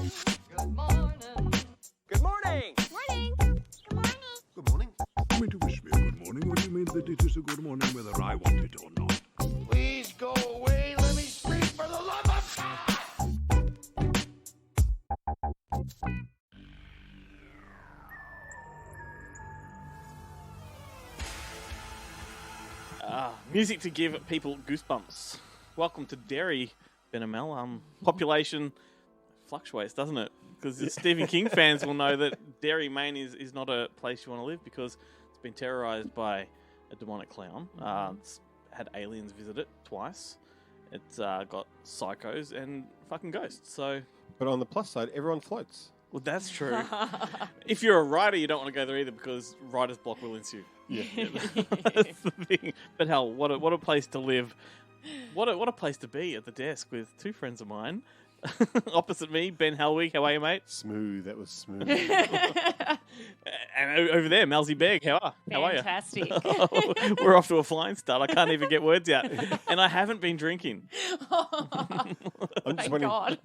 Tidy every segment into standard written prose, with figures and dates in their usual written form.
Good morning. Good morning. Morning. Good morning. Good morning. You mean to wish me a good morning, or do you mean that it is a good morning whether I want it or not? Please go away. Let me speak for the love of God. Music to give people goosebumps. Welcome to Derry, Benamel. Population fluctuates, doesn't it? Because Stephen King fans will know that Derry, Maine is not a place you want to live because it's been terrorised by a demonic clown. It's had aliens visit it twice. It's got psychos and fucking ghosts. So, But on the plus side, everyone floats. well, that's true. If you're a writer, you don't want to go there either because writer's block will ensue. Yeah. That's the thing. But hell, what a place to live. What a place to be at the desk with two friends of mine. Opposite me, Ben Helwig. How are you, mate? Smooth. That was smooth. And over there, Malzy Begg. How are you? Fantastic. We're off to a flying start. I can't even get words out. And I haven't been drinking. I'm just Thank wondering, God.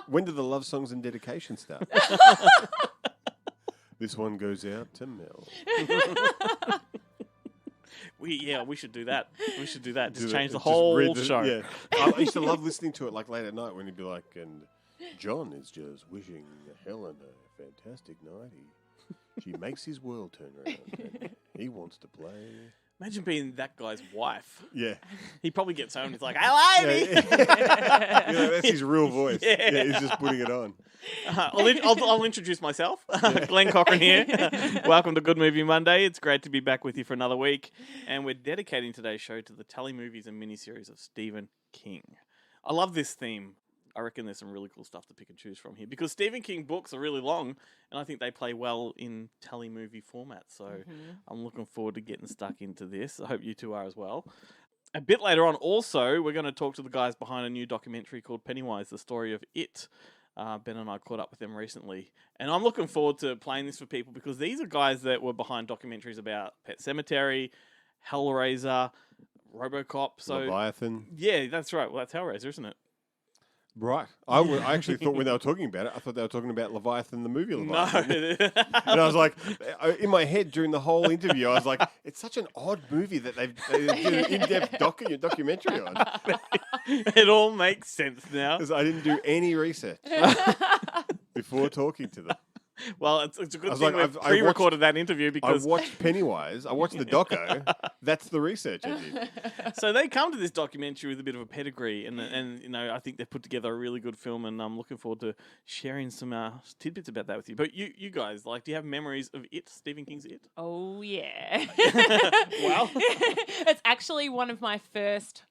when do the love songs and dedications start? This one goes out to Mel. We should do that. We should do that. Just Do change it. the Just whole read the- show. Yeah. I used to love listening to it like late at night when he'd be like, and John is just wishing Helen a fantastic nightie. She makes his world turn around and he wants to play. Imagine being that guy's wife. Yeah. He probably gets home and he's like, "I love Yeah, you." that's his real voice. Yeah. Yeah, he's just putting it on. I'll introduce myself. Glenn Cochran here. Welcome to Good Movie Monday. It's great to be back with you for another week. And we're dedicating today's show to the telemovies and miniseries of Stephen King. I love this theme. I reckon there's some really cool stuff to pick and choose from here because Stephen King books are really long and I think they play well in telemovie format. So I'm looking forward to getting stuck into this. I hope you two are as well. A bit later on also, we're going to talk to the guys behind a new documentary called Pennywise, the story of it. Ben and I caught up with them recently. And I'm looking forward to playing this for people because these are guys that were behind documentaries about Pet Sematary, Hellraiser, RoboCop. So Leviathan. yeah, that's right. Well, that's Hellraiser, isn't it? Right. I actually thought when they were talking about it, I thought they were talking about Leviathan, the movie Leviathan. No. And I was like, in my head during the whole interview, I was like, it's such an odd movie that they did an in-depth documentary on. It all makes sense now. Because I didn't do any research before talking to them. Well, it's a good was thing like, we've I pre-recorded that interview I because watched Pennywise. I watched the doco. That's the research I did. so they come to this documentary with a bit of a pedigree, and you know I think they've put together a really good film, and I'm looking forward to sharing some tidbits about that with you. But you guys, like, do you have memories of it, Stephen King's It? Oh, yeah. Wow. It's actually one of my first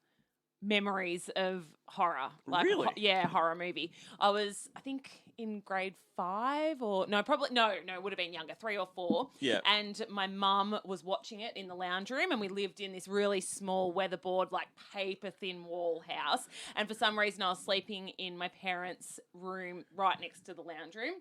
memories of horror. Really? Horror movie. I was, I think, in grade 5 or no, it would have been younger, 3 or 4. Yeah. And my mum was watching it in the lounge room, and we lived in this really small weatherboard, like paper thin wall house. And for some reason, I was sleeping in my parents' room right next to the lounge room.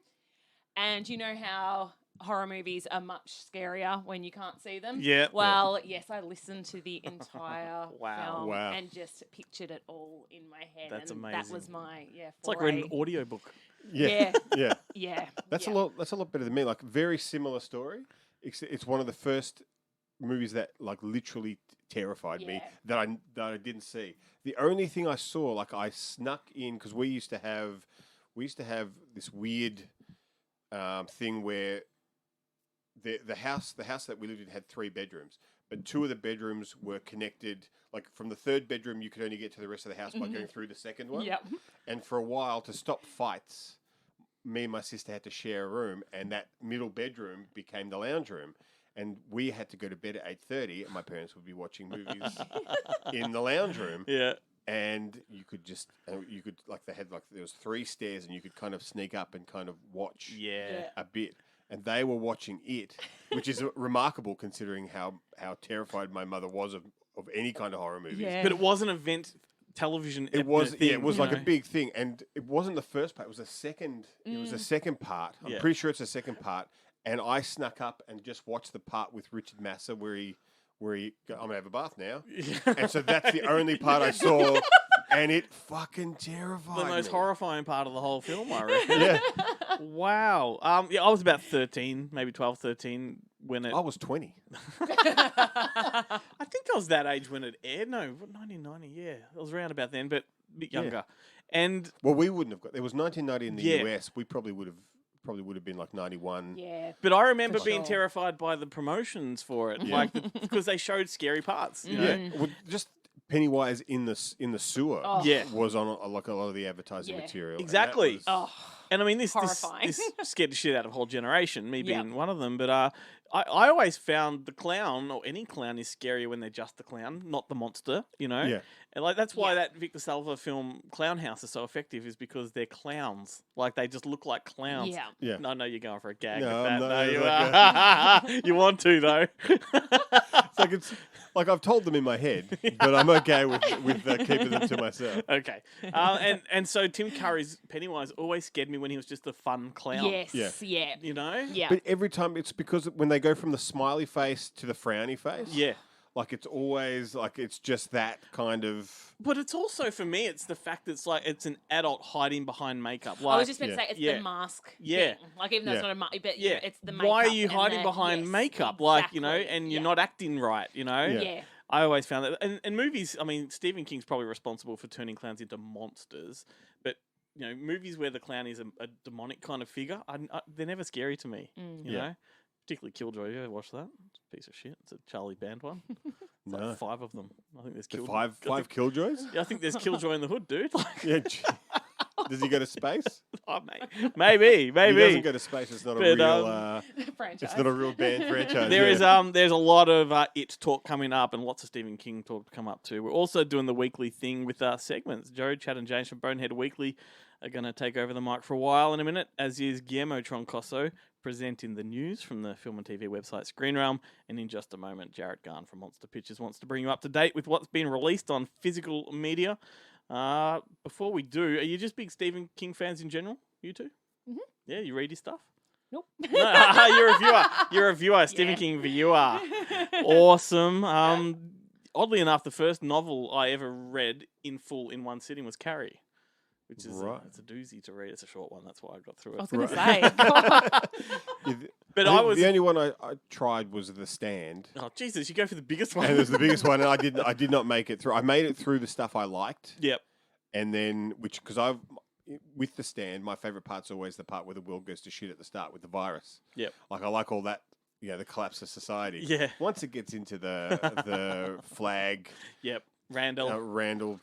And you know how horror movies are much scarier when you can't see them? Yeah. Well, yes, I listened to the entire Wow. film Wow. and just pictured it all in my head. That's and amazing. That was my, It's like reading an audiobook. Yeah. Yeah. Yeah. That's a lot better than me. Like, very similar story. It's one of the first movies that like literally terrified me that I didn't see. The only thing I saw, like, I snuck in because we used to have this weird thing where the house that we lived in had 3 bedrooms, but 2 of the bedrooms were connected. Like, from the 3rd bedroom, you could only get to the rest of the house by going through the 2nd one. Yep. And for a while, to stop fights, me and my sister had to share a room, and that middle bedroom became the lounge room. And we had to go to bed at 8:30, and my parents would be watching movies in the lounge room. Yeah. And you could like, they had, like, there was 3 stairs, and you could kind of sneak up and kind of watch Yeah. a bit. And they were watching it, which is remarkable considering how terrified my mother was of any kind of horror movies. Yeah. But it was an event television. It was, thing, it was you like a know. big thing, and it wasn't the first part. It was the second. It was the second part. I'm Yeah. pretty sure it's the second part. And I snuck up and just watched the part with Richard Massa where he, I'm gonna have a bath now, and so that's the only part I saw and it fucking terrified The most me. horrifying part of the whole film, I reckon. Yeah, Wow. Yeah, I was about 13, maybe 12, 13 when it. I was 20. I think I was that age when it aired. No, 1990. Yeah, I was around about then, but a bit younger. And Well, we wouldn't have got. It was 1990 in the Yeah. US. We probably would have been like 91. Yeah. but I remember For being sure. terrified by the promotions for it, Yeah. like because they showed scary parts. You know? Yeah, well, just Pennywise in the sewer. Oh. Yeah. was on like a lot of the advertising Yeah. material. and that Exactly. was- Oh. And I mean, this Horrifying. scared the shit out of a whole generation, me Yep. being one of them. But I always found the clown, or any clown, is scarier when they're just the clown, not the monster, you know? Yeah. And like that's why Yeah. that Victor Salva film Clown House is so effective, is because they're clowns. Like they just look like clowns. Yeah. Yeah. No, no, you're going for a gag No, with that. I'm not. No, It's you like are. You want to though. It's like I've told them in my head, but I'm okay with keeping them to myself. Okay. And so Tim Curry's Pennywise always scared me when he was just a fun clown. Yes. Yeah. Yeah. You know? Yeah. But every time it's because when they go from the smiley face to the frowny face, Yeah. like it's always like it's just that kind of. But it's also, for me, it's the fact that it's an adult hiding behind makeup. I Like, was just going to say it's Yeah. the mask. Yeah. thing. Like even though it's Yeah. not a mask, but yeah. it's the makeup. Why are you and hiding the- behind yes, makeup? Like, you know, exactly. and you're Yeah. not acting right, you know? Yeah. Yeah. I always found that. And movies, I mean, Stephen King's probably responsible for turning clowns into monsters. But, you know, movies where the clown is a demonic kind of figure, they're never scary to me, you Yeah. know? Particularly Killjoy. You ever watch that? It's a piece of shit. It's a Charlie Band one. It's No. like 5 of them. I think there's The Killjoy. five killjoys? Yeah, I think there's Killjoy in the hood, dude. Like, Yeah. Does he go to space? oh, maybe. He doesn't go to space. It's not a But, real. Franchise. It's not a real band franchise. There yeah. is there's a lot of It talk coming up and lots of Stephen King talk to come up too. We're also doing the weekly thing with our segments. Joe, Chad and James from Bonehead Weekly are going to take over the mic for a while in a minute, as is Guillermo Troncoso presenting the news from the film and TV website Screen Realm. And in just a moment, Jarrett Garn from Monster Pictures wants to bring you up to date with what's been released on physical media. Before we do, are you just big Stephen King fans in general? You two? Mhm. Yeah, you read his stuff? Nope. No, you're a viewer. You're a viewer, Stephen Yeah. King viewer. Awesome. Oddly enough, the first novel I ever read in full in one sitting was Carrie, which is Right. it's a doozy to read. It's a short one. That's why I got through it. I was going to Right. say. Yeah, But I I think was. the only one I tried was The Stand, Oh Jesus! You go for the biggest one. and it was the biggest one, and I did not make it through. I made it through the stuff I liked, Yep. and then because with The Stand, my favorite part's always the part where the world goes to shit at the start with the virus. Yep. Like I like all that. Yeah, the collapse of society. Yeah. Once it gets into the flag, Yep. Randall. Randall,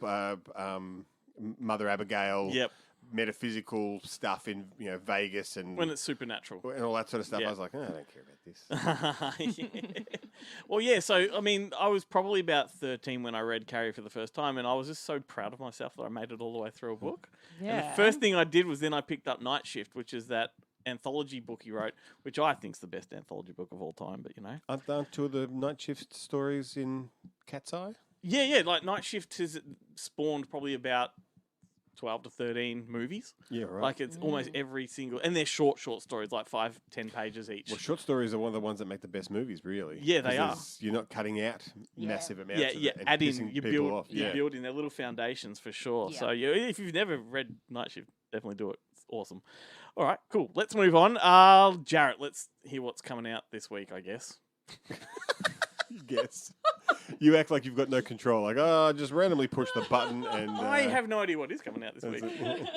Mother Abigail, Yep. metaphysical stuff in Vegas and When it's supernatural. and all that sort of stuff. Yeah. I was like, I don't care about this. Yeah. Well, yeah. So, I mean, I was probably about 13 when I read Carrie for the first time, and I was just so proud of myself that I made it all the way through a book. And Yeah. the first thing I did was then I picked up Night Shift, which is that anthology book he wrote, which I think's the best anthology book of all time. But Aren't two of the Night Shift stories in Cat's Eye? yeah. Like Night Shift has spawned probably about 12 to 13 movies. Yeah, right. Like it's almost every single, and they're short stories, like 5-10 pages each. Well, short stories are one of the ones that make the best movies, really. Yeah, they 'Cause you're not cutting out massive amounts. Yeah, of yeah. it and Add in, pissing you people build, off. you Yeah. build in their little foundations for sure. Yeah. So if you've never read Night Shift, definitely do it. It's awesome. All right, cool. Let's move on. Jarrett, let's hear what's coming out this week, I guess. Yes. You act like you've got no control. Like, just randomly push the button and. I have no idea what is coming out this that's week. it.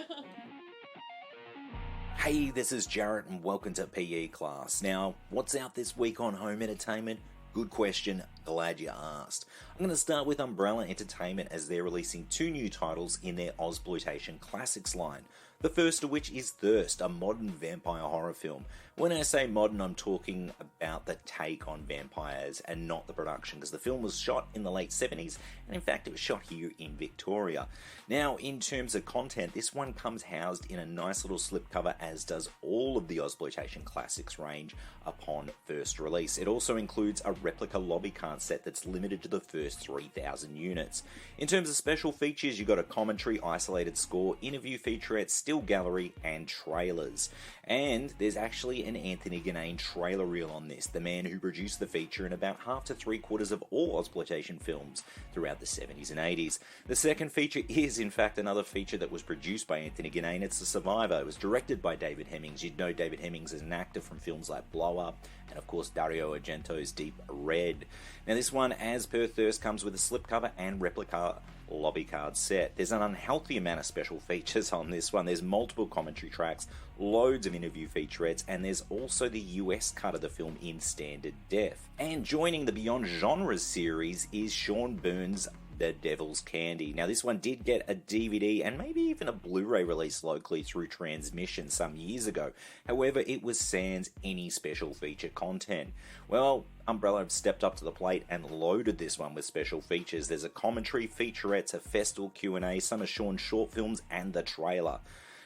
Hey, this is Jarrett and welcome to PE class. Now, what's out this week on home entertainment? Good question, glad you asked. I'm going to start with Umbrella Entertainment as they're releasing 2 new titles in their Ozploitation Classics line. The first of which is Thirst, a modern vampire horror film. When I say modern, I'm talking about the take on vampires and not the production, because the film was shot in the late 70s, and in fact it was shot here in Victoria. Now, in terms of content, this one comes housed in a nice little slipcover, as does all of the Ozploitation Classics range upon first release. It also includes a replica lobby car card set that's limited to the first 3,000 units. In terms of special features, you got a commentary, isolated score, interview featurette, still gallery, and trailers. And there's actually an Anthony Ganane trailer reel on this, the man who produced the feature in about half to three-quarters of all exploitation films throughout the 70s and 80s. The second feature is, in fact, another feature that was produced by Anthony Ganane. It's The Survivor. It was directed by David Hemmings. You'd know David Hemmings as an actor from films like Blow Up, and of course Dario Argento's Deep Red. Now this one, as per Thirst, comes with a slipcover and replica lobby card set. There's an unhealthy amount of special features on this one. There's multiple commentary tracks, loads of interview featurettes, and there's also the US cut of the film in standard def. And joining the Beyond Genres series is Sean Byrne's The Devil's Candy. Now this one did get a DVD and maybe even a Blu-ray release locally through Transmission some years ago. However, it was sans any special feature content. Well, Umbrella have stepped up to the plate and loaded this one with special features. There's a commentary, featurettes, a festival Q&A, some of Sean's short films, and the trailer.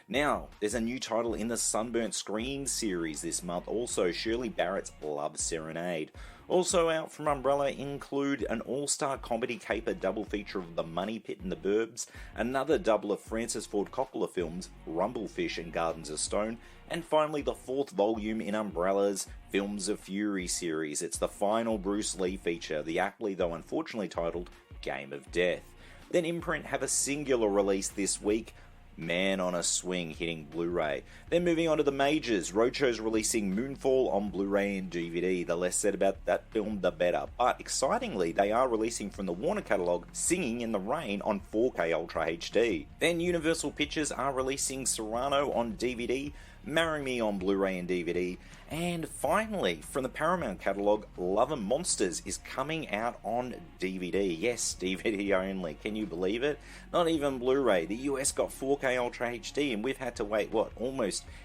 Now, there's a new title in the Sunburnt Screen series this month, also Shirley Barrett's Love Serenade. Also out from Umbrella include an all-star comedy caper double feature of The Money Pit and the Burbs, another double of Francis Ford Coppola films, Rumblefish and Gardens of Stone, and finally the fourth volume in Umbrella's Films of Fury series. It's the final Bruce Lee feature, the aptly though unfortunately titled Game of Death. Then Imprint have a singular release this week, Man on a Swing, hitting Blu-ray. Then moving on to the majors, Roadshow's releasing Moonfall on Blu-ray and DVD. The less said about that film, the better. But excitingly, they are releasing from the Warner catalogue Singing in the Rain on 4K Ultra HD. Then Universal Pictures are releasing Serrano on DVD, Marry Me on Blu-ray and DVD, and finally, from the Paramount catalogue, Love and Monsters is coming out on DVD. Yes, DVD only. Can you believe it? Not even Blu-ray. The US got 4K Ultra HD, and we've had to wait,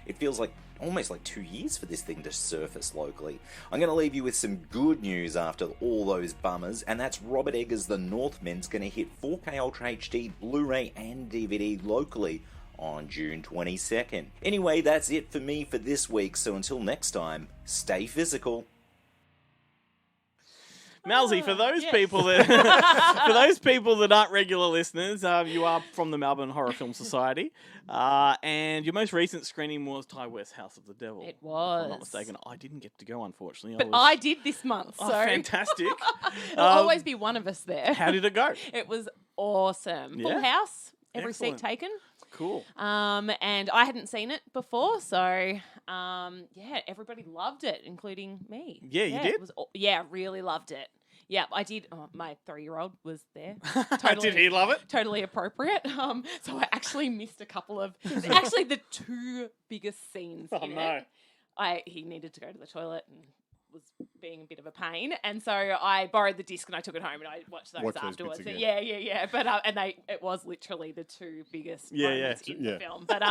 it feels like almost like 2 years for this thing to surface locally. I'm going to leave you with some good news after all those bummers, and that's Robert Eggers' The Northmen's going to hit 4K Ultra HD, Blu-ray and DVD locally on June 22nd. Anyway, that's it for me for this week, so until next time, stay physical. Malzy, for those yes. people that aren't regular listeners, you are from the Melbourne Horror Film Society, and your most recent screening was Ty West's House of the Devil. It If I'm was. not mistaken. I didn't get to go, unfortunately. But I did this month, so fantastic. there'll always be one of us there. How did it go? It was awesome. Yeah. Full house, every Excellent. seat taken. Cool. And I hadn't seen it before, so everybody loved it, including me. Yeah, you did? It was, really loved it. Yeah, I did. Oh, my 3-year-old was there. Did he love it? Totally appropriate. So I actually missed a couple of actually the two biggest scenes. Oh, in no. it. He needed to go to the toilet and was being a bit of a pain, and so I borrowed the disc and I took it home and I watched those Watch those afterwards. bits again. Yeah. But it was literally the two biggest moments in Yeah. the film. But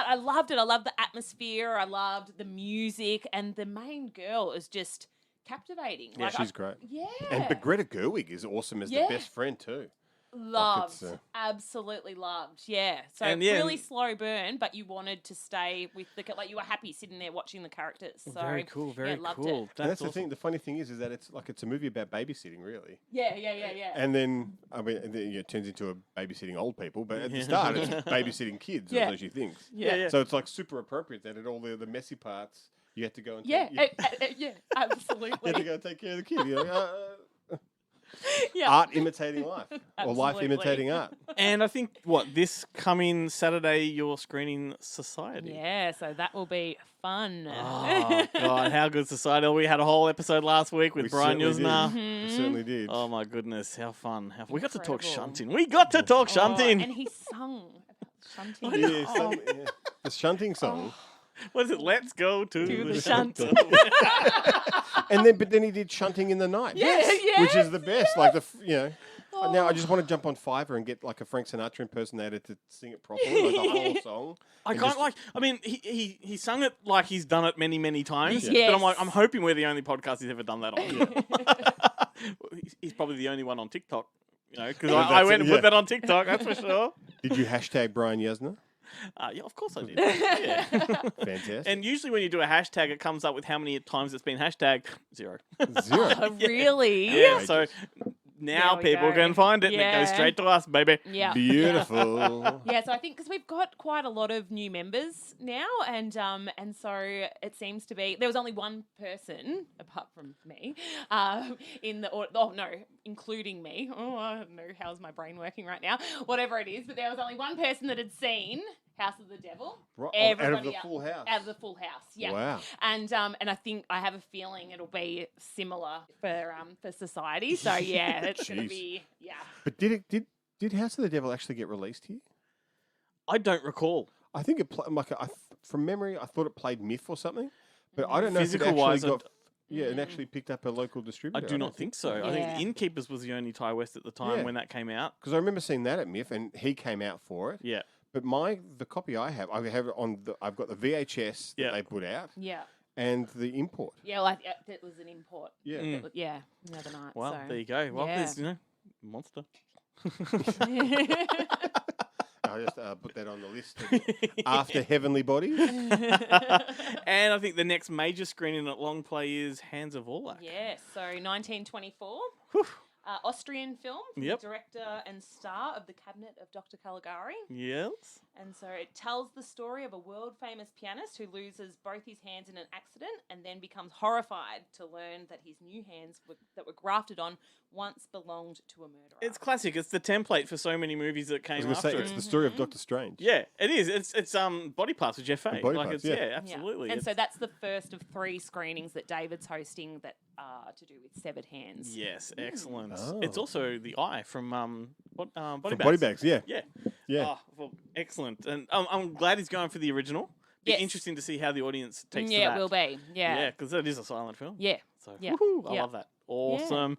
I loved it. I loved the atmosphere. I loved the music, and the main girl is just captivating. Yeah, Like, she's great. Yeah. But Greta Gerwig is awesome as the Yeah. best friend too. Loved, it's, absolutely loved. Yeah, so And yeah, really and- slow burn, but you wanted to stay with you were happy sitting there watching the characters. So Very cool. Very loved cool. It. And that's the awesome. thing. The funny thing is that it's a movie about babysitting, really. Yeah. And then it turns into a babysitting old people, but at the start it's babysitting kids, Yeah. so she thinks. Yeah. So it's like super appropriate that at all the messy parts you have to go and Yeah, you absolutely. have to go and take care of the kid. You're like, Yeah. art imitating life, or life Absolutely. imitating art. And I think, this coming Saturday, you're screening Society. Yeah, so that will be fun. Oh, God, how good Society. We had a whole episode last week with We Brian certainly Yuzna. did. We certainly did. Oh, my goodness, how fun. We got to talk Incredible. shunting. We got to talk Oh, shunting. and he sung about shunting. Yeah, the shunting song. What is it? Let's go to To the the shunt. shunt. But then he did shunting in the night. Yeah. Which is the best. Like now I just want to jump on Fiverr and get like a Frank Sinatra impersonator to sing it properly, like the whole song. I And can't just- he sung it like he's done it many, many times. Yes. But I'm like, I'm hoping we're the only podcast he's ever done that on. He's probably the only one on TikTok. Because Well, I that's went it, and yeah. put that on TikTok, that's for sure. Did you hashtag Brian Yuzna? Yeah, of course I did. Yeah. Fantastic. And usually when you do a hashtag, it comes up with how many times it's been hashtagged. 0. Zero. Oh, really? Yeah, so now There we people go. can find it and it goes Yeah. straight to us, baby. Yeah. Beautiful. Yeah, so I think because we've got quite a lot of new members now, and so it seems to be there was only one person apart from me in the including me. Oh, I don't know how's my brain working right now. Whatever it is, but there was only one person that had seen House of the Devil. Right, out of Everybody the else- full house. Out of the full house, yeah. Wow. And I think I have a feeling it'll be similar for Society. So yeah, it's gonna Jeez. be But did House of the Devil actually get released here? I don't recall. I think it from memory. I thought it played MIF or something, but I don't know if it Physical-wise, actually got. Yeah, and actually picked up a local I distributor. do not think so. I Yeah. think Innkeepers was the only Ty West at the time Yeah. when that came out. because I remember seeing that at MIF, and he came out for it. Yeah. But the copy I have it on I've got the VHS that Yeah. they put out yeah. and the import. Yeah, well, it was an import. Yeah. Mm. Yeah, the other night. Well, so. there you go. Well, Yeah. there's, monster. I just put that on the list of after Heavenly Bodies. And I think the next major screening at Long Play is Hands of Orlac. Yeah, so 1924. Whew. Austrian film, from Yep. the director and star of The Cabinet of Dr. Caligari. Yes. And so it tells the story of a world-famous pianist who loses both his hands in an accident and then becomes horrified to learn that his new hands that were grafted on once belonged to a murderer. It's classic. It's the template for so many movies that I was came going to say after it's it. the story of Doctor Strange. Yeah, it is. It's Body Parts with Jeff Fay. Body Like Parts, it's yeah. Yeah. absolutely. And It's- so that's the first of 3 screenings that David's hosting that are to do with severed hands. yes, excellent. Oh. It's also the eye from Body For Bags. body bags, yeah. Yeah. Yeah. Oh, well, excellent. And I'm glad he's going for the original. Be Yes. interesting to see how the audience takes to Yeah, that. it will be. Yeah, Yeah. because it is a silent film. Yeah. So Yeah. woohoo, I Yeah. love that. Awesome.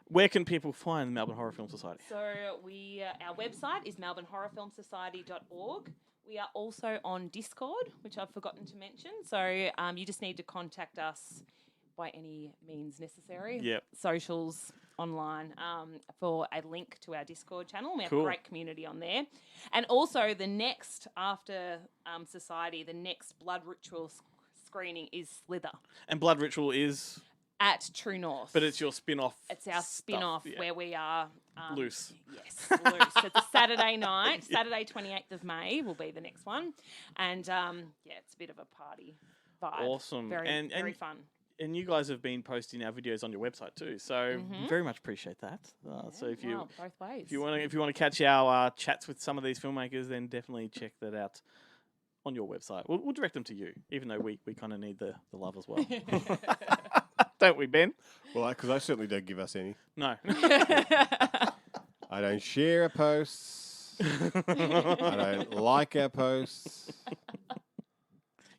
Where can people find the Melbourne Horror Film Society? So our website is melbournehorrorfilmsociety.org. We are also on Discord, which I've forgotten to mention. So you just need to contact us by any means necessary. Yep. Socials, online, for a link to our Discord channel. We have Cool. a great community on there. And also the next, after Society, the next Blood Ritual screening is Slither And Blood Ritual is, at True North. but it's your spin-off. It's our spin-off yeah. where we are... Loose. Yes, loose. So it's a Saturday night. Saturday, 28th of May will be the next one. And, it's a bit of a party vibe. Awesome. Very, And- very and- fun. And you guys have been posting our videos on your website too, so very much appreciate that. So if you Wow, both ways. if you want to catch our chats with some of these filmmakers, then definitely check that out on your website. We'll direct them to you, even though we kind of need the love as well. Don't we, Ben? Well, because I certainly don't give us any. No. I don't share our posts. I don't like our posts.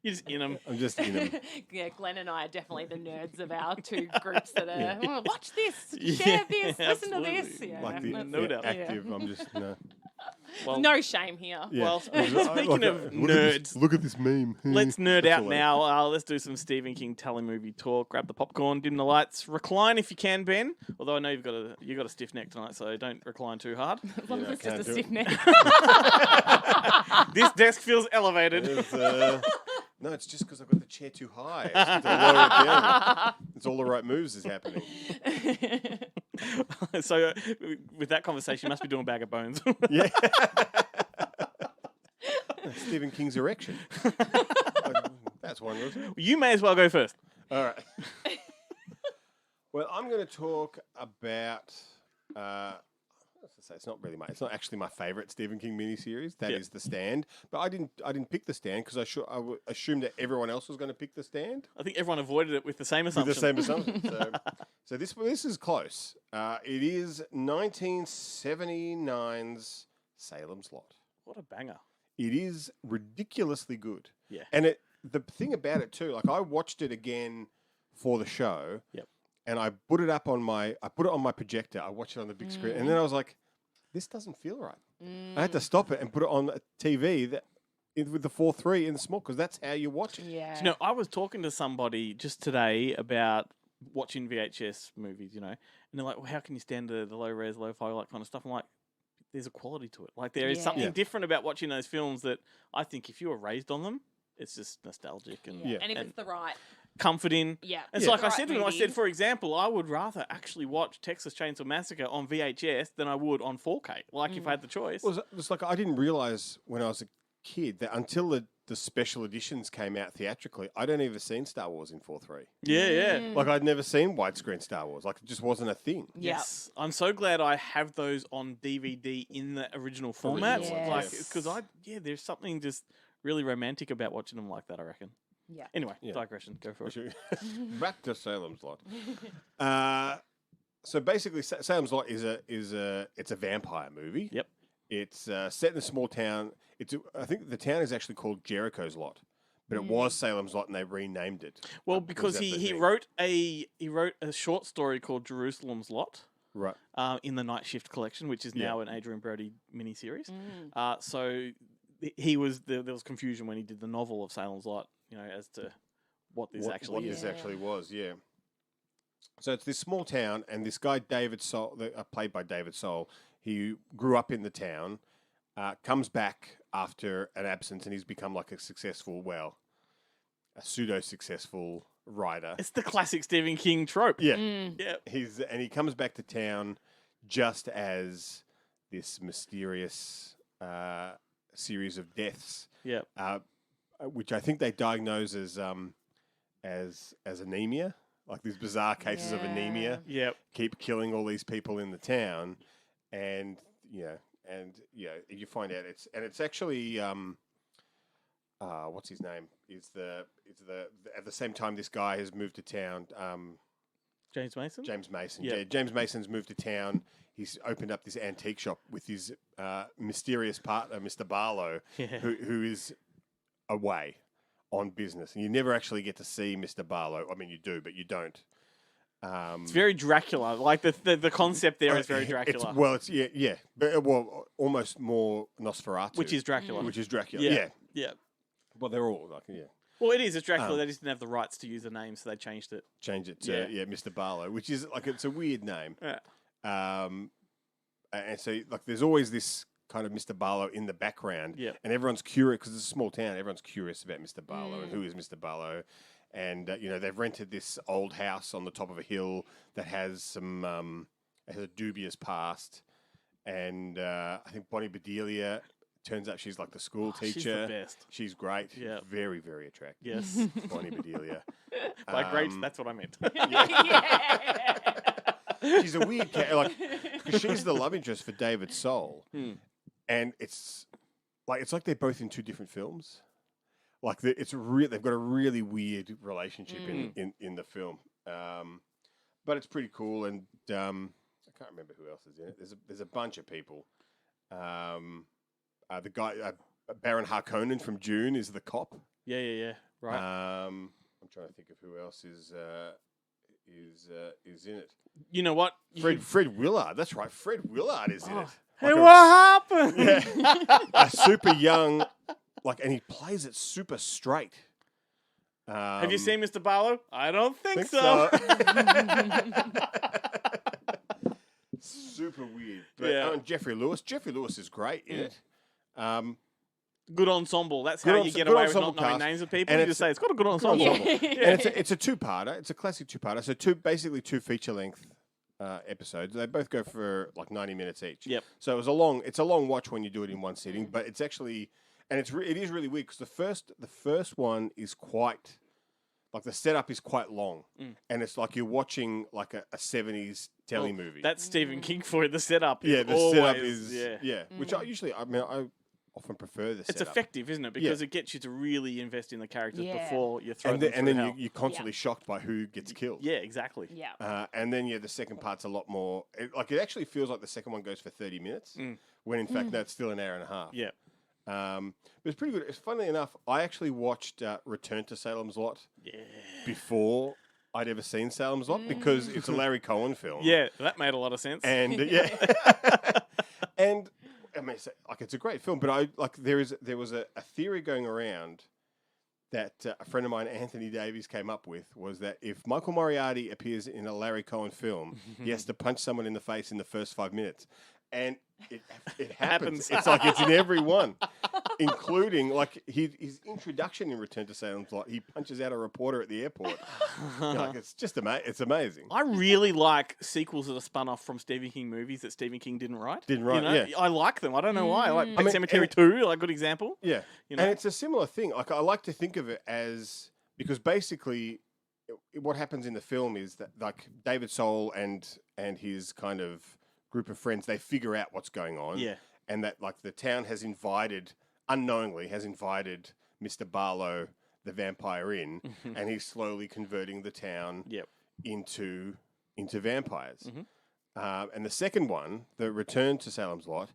You're just in them. I'm just in them. Yeah, Glenn and I are definitely the nerds of our 2 groups that are, Yeah. "Oh, watch this, Yeah, share this, listen to this. absolutely. Yeah, Like the that's- No doubt. active. I'm just no. Well, no shame here. Yeah. Well, speaking of Look nerds, look at this meme. let's nerd That's out all I- now. Let's do some Stephen King telemovie talk. Grab the popcorn, dim the lights, recline if you can, Ben. Although I know you've got a stiff neck tonight, so don't recline too hard. As long Yeah, I as it's just a can't do stiff it. neck. This desk feels elevated. No, it's just because I've got the chair too high. I just have to lower it down. It's all the right moves is happening. So with that conversation, you must be doing Bag of Bones. Yeah. Stephen King's erection. That's one, wasn't it? You may as well go first. All right. Well, I'm going to talk about. It's not really it's not actually my favourite Stephen King miniseries. That is Yeah. The Stand. But I didn't pick The Stand because I assumed that everyone else was going to pick The Stand. I think everyone avoided it with the same assumption. With the same assumption. So this is close. It is 1979's Salem's Lot. What a banger. It is ridiculously good. Yeah. And the thing about it too, like I watched it again for the show. Yep. And I put it on my projector. I watched it on the big screen, and then I was like, "This doesn't feel right." I had to stop it and put it on a TV with the 4:3 in the small because that's how you watch it. Yeah. Do you know, I was talking to somebody just today about watching VHS movies, and they're like, well, how can you stand the low res, low fi, all that kind of stuff? I'm like, there's a quality to it. Like there is Yeah. something Yeah. different about watching those films that I think if you were raised on them, it's just nostalgic and Yeah. And if and it's the right, comforting. yeah. It's Yeah. like I right said to him, I movie. said, for example, I would rather actually watch Texas Chainsaw Massacre on VHS than I would on 4K. Like if I had the choice. Well, it's like I didn't realize when I was a kid that until the special editions came out theatrically, I'd only ever seen Star Wars in 4:3. Yeah, yeah. Like I'd never seen widescreen Star Wars. Like it just wasn't a thing. Yeah. Yes, I'm so glad I have those on DVD in the original format. ones, Like, yes. because there's something just really romantic about watching them like that. I reckon. Yeah. Anyway, Yeah. digression. Go for it. Back to Salem's Lot. So basically, Salem's Lot is a vampire movie. Yep. It's set in a small town. I think the town is actually called Jericho's Lot, but it was Salem's Lot, and they renamed it. Well, Was because that the he thing? wrote a short story called Jerusalem's Lot. Right. In the Night Shift collection, which is Yeah. now an Adrian Brody miniseries. Mm. So he was there was confusion when he did the novel of Salem's Lot, as to what this What actually is. this actually was, yeah. So it's this small town, and this guy David Soul, played by David Soul, he grew up in the town, comes back after an absence, and he's become like a pseudo-successful writer. It's the classic Stephen King trope. Yeah, Yeah. he comes back to town just as this mysterious series of deaths, Yeah. which I think they diagnose as anemia, like these bizarre cases of anemia, Yeah. keep killing all these people in the town, and you find out it's actually what's his name? At the same time this guy has moved to town. James Mason. James Mason. Yeah. Yeah, James Mason's moved to town. He's opened up this antique shop with his mysterious partner, Mr. Barlow, Yeah. who is away on business, and you never actually get to see Mr. Barlow. I mean, you do, but you don't. It's very Dracula. Like the concept there is very Dracula. but almost more Nosferatu, which is Dracula. which is Dracula. Yeah. Yeah. Yeah. Well, they're all like Well, it is. It's Dracula. They just didn't have the rights to use the name, so they changed it. change it to Yeah. Mr. Barlow, which is like it's a weird name. Yeah. And so like there's always this kind of Mr. Barlow in the background, Yep. and everyone's curious because it's a small town. Everyone's curious about Mr. Barlow and who is Mr. Barlow, and they've rented this old house on the top of a hill that has has a dubious past, and I think Bonnie Bedelia turns up. She's like the school teacher. She's the best. She's great. Yeah. Very, very attractive. Yes. Bonnie Bedelia. By great, Um, that's what I meant. She's a weird cat, like because she's the love interest for David Soul, and it's like they're both in two different films. Like they've got a really weird relationship in the film, but it's pretty cool. And I can't remember who else is in it. There's a bunch of people. The guy Baron Harkonnen from Dune is the cop. Yeah. Right. I'm trying to think of who else is in it. You know what? Fred Willard. That's right. Fred Willard is in it. Hey, Like what happened? a super young, and he plays it super straight. Have you seen Mr. Barlow? I don't think Think so. Super weird. But, Yeah. and Jeffrey Lewis. Jeffrey Lewis is great in it. Good ensemble. That's Good how you ense- get good away with not ensemble knowing cast. names of people. And You just say it's got a good ensemble. And it's a two-parter. It's a classic two-parter. So basically two feature-length episodes. They both go for like 90 minutes each. Yep. So it's a long watch when you do it in one sitting, but it's actually it is really weird because the first one is quite like the setup is quite long, and it's like you're watching like a 70s telly movie. That's Stephen King for you. The setup. yeah, is the always, setup is yeah. which I often prefer the It's setup. effective, isn't it? Because it gets you to really invest in the characters Yeah. before you throw and them then through hell. you're constantly shocked by who gets killed. Yeah, exactly. Yeah. And then the second part's a lot more. It actually feels like the second one goes for 30 minutes, when in fact that's still an hour and a half. Yeah. But it's pretty good. It's funnily enough, I actually watched Return to Salem's Lot before I'd ever seen Salem's Lot because it's a Larry Cohen film. Yeah, that made a lot of sense. And and I mean, it's a great film, but there was a theory going around that a friend of mine, Anthony Davies, came up with was that if Michael Moriarty appears in a Larry Cohen film, he has to punch someone in the face in the first 5 minutes. And it happens. It's like it's in every one, including like his introduction in Return to Salem's Lot. He punches out a reporter at the airport. Like, it's just it's amazing. I really like sequels that are spun off from Stephen King movies that Stephen King didn't write. Yeah. I like them. I don't know why. Like Pet mean, Cemetery 2, like good example. Yeah, You know? and it's a similar thing. Like I like to think of it as because basically what happens in the film is that like David Soul and his kind of group of friends, they figure out what's going on. Yeah. And that like the town unknowingly has invited Mr. Barlow, the vampire, in, and he's slowly converting the town into vampires. And the second one, the Return to Salem's Lot,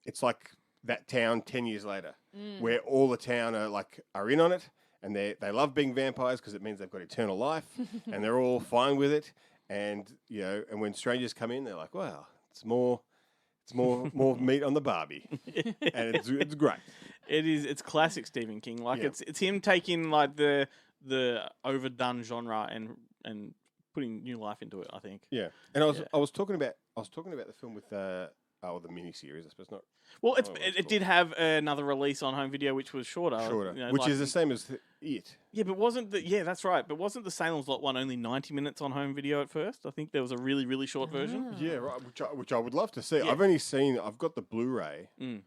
it's like that town 10 years later, where all the town are in on it, and they love being vampires because it means they've got eternal life, and they're all fine with it. And and when strangers come in, they're like, "Wow, it's more meat on the Barbie," and it's great. It is. It's classic Stephen King. Like Yeah. it's him taking like the overdone genre and putting new life into it. I think. Yeah, and I was talking about the film with the miniseries. I suppose not. Well, Oh, it did have another release on home video, which was shorter. Which is the same as it. Yeah, but wasn't that's right. But wasn't the Salem's Lot one only 90 minutes on home video at first? I think there was a really, really short version. Yeah, right. Which I would love to see. Yeah. I've got the Blu-ray, and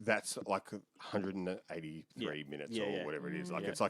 that's like 183 minutes or whatever it is. Like it's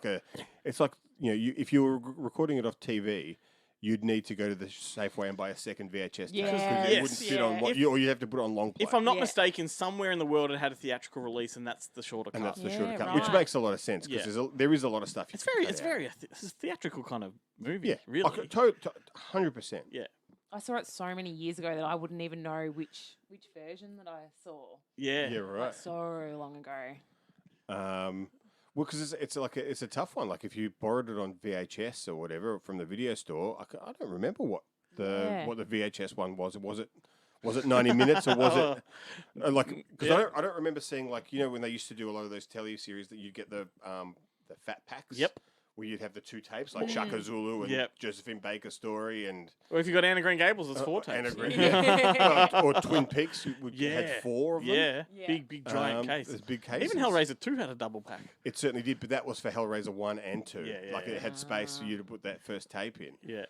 like if you were recording it off TV, you'd need to go to the Safeway and buy a second VHS tape because it wouldn't fit on or you have to put it on long play. If I'm not mistaken, somewhere in the world it had a theatrical release, and that's the shorter cut. And that's the shorter cut, right. which makes a lot of sense because there is a lot of stuff. It's very it's a theatrical kind of movie. Yeah, really. like, 100%. Yeah. I saw it so many years ago that I wouldn't even know which version that I saw. Yeah. Yeah, right. Like, so long ago. Well, because it's a tough one. Like if you borrowed it on VHS or whatever from the video store, I don't remember what the VHS one was. Was it 90 minutes or was it like? Because I don't remember seeing like when they used to do a lot of those telly series that you get the fat packs. Yep. Where you'd have the two tapes like Shaka Zulu and Josephine Baker's story and. Or if you got Anna Green Gables, it's 4 tapes. Anna Green, or Twin Peaks, you had 4 of them. Yeah. Big giant case. There's big cases. Even Hellraiser 2 had a double pack. It certainly did, but that was for Hellraiser 1 and 2. Yeah, it had space for you to put that first tape in. Yeah.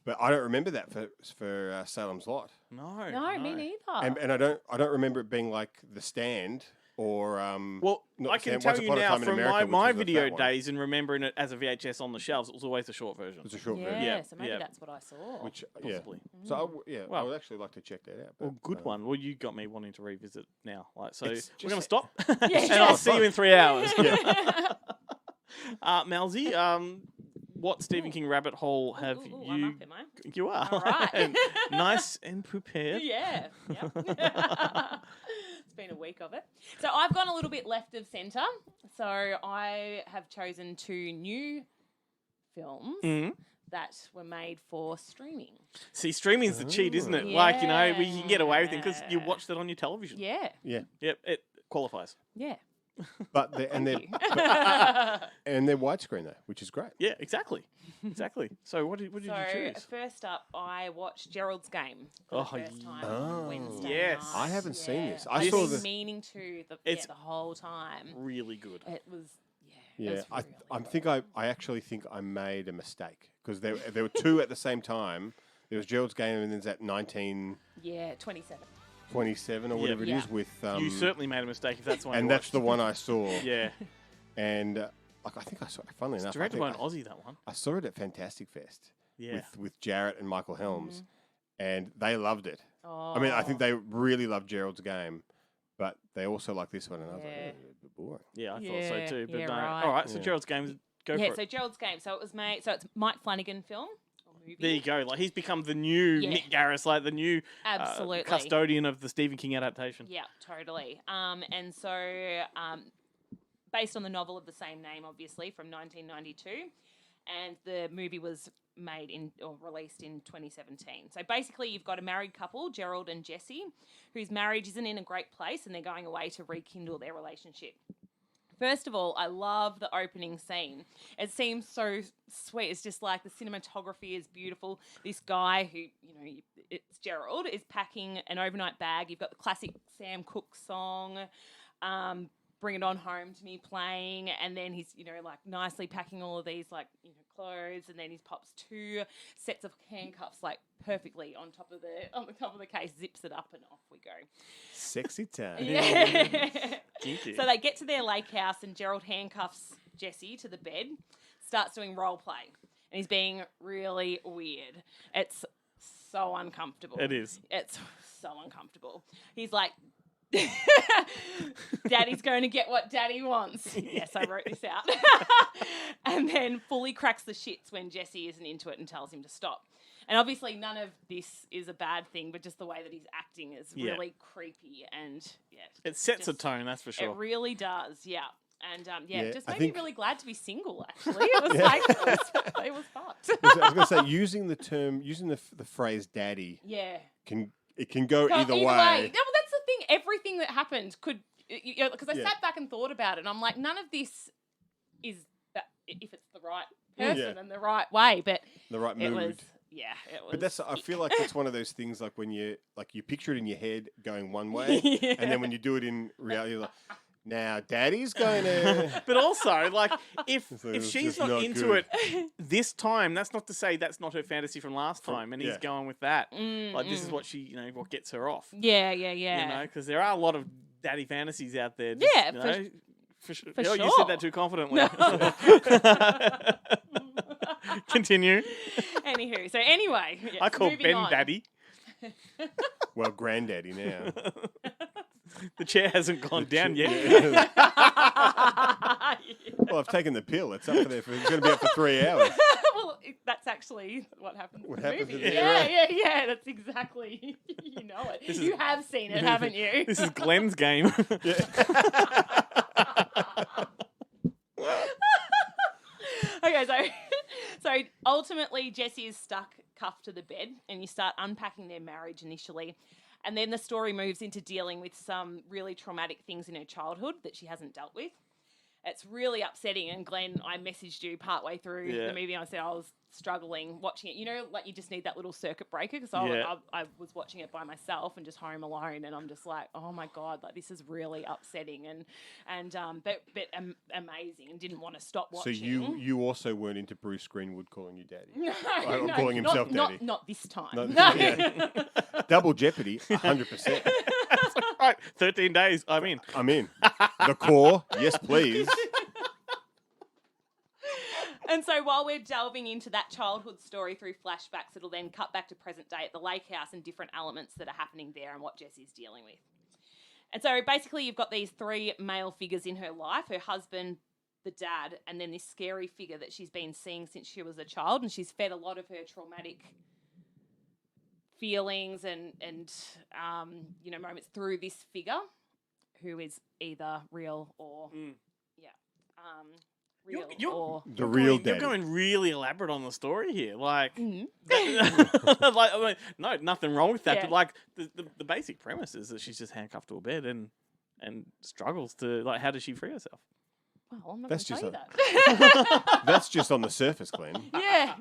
But I don't remember that for Salem's Lot. No, me neither. And I don't remember it being like The Stand or well, not I The can Stand, tell Once you Upon a now Time in from America, my which was a video fat one. days and remembering it as a VHS on the shelves, it was always the short version. It's a short yeah, version. so maybe that's what I saw. Which Possibly. So I Well, would actually like to check that out. Well, but, good one. Well, you got me wanting to revisit now. Like, so It's we're going to just- stop, Yeah, and I'll see you in 3 hours. Yeah. Malzy, what Stephen King rabbit hole have Ooh, you? I'm up, am I? You are All right. And nice and prepared. Yeah. Yep. It's been a week of it. So I've gone a little bit left of centre. So I have chosen 2 new films Mhm. that were made for streaming. See, streaming's the cheat, isn't it? Like, we can get away with it because you watched it on your television. Yeah. Yeah, Yep, it qualifies. Yeah. but they're widescreen though, which is great. Yeah, exactly. So what did you So choose? first up, I watched Gerald's Game Oh, for the first time Oh. Wednesday Yes. night. I haven't seen this. I I've saw been the meaning to It's the whole time. Really good. It was it Yeah, was I really think I actually think I made a mistake because there were 2 at the same time. There was Gerald's Game and then there's that 1927 27. or whatever Yeah. it is with. You certainly made a mistake if that's the one. and you that's watched. the one I saw. Yeah, And like I think I saw. Funnily enough, I directed by think an Aussie. That one. I saw it at Fantastic Fest Yeah. with Jarrett and Michael Helms, and they loved it. Oh. I mean, I think they really loved Gerald's Game, but they also like this one, and I was like, Yeah. oh, a bit boring. Yeah, I thought Yeah, so too. But yeah, no. right. All right, so Yeah. Gerald's Games. Go Yeah, for so it. Gerald's Game. So it was made. So it's Mike Flanagan film or movie. There you go. Like he's become the new Yeah. Mick Garris, like the new Absolutely. custodian of the Stephen King adaptation. Yeah, totally. And so based on the novel of the same name, obviously from 1992, and the movie was made or released in 2017. So basically, you've got a married couple, Gerald and Jessie, whose marriage isn't in a great place, and they're going away to rekindle their relationship. First of all, I love the opening scene. It seems so sweet. It's just like the cinematography is beautiful. This guy who, it's Gerald, is packing an overnight bag. You've got the classic Sam Cooke song, Bring It On Home to Me playing, and then he's, like nicely packing all of these clothes, and then he pops 2 sets of handcuffs like perfectly on top of the case, zips it up, and off we go. Sexy time. Yeah. Kinky. So they get to their lake house, and Gerald handcuffs Jesse to the bed, starts doing role play, and he's being really weird. It's so uncomfortable. It is. It's so uncomfortable. He's like, Daddy's going to get what Daddy wants. Yes, I wrote this out. And then fully cracks the shits when Jesse isn't into it and tells him to stop. And obviously none of this is a bad thing, but just the way that he's acting is really creepy, and it sets a tone, that's for sure. It really does, yeah. And it just I made me think- really glad to be single. Actually, it was like it was fucked. I was going to say, using the phrase "daddy" can go either way. No, well, that's the thing. Everything that happened could, because I sat back and thought about it, and I'm like, none of this is that if it's the right person and the right way, but The right it mood. was. Yeah, it was. But I feel like that's one of those things, like when you picture it in your head going one way, and then when you do it in reality, you're like, now Daddy's going to. But also, like, if it's she's just not into good. it this time, that's not to say that's not her fantasy from last time, and he's going with that. Like, this is what she, what gets her off. Yeah. Because there are a lot of daddy fantasies out there. For sure. For You sure. said that too confidently. Continue. Anywho, so anyway, I call moving Ben on. Daddy. Well, Granddaddy now. The chair hasn't gone down yet. Well, I've taken the pill. It's up for there. It's going to be up for 3 hours. Well, that's actually what happens. What in the happens movie. in the- Yeah. That's exactly. You know it. You have seen it, haven't you? This is Glenn's game. Okay, so ultimately Jesse is stuck cuffed to the bed, and you start unpacking their marriage initially, and then the story moves into dealing with some really traumatic things in her childhood that she hasn't dealt with. It's really upsetting, and Glenn, I messaged you partway through the movie, and I said I was struggling watching it. Like you just need that little circuit breaker, because I was watching it by myself and just home alone, and I'm just like, oh my God, like this is really upsetting but amazing, and didn't want to stop watching. So you also weren't into Bruce Greenwood calling you Daddy? No, calling himself Daddy. Not this time. No. No. Yeah. Double Jeopardy, 100%. Right, 13 days. I'm in. I'm in. The core, yes please. And so while we're delving into that childhood story through flashbacks, it'll then cut back to present day at the lake house and different elements that are happening there and what Jessie's dealing with. And so basically you've got these 3 male figures in her life, her husband, the dad, and then this scary figure that she's been seeing since she was a child, and she's fed a lot of her traumatic feelings and moments through this figure who is either real or real or The real You're Daddy. going really elaborate on the story here. Like, no, nothing wrong with that. Yeah. But like, the basic premise is that she's just handcuffed to a bed and struggles to, like, how does she free herself? well, I'm not That's going to tell just you that. That's just on the surface, Glenn. Yeah.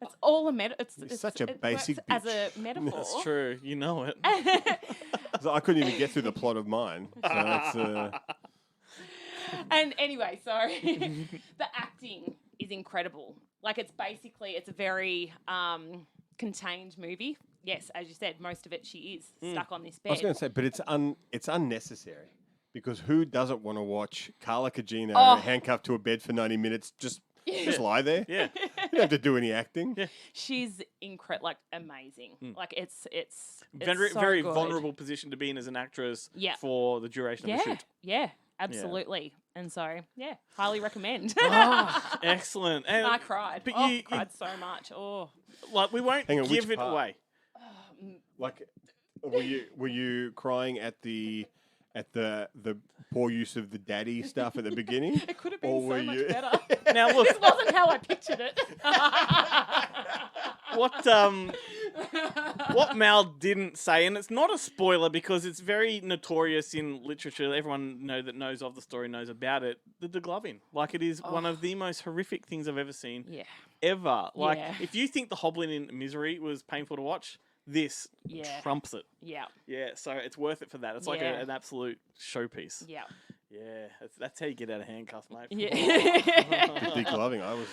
It's all a metaphor. You're such a it basic works as bitch. a metaphor. That's true. You know it. So I couldn't even get through the plot of mine. So that's, And anyway, so the acting is incredible. Like it's a very contained movie. Yes, as you said, most of it she is stuck on this I was bed. going to say, but it's unnecessary. Because who doesn't want to watch Carla Cugino handcuffed to a bed for 90 minutes? Just lie there. Yeah. You don't have to do any acting. Yeah. She's amazing. Like it's Very, so very good. vulnerable position to be in as an actress for the duration of the shoot. Yeah, absolutely. And so, highly recommend. Excellent. And I cried. But I you cried so much. Oh, like, we won't Hang on, give which it part? away. Like, were you crying at the poor use of the daddy stuff at the beginning? it could have Or been were so much you- better. Now, look, This wasn't how I pictured it. what What Mal didn't say, and it's not a spoiler because it's very notorious in literature. Everyone that knows of the story knows about it. The degloving, like it is one of the most horrific things I've ever seen. Yeah. Ever. Like Yeah. if you think The Hobbling in Misery was painful to watch, this trumps it. Yeah. Yeah, so it's worth it for that. It's like an absolute showpiece. Yeah. Yeah, that's how you get out of handcuffs, mate. Yeah. Degloving. I was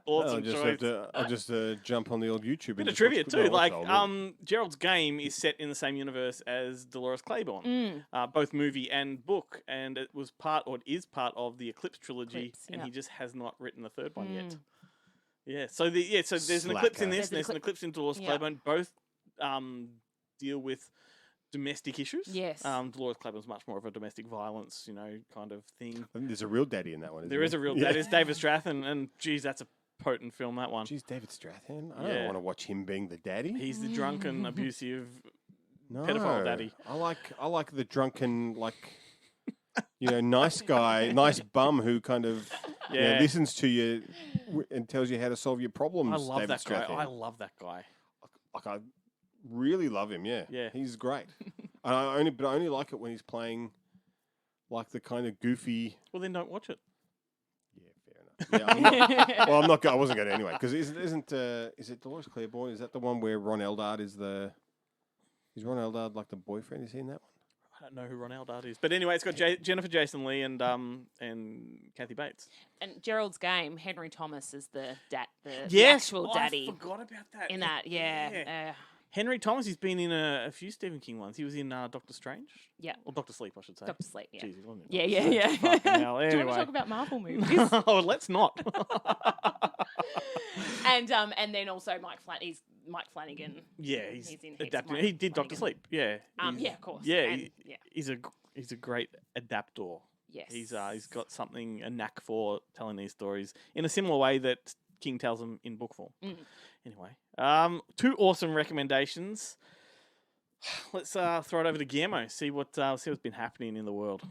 Awesome choice. I'll just jump on the old YouTube. Bit and of just trivia watch- too. no, Like, it's old. Gerald's Game is set in the same universe as Dolores Claiborne, both movie and book, and it was is part of the Eclipse trilogy, and he just has not written the third one yet. Yeah. So there's an eclipse in this, and there's an eclipse in Dolores Claiborne. Both deal with domestic issues. Yes. Dolores Claiborne's much more of a domestic violence, kind of thing. I think there's a real daddy in that one. There is a real dad. It's David Strathairn, and geez, that's a potent film, that one. Jeez, David Strathairn. I Yeah. don't want to watch him being the daddy. He's the drunken, abusive No, pedophile daddy. I like the drunken, nice guy, nice bum who kind of listens to you and tells you how to solve your problems. I love David that guy. Strathairn. I love that guy. I really love him. Yeah, Yeah. he's great. I only like it when he's playing like the kind of goofy. Well, then don't watch it. Yeah, fair enough. Yeah, I'm not. I wasn't going to anyway because is it Dolores Claiborne? Is that the one where Ron Eldard is Ron Eldard like the boyfriend? Is he in that one? I don't know who Ron Eldard is, but anyway, it's got Jennifer Jason Leigh and Kathy Bates. And Gerald's Game, Henry Thomas is the Yes, actual daddy I forgot about that. in that. Yeah. Henry Thomas, he's been in a few Stephen King ones. He was in Doctor Strange. Yeah. Or Doctor Sleep, I should say. Doctor Sleep. Yeah. Jeez, he wasn't in Yeah. Dr. Yeah. Sleep. Yeah. Fucking hell. Do you Anyway. want to talk about Marvel movies? Oh, let's not. and then also Mike Flanagan. Yeah, He's in heaps of adapting. Mike He did Doctor Flanagan. Sleep. Yeah. Yeah, of course. Yeah, And, he's a great adapter. Yes. He's got a knack for telling these stories in a similar way that King tells them in book form. Anyway, two awesome recommendations. Let's throw it over to Guillermo. See what's been happening in the world.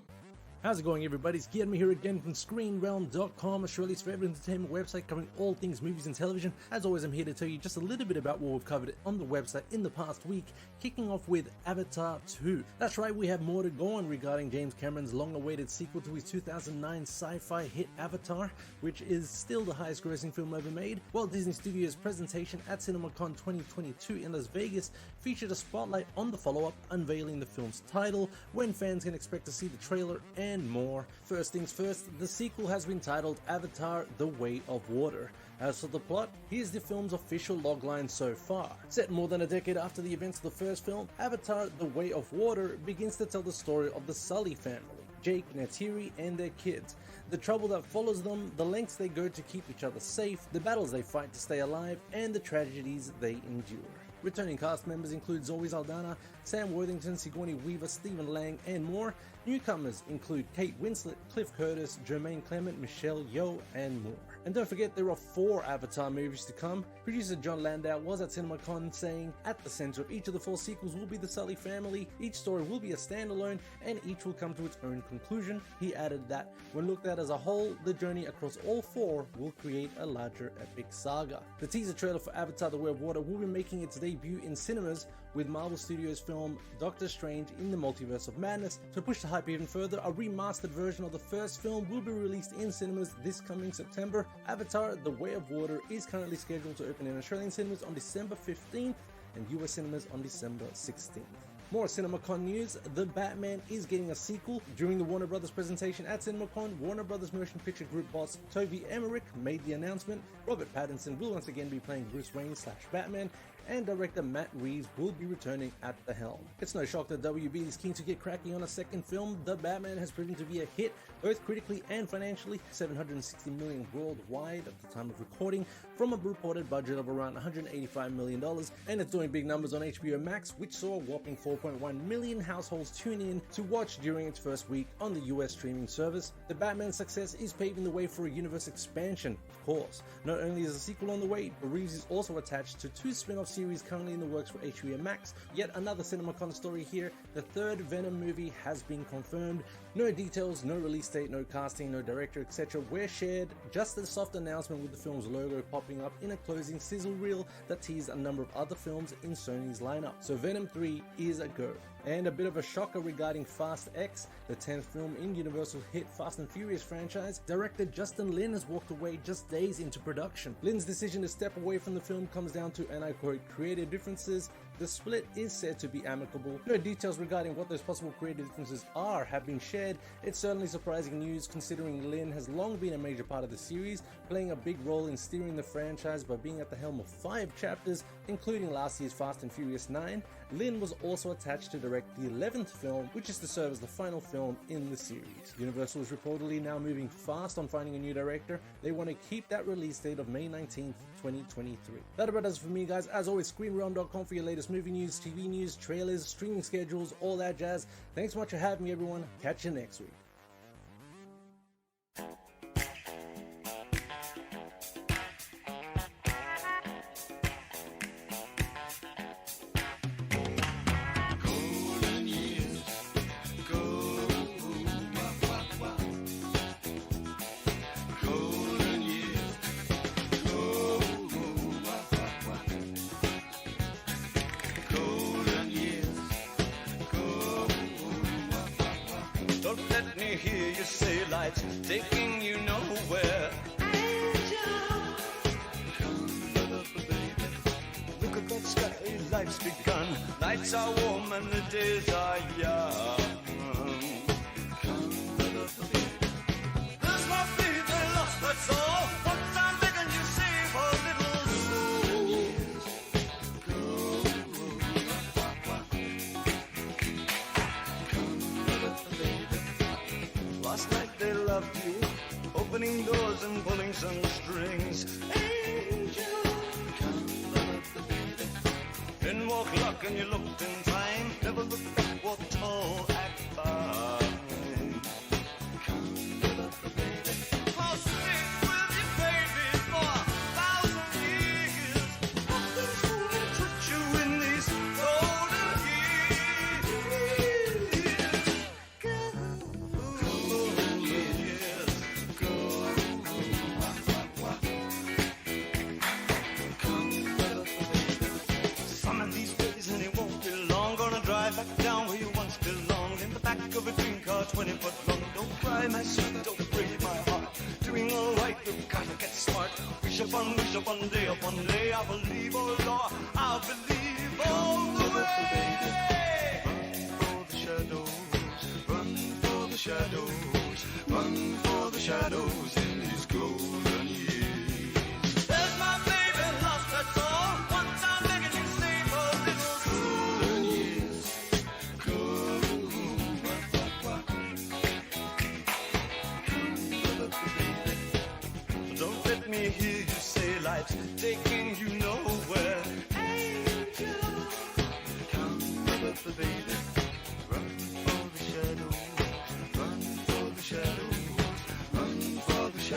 How's it going, everybody? It's Guillermo here again from ScreenRealm.com, Australia's favourite entertainment website covering all things movies and television. As always, I'm here to tell you just a little bit about what we've covered on the website in the past week, kicking off with Avatar 2. That's right, we have more to go on regarding James Cameron's long-awaited sequel to his 2009 sci-fi hit Avatar, which is still the highest-grossing film ever made. Walt Disney Studios' presentation at CinemaCon 2022 in Las Vegas featured a spotlight on the follow-up, unveiling the film's title, when fans can expect to see the trailer, and more. First things first, the sequel has been titled Avatar: The Way of Water. As for the plot, here's the film's official logline so far. Set more than a decade after the events of the first film, Avatar: The Way of Water begins to tell the story of the Sully family, Jake, Neytiri, and their kids. The trouble that follows them, the lengths they go to keep each other safe, the battles they fight to stay alive, and the tragedies they endure. Returning cast members include Zoe Saldana, Sam Worthington, Sigourney Weaver, Stephen Lang, and more. Newcomers include Kate Winslet, Cliff Curtis, Jermaine Clement, Michelle Yeoh, and more. And don't forget, there are 4 Avatar movies to come. Producer John Landau was at CinemaCon saying, at the center of each of the 4 sequels will be the Sully family, each story will be a standalone, and each will come to its own conclusion. He added that, when looked at as a whole, the journey across all 4 will create a larger epic saga. The teaser trailer for Avatar: The Way of Water will be making its debut in cinemas, with Marvel Studios' film Doctor Strange in the Multiverse of Madness. To push the hype even further, a remastered version of the first film will be released in cinemas this coming September. Avatar: The Way of Water is currently scheduled to open in Australian cinemas on December 15th and US cinemas on December 16th. More CinemaCon news, The Batman is getting a sequel. During the Warner Brothers presentation at CinemaCon, Warner Brothers Motion Picture Group boss Toby Emmerich made the announcement. Robert Pattinson will once again be playing Bruce Wayne/Batman, and director Matt Reeves will be returning at the helm. It's no shock that WB is keen to get cracking on a second film. The Batman has proven to be a hit, both critically and financially, $760 million worldwide at the time of recording, from a reported budget of around $185 million, and it's doing big numbers on HBO Max, which saw a whopping 4.1 million households tune in to watch during its first week on the US streaming service. The Batman success is paving the way for a universe expansion, of course. Not only is a sequel on the way, but Reeves is also attached to 2 spin-off series currently in the works for HBO Max. Yet another CinemaCon story here. The third Venom movie has been confirmed. No details, no release date, no casting, no director, etc. were shared. Just a soft announcement with the film's logo popping up in a closing sizzle reel that teased a number of other films in Sony's lineup. So Venom 3 is a go. And a bit of a shocker regarding Fast X, the 10th film in Universal's hit Fast and Furious franchise. Director Justin Lin has walked away just days into production. Lin's decision to step away from the film comes down to, and I quote, creative differences. The split is said to be amicable. No details regarding what those possible creative differences are have been shared. It's certainly surprising news considering Lin has long been a major part of the series, playing a big role in steering the franchise by being at the helm of 5 chapters, including last year's Fast and Furious 9. Lin was also attached to direct the 11th film, which is to serve as the final film in the series. Universal is reportedly now moving fast on finding a new director. They want to keep that release date of May 19th, 2023. That about does it for me, guys. As always, ScreenRealm.com for your latest movie news, TV news, trailers, streaming schedules, all that jazz. Thanks so much for having me, everyone. Catch you next week. Don't let me hear you say life's taking you nowhere. Angel, come up, baby. Look at that sky, life's begun. Nights are warm and the days are young. Come up, baby. There's my baby lost, that's all. Once I'm begging you save a little soul. Last night they loved you, opening doors and pulling some strings. Angel, come up the baby. In walked luck and you looked in time. Never looked back, walked tall, act fine. Come up the baby. I'll stick with you, baby, for 1,000 years. Nothing's gonna touch you in these golden back down where you once belonged, in the back of a green car 20 foot long. Don't cry, my sweet, don't break my heart. Doing all right, you've got to get smart. Wish upon day, I believe, oh Lord, I'll believe all the way. Run for the shadows, run for the shadows, run for the shadows in these golden years. There's my baby lost, that's all. Once I'm begging you, save a little golden years. Don't let me hear you say life's taking you nowhere. Angel, come up, baby. Run for the shadows, run for the shadows, run for the shadows.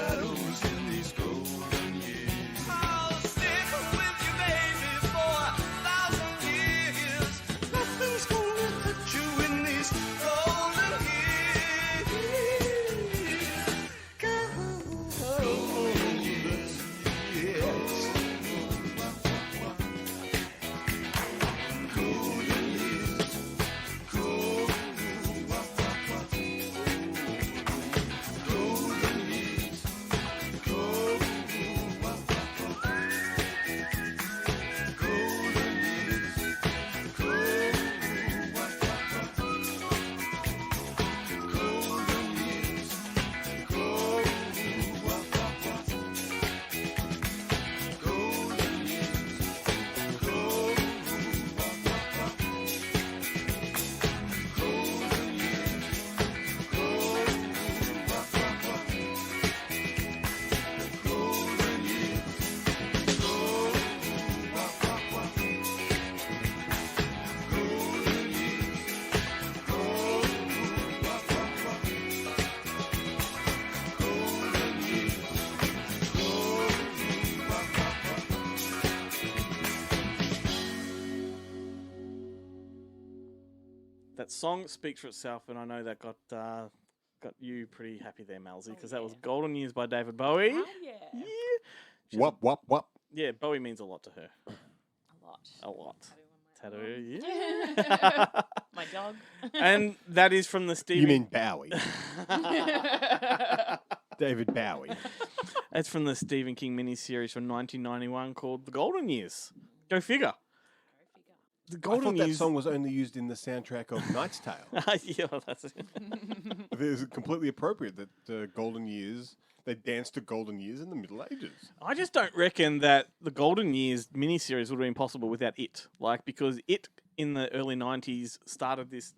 song speaks for itself, and I know that got you pretty happy there, Malzy, because that was Golden Years by David Bowie. Oh, yeah. Yeah. Wop, wop, wop. Yeah, Bowie means a lot to her. A lot. A lot. Tattoo Tattoo, on my yeah. My dog. And that is from the Stephen... You mean Bowie. David Bowie. That's from the Stephen King miniseries from 1991 called The Golden Years. Go figure. The I Golden thought that Years... song was only used in the soundtrack of Knight's Tale. Yeah, well, that's it. It is completely appropriate that Golden Years, they danced to Golden Years in the Middle Ages. I just don't reckon that the Golden Years miniseries would have been possible without it. Like, because it, in the early 90s, started this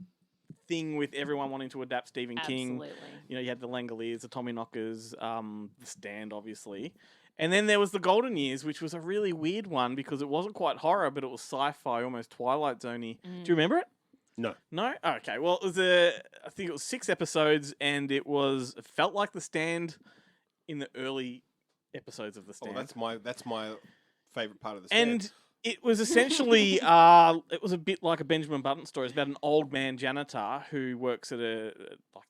thing with everyone wanting to adapt Stephen King. Absolutely. You know, you had the Langoliers, the Tommyknockers, The Stand, obviously. And then there was the Golden Years, which was a really weird one because it wasn't quite horror, but it was sci-fi, almost Twilight Zone-y. Do you remember it? No. No? Okay. Well, it was I think it was 6 episodes, and it felt like The Stand in the early episodes of The Stand. Oh, that's my favorite part of the Stand. And it was essentially, it was a bit like a Benjamin Button story. It's about an old man janitor who works at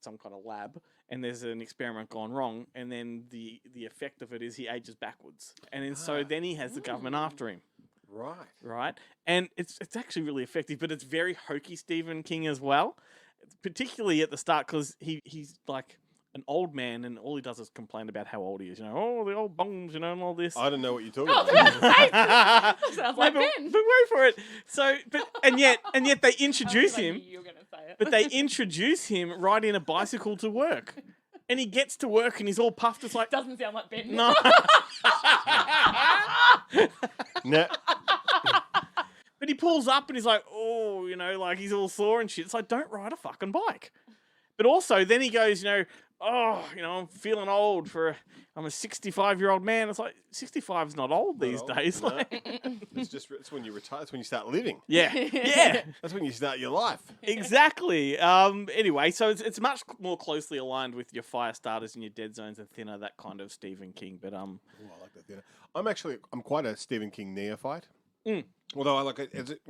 some kind of lab, and there's an experiment gone wrong, and then the effect of it is he ages backwards, and then he has the government after him. Right, and it's actually really effective, but it's very hokey Stephen King as well, particularly at the start because he's like an old man, and all he does is complain about how old he is. You know, oh, the old bones, you know, and all this. I don't know what you're talking Oh, about. sounds like but Ben. wait for it. So, and yet they introduce I him. knew you were going to say it. But they introduce him riding a bicycle to work. And he gets to work and he's all puffed. It's like, Doesn't sound like Ben. no. Nah. But he pulls up and he's like, oh, you know, like he's all sore and shit. It's like, don't ride a fucking bike. But also, then he goes, you know, oh, you know, I'm feeling old I'm a 65-year-old man. It's like, 65 is not old these days. No. Like, It's when you retire. It's when you start living. yeah. Yeah. That's when you start your life. Exactly. Anyway, so it's much more closely aligned with your fire starters and your dead zones and thinner, that kind of Stephen King. But Ooh, I like that theater. I'm quite a Stephen King neophyte. Mm. Although I like it,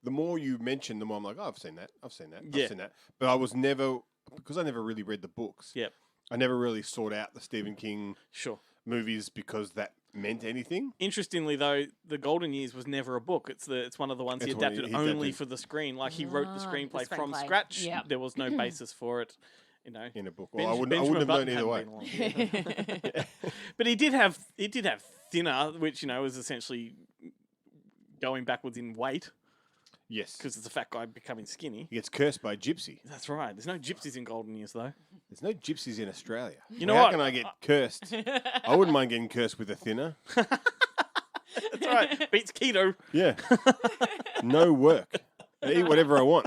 the more you mention, the more I'm like, oh, I've seen that. I've seen Yeah. that. But I was never, because I never really read the books. Yep. I never really sought out the Stephen King Sure. movies because that meant anything. Interestingly, though, The Golden Years was never a book. It's one of the ones he It's one adapted he only adapted. for the screen. Like he wrote the screenplay from screenplay. scratch. Yep. There was no basis for it. You know, In a book. Well, I wouldn't have known either way. But he did have Thinner, which you know was essentially going backwards in weight Yes. because it's a fat guy becoming skinny. He gets cursed by a gypsy. That's right. There's no gypsies in Golden Years though. There's no gypsies in Australia. You know How what? can I get cursed? I wouldn't mind getting cursed with a thinner. That's right. Beats keto. Yeah. No work. I eat whatever I want.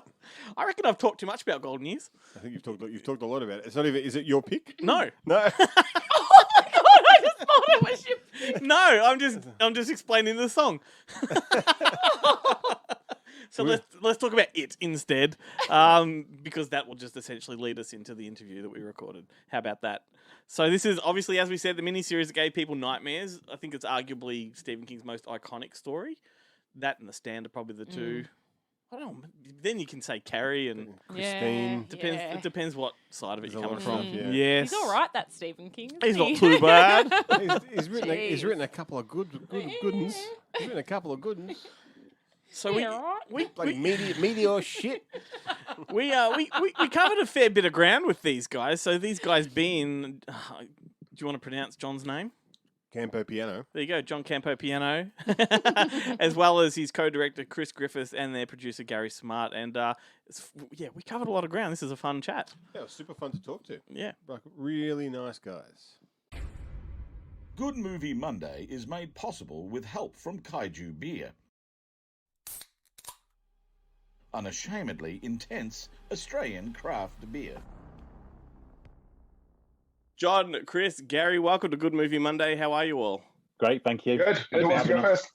I reckon I've talked too much about Golden Years. I think you've talked a lot about it. It's not even. Is it your pick? No. No. I just thought it was your pick. No, I'm just explaining the song. So let's talk about it instead, because that will just essentially lead us into the interview that we recorded. How about that? So this is obviously, as we said, the miniseries that gave people nightmares. I think it's arguably Stephen King's most iconic story. That and The Stand are probably the two. I don't know. Then you can say Carrie and Christine. depends. Yeah. It depends what side of it There's you're a lot coming of from. stuff, yeah. Yes, He's all right, that Stephen King. Isn't He's he? not too bad. He's written. He's Jeez. written a couple of good ones. He's written a couple of good ones. So Yeah, right. Bloody meteor shit. we covered a fair bit of ground with these guys. So these guys being, do you want to pronounce John's name? Campo Piano. There you go, John Campopiano, as well as his co-director Chris Griffiths and their producer Gary Smart. And we covered a lot of ground. This is a fun chat. Yeah, it was super fun to talk to. Yeah. Like really nice guys. Good Movie Monday is made possible with help from Kaiju Beer. Unashamedly intense Australian craft beer. John, Chris, Gary, welcome to Good Movie Monday. How are you all? Great, thank you. Good. Who wants to go first?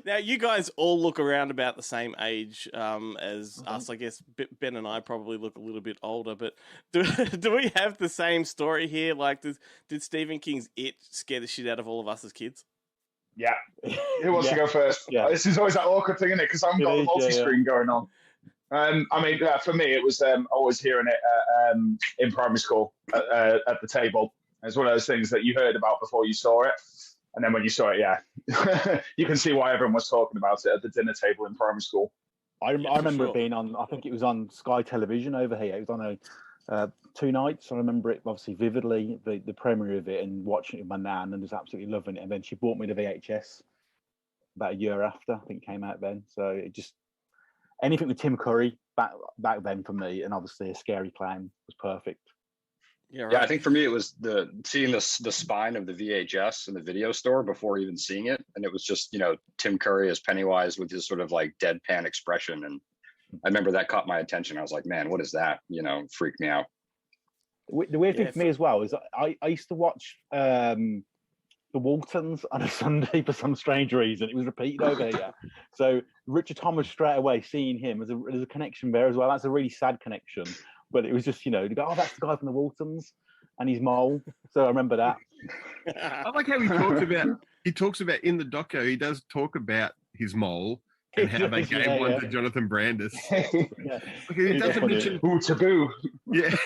Now, you guys all look around about the same age as us. I guess Ben and I probably look a little bit older, but do we have the same story here? Like, did Stephen King's It scare the shit out of all of us as kids? Yeah. Who wants to go first? Yeah. This is always that awkward thing, isn't it? Because I haven't got the multi-screen going on. I mean, for me, it was always hearing it in primary school at the table. It's one of those things that you heard about before you saw it. And then when you saw it, you can see why everyone was talking about it at the dinner table in primary school. I remember it being on, I think it was on Sky Television over here. It was on 2 nights. I remember it obviously vividly, the premiere of it, and watching it with my nan and just absolutely loving it. And then she bought me the VHS about a year after, I think it came out then. So it just, anything with Tim Curry back then for me, and obviously A Scary Clown was perfect. Yeah, right. Yeah, I think for me it was seeing the spine of the VHS in the video store before even seeing it, and it was just Tim Curry as Pennywise with his sort of like deadpan expression, and I remember that caught my attention. I was like, man, what is that? Freaked me out. The weird thing for me as well is I used to watch the Waltons on a Sunday for some strange reason. It was repeated over here, so Richard Thomas straight away seeing him there's a connection there as well. That's a really sad connection. But it was just, to go, oh, that's the guy from the Waltons and his mole. So I remember that. I like how he talks about in the doco, he does talk about his mole and how they gave one to Jonathan Brandis. He doesn't mention taboo. Yeah.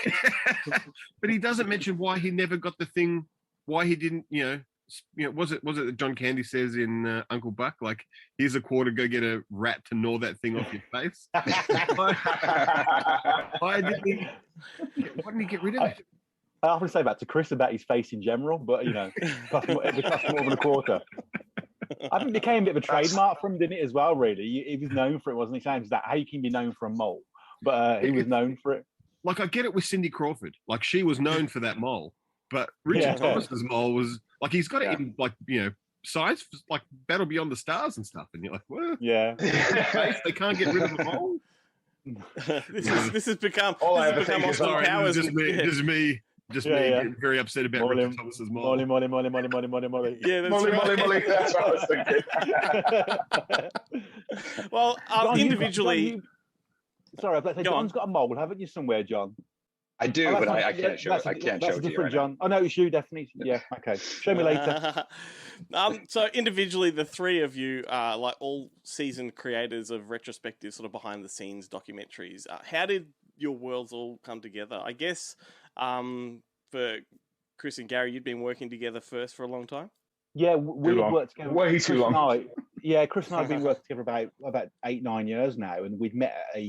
But he doesn't mention why he never got the thing, why he didn't, was it that John Candy says in Uncle Buck, like, here's a quarter, go get a rat to gnaw that thing off your face? Why didn't he get rid of it? I often say that to Chris about his face in general, but it cost more than a quarter. I think it became a bit of a trademark for him, didn't it, as well, really? He was known for it, wasn't he? Sounds that how you can be known for a mole, but he was known for it. Like, I get it with Cindy Crawford. Like, she was known for that mole, but Richard Thomas's mole was, like, he's got it in, like, size, like, Battle Beyond the Stars and stuff, and you're like, what? Yeah. They can't get rid of the mole? This has become Austin Powers. Just me getting very upset about Richard Thomas's mole. Molly. Yeah, that's Molly. That's what I was thinking. Well, John, individually. Sorry, John's got a mole, haven't you, somewhere, John? I do, but I can't show it. I can't show it to you right John. Oh, no, it's you, definitely. Yeah, okay. Show me later. So individually, the three of you are like all seasoned creators of retrospective sort of behind-the-scenes documentaries. How did your worlds all come together? I guess for Chris and Gary, you'd been working together first for a long time? Yeah, we worked together. Way too long. Chris and I have been working together about 8-9 years now, and we've met at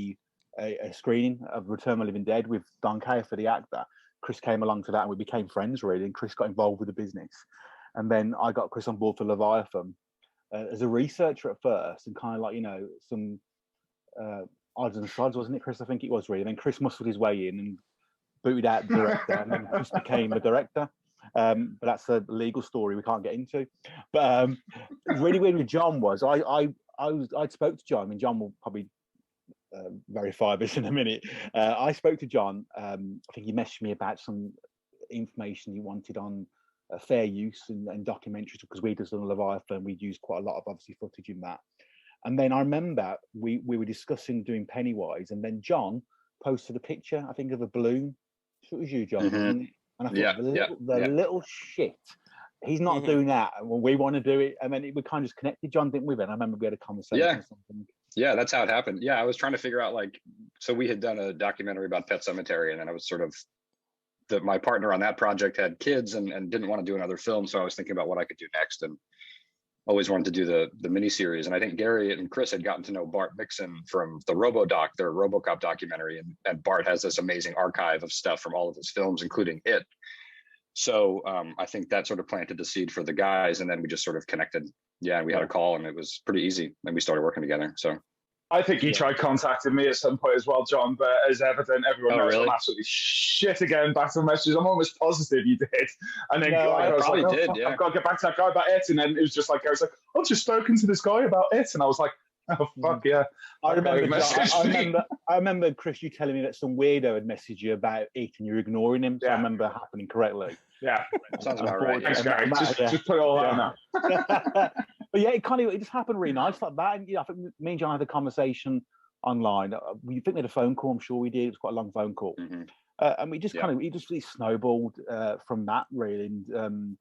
a screening of Return of the Living Dead with Don Kaye for the actor. Chris came along to that and we became friends, really, and Chris got involved with the business. And then I got Chris on board for Leviathan as a researcher at first, and kind of like, some odds and sods, wasn't it, Chris? I think it was, really. And then Chris muscled his way in and booted out the director, and then Chris became the director. But that's a legal story we can't get into. But really weird with John was I spoke to John, and John will probably verify this in a minute. I spoke to John. I think he messaged me about some information he wanted on fair use and documentaries, because we'd done Leviathan. We'd used quite a lot of obviously footage in that. And then I remember we were discussing doing Pennywise, and then John posted a picture, I think, of a balloon. So it was you, John. Mm-hmm. And I thought, little shit. He's not doing that. Well, we want to do it. And then we kind of just connected, John, didn't we? And I remember we had a conversation or something. Yeah, that's how it happened. Yeah, I was trying to figure out, like, so we had done a documentary about Pet Sematary, and then I was sort of, my partner on that project had kids and didn't want to do another film. So I was thinking about what I could do next, and always wanted to do the miniseries. And I think Gary and Chris had gotten to know Bart Mixon from the RoboDoc, their RoboCop documentary. And Bart has this amazing archive of stuff from all of his films, including It. So I think that sort of planted the seed for the guys. And then we just sort of connected. Yeah, and we had a call, and it was pretty easy. And we started working together. So I think you tried contacting me at some point as well, John, but as evident, everyone knows I'm absolutely shit again back to the messages. I'm almost positive you did. And then I was like, I've got to get back to that guy about it. And then it was just like, I was like, I've just spoken to this guy about it. And I was like, oh, fuck yeah. I remember, Chris, you telling me that some weirdo had messaged you about it and you're ignoring him. So I remember happening correctly. Yeah. Sounds about right. Thanks, Gary. Just put it all out now. But yeah, it just happened really nice like that. And I think me and John had a conversation online. We think we had a phone call. I'm sure we did. It was quite a long phone call. Mm-hmm. And we just it just really snowballed from that, really. And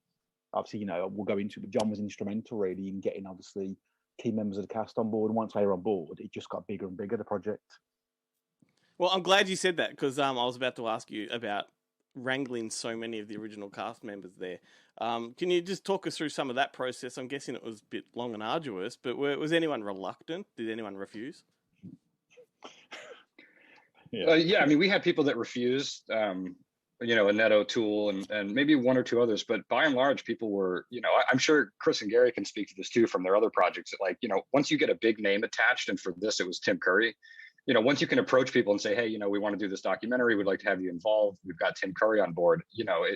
obviously, you know, we'll go into it, but John was instrumental really in getting obviously key members of the cast on board. And once they were on board, it just got bigger and bigger, the project. Well, I'm glad you said that because I was about to ask you about wrangling so many of the original cast members there. Can you just talk us through some of that process? I'm guessing it was a bit long and arduous, but was anyone reluctant? Did anyone refuse? Yeah, I mean, we had people that refused, you know, Annette O'Toole and maybe one or two others, but by and large, people were, you know, I'm sure Chris and Gary can speak to this too from their other projects. That, like, you know, once you get a big name attached, and for this, it was Tim Curry. You know, once you can approach people and say, hey, you know, we want to do this documentary, we'd like to have you involved. We've got Tim Curry on board. You know,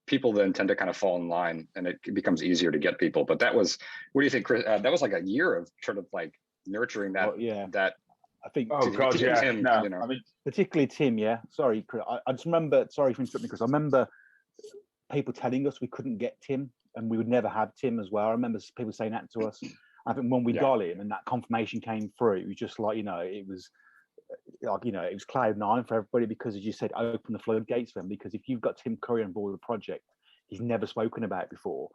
people then tend to kind of fall in line, and it becomes easier to get people. But that was, what do you think, Chris? That was like a year of sort of like nurturing that. Well, yeah. That I think. Oh God, yeah. Tim, No, you know. I mean, Particularly Tim, yeah. Sorry, Chris. I just remember, sorry for interrupting, Chris. I remember people telling us we couldn't get Tim and we would never have Tim as well. I remember people saying that to us. I think when we got him and that confirmation came through, it was just like, you know, it was like, you know, it was cloud nine for everybody because, as you said, open the floodgates for him. Because if you've got Tim Curry on board the project, he's never spoken about before.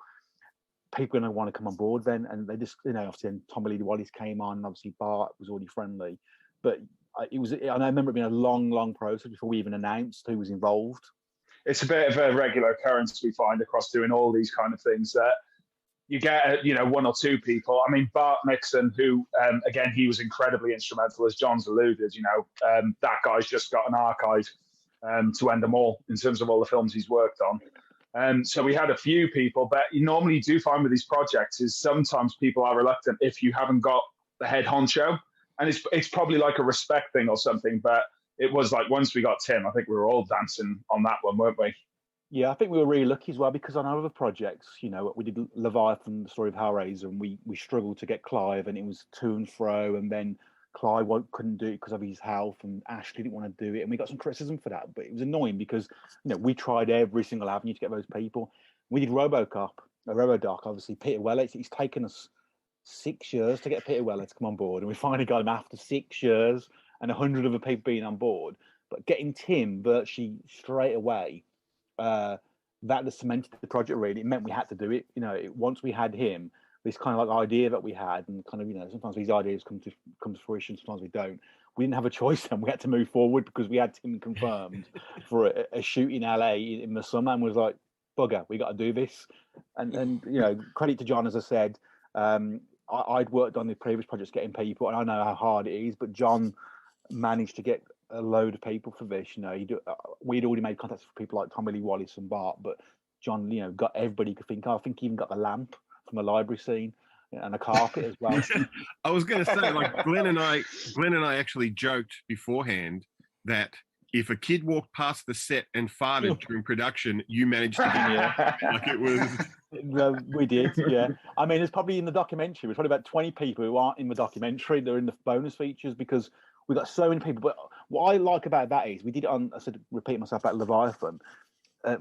People are going to want to come on board then, and they just, you know, obviously Tommy Lee Wallace came on, obviously Bart was already friendly, but it was, and I remember it being a long process before we even announced who was involved. it's a bit of a regular occurrence we find across doing all these kind of things that you get, you know, one or two people. I mean, Bart Nixon, who, again, he was incredibly instrumental, as John's alluded, you know, that guy's just got an archive to end them all in terms of all the films he's worked on. So we had a few people, but you normally do find with these projects is sometimes people are reluctant if you haven't got the head honcho. And it's probably like a respect thing or something, but it was like once we got Tim, I think we were all dancing on that one, weren't we? Yeah, I think we were really lucky as well because on our other projects, you know, we did Leviathan, the story of Hellraiser, and we struggled to get Clive, and it was to and fro, and then Clive couldn't do it because of his health, and Ashley didn't want to do it, and we got some criticism for that, but it was annoying because, you know, we tried every single avenue to get those people. We did RoboCop, RoboDoc, obviously Peter Weller. It's taken us 6 years to get Peter Weller to come on board, and we finally got him after 6 years and 100 other people being on board. But getting Tim virtually straight away, that just cemented the project. Really, it meant we had to do it. You know, once we had him, this kind of like idea that we had, and kind of, you know, sometimes these ideas come to fruition, sometimes we don't. We didn't have a choice then. We had to move forward because we had Tim confirmed for a shoot in LA in the summer, and was like, bugger, we got to do this. And you know, credit to John, as I said. I'd worked on the previous projects getting people, and I know how hard it is, but John managed to get a load of people for this. You know, we'd already made contacts with people like Tommy Lee Wallace and Bart, but John, you know, got everybody he could think of. I think he even got the lamp from the library scene and a carpet as well. I was going to say, like Glenn and I actually joked beforehand that if a kid walked past the set and farted during production, you managed to get like it was. Well, we did, yeah. I mean, it's probably in the documentary. There's probably about 20 people who aren't in the documentary. They're in the bonus features because we got so many people. But what I like about that is we did it on, I said, repeat myself about Leviathan.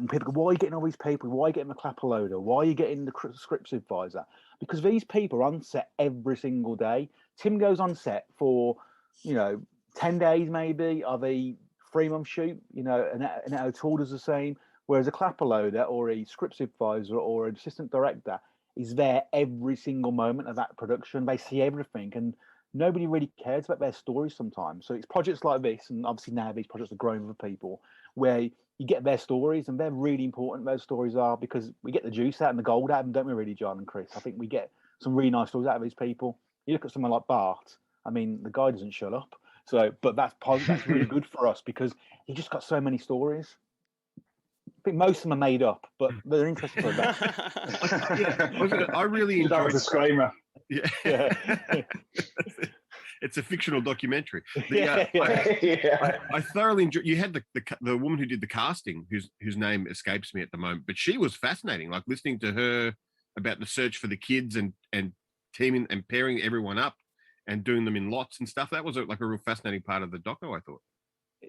People go, why are you getting all these people? Why are you getting the clapper loader? Why are you getting the script supervisor? Because these people are on set every single day. Tim goes on set for, you know, 10 days maybe of a 3-month shoot, you know, and O'Toole does the same. Whereas a clapper loader or a script supervisor or an assistant director is there every single moment of that production. They see everything, and nobody really cares about their stories sometimes. So it's projects like this, and obviously now these projects are growing with people, where you get their stories, and they're really important. Those stories are, because we get the juice out and the gold out of them, don't we, really, John and Chris? I think we get some really nice stories out of these people. You look at someone like Bart. I mean, the guy doesn't shut up. So, but that's really good for us because he just got so many stories. I think most of them are made up, but they're interesting for that. I really enjoyed that disclaimer. Yeah. It's a fictional documentary. Yeah. I thoroughly enjoyed. You had the woman who did the casting, whose name escapes me at the moment, but she was fascinating. Like listening to her about the search for the kids and teaming and pairing everyone up and doing them in lots and stuff. That was like a real fascinating part of the doco, I thought.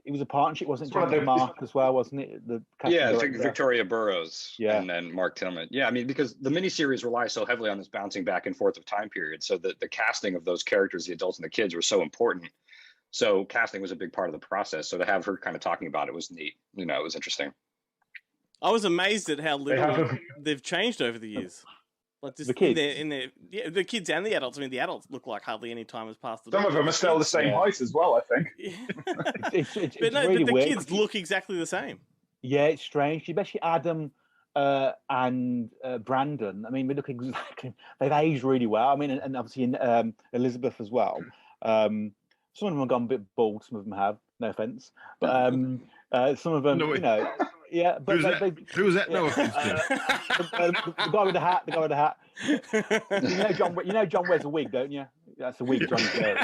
It was a partnership, wasn't it? John Mark as well, wasn't it? Victoria Burrows and then Mark Tillman. Yeah, I mean, because the miniseries relies so heavily on this bouncing back and forth of time periods, so the casting of those characters, the adults and the kids, were so important. So casting was a big part of the process. So to have her kind of talking about it was neat. You know, it was interesting. I was amazed at how little haven't. they've changed over the years. Like just The kids? the kids and the adults. I mean, the adults look like hardly any time has passed at Some all. of them are still the same height as well, I think. It's But no, really the weird. kids look exactly the same. Yeah, it's strange, especially Adam and Brandon. I mean, we look exactly. They've aged really well. I mean, and obviously Elizabeth as well. Some of them have gone a bit bald. Some of them have. No offense, but some of them, No, you know, yeah. But Who was that? No offense, Jim. the guy with the hat. The guy with the hat. You know John wears a wig, don't you? That's a wig John's wearing.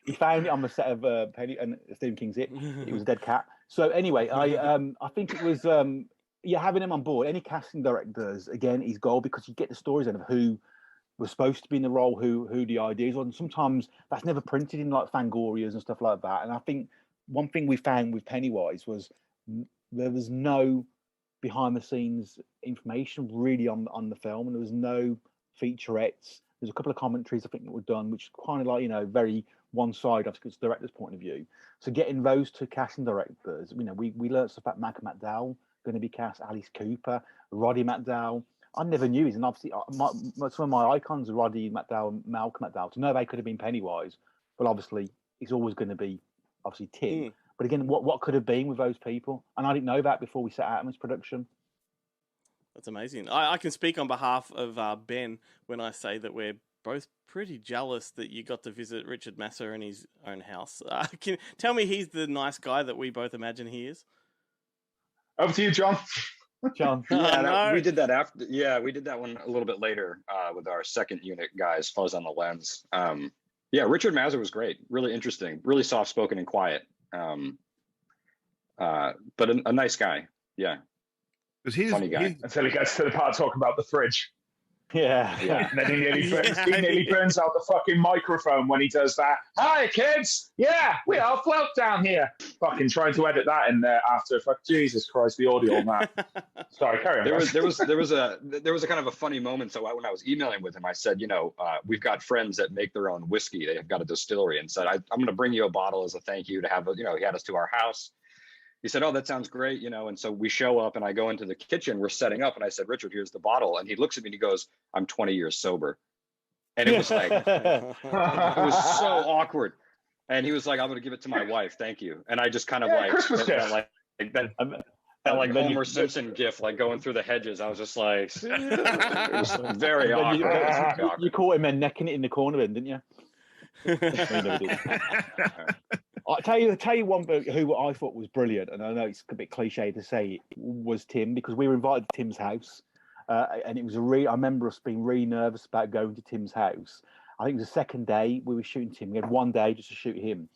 He found it on the set of Penny and Stephen King's It. It was a dead cat. So anyway, I think it was having him on board. Any casting directors again is gold because you get the stories then of who was supposed to be in the role, who the ideas were, and sometimes that's never printed in like Fangorias and stuff like that. And I think one thing we found with Pennywise was there was no behind the scenes information really on the film, and there was no featurettes. There's a couple of commentaries I think that were done, which kind of like very one side of the director's point of view. So getting those two casting directors, we learned stuff about Malcolm McDowell going to be cast, Alice Cooper, Roddy McDowell. I never knew his, and obviously some of my icons are Roddy McDowell and Malcolm McDowell. To know they could have been Pennywise, but obviously it's always going to be obviously Tim. But again, what could have been with those people? And I didn't know that before we set out in this production. That's amazing. I can speak on behalf of Ben when I say that we're both pretty jealous that you got to visit Richard Masur in his own house. Can tell me he's the nice guy that we both imagine he is? Over to you, John. John. We did that after. Yeah, we did that one a little bit later with our second unit guys, Fuzz on the Lens. Richard Masur was great. Really interesting. Really soft spoken and quiet. But a nice guy. Yeah. Funny guy. Until he gets to the part talking about the fridge. Yeah. And then he nearly burns out the fucking microphone when he does that. Hi, kids. Yeah, we all float down here. Fucking trying to edit that in there after. Jesus Christ, the audio on that. Sorry, carry on. There was a kind of a funny moment. So when I was emailing with him, I said, we've got friends that make their own whiskey. They've got a distillery, and said, I'm going to bring you a bottle as a thank you to have. He had us to our house. He said, oh, that sounds great, and so we show up and I go into the kitchen, we're setting up, and I said, Richard, here's the bottle. And he looks at me and he goes, I'm 20 years sober. And it was like, it was so awkward. And he was like, I'm going to give it to my wife. Thank you. And I just kind of that Homer Simpson gif, like going through the hedges. I was just like, it was very awkward. You caught him and necking it in the corner then, didn't you? I'll tell you one who I thought was brilliant, and I know it's a bit cliche to say it, was Tim, because we were invited to Tim's house, and it was I remember us being really nervous about going to Tim's house. I think it was the second day we were shooting Tim. We had one day just to shoot him.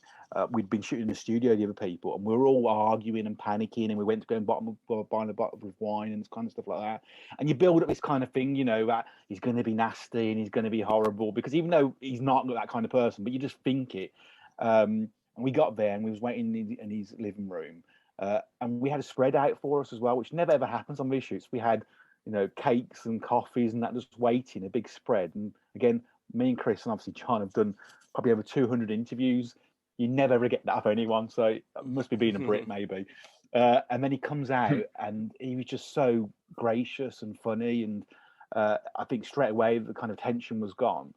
We'd been shooting in the studio, the other people, and we were all arguing and panicking, and we went to go and buying a bottle of wine and kind of stuff like that. And you build up this kind of thing, that he's going to be nasty and he's going to be horrible, because even though he's not that kind of person, but you just think it. And we got there and we was waiting in his living room, and we had a spread out for us as well, which never ever happens on these shoots. We had, cakes and coffees and that, just waiting, a big spread. And again, me and Chris and obviously John have done probably over 200 interviews. You never ever get that off anyone, so it must be being a Brit maybe. And then he comes out and he was just so gracious and funny, and I think straight away the kind of tension was gone.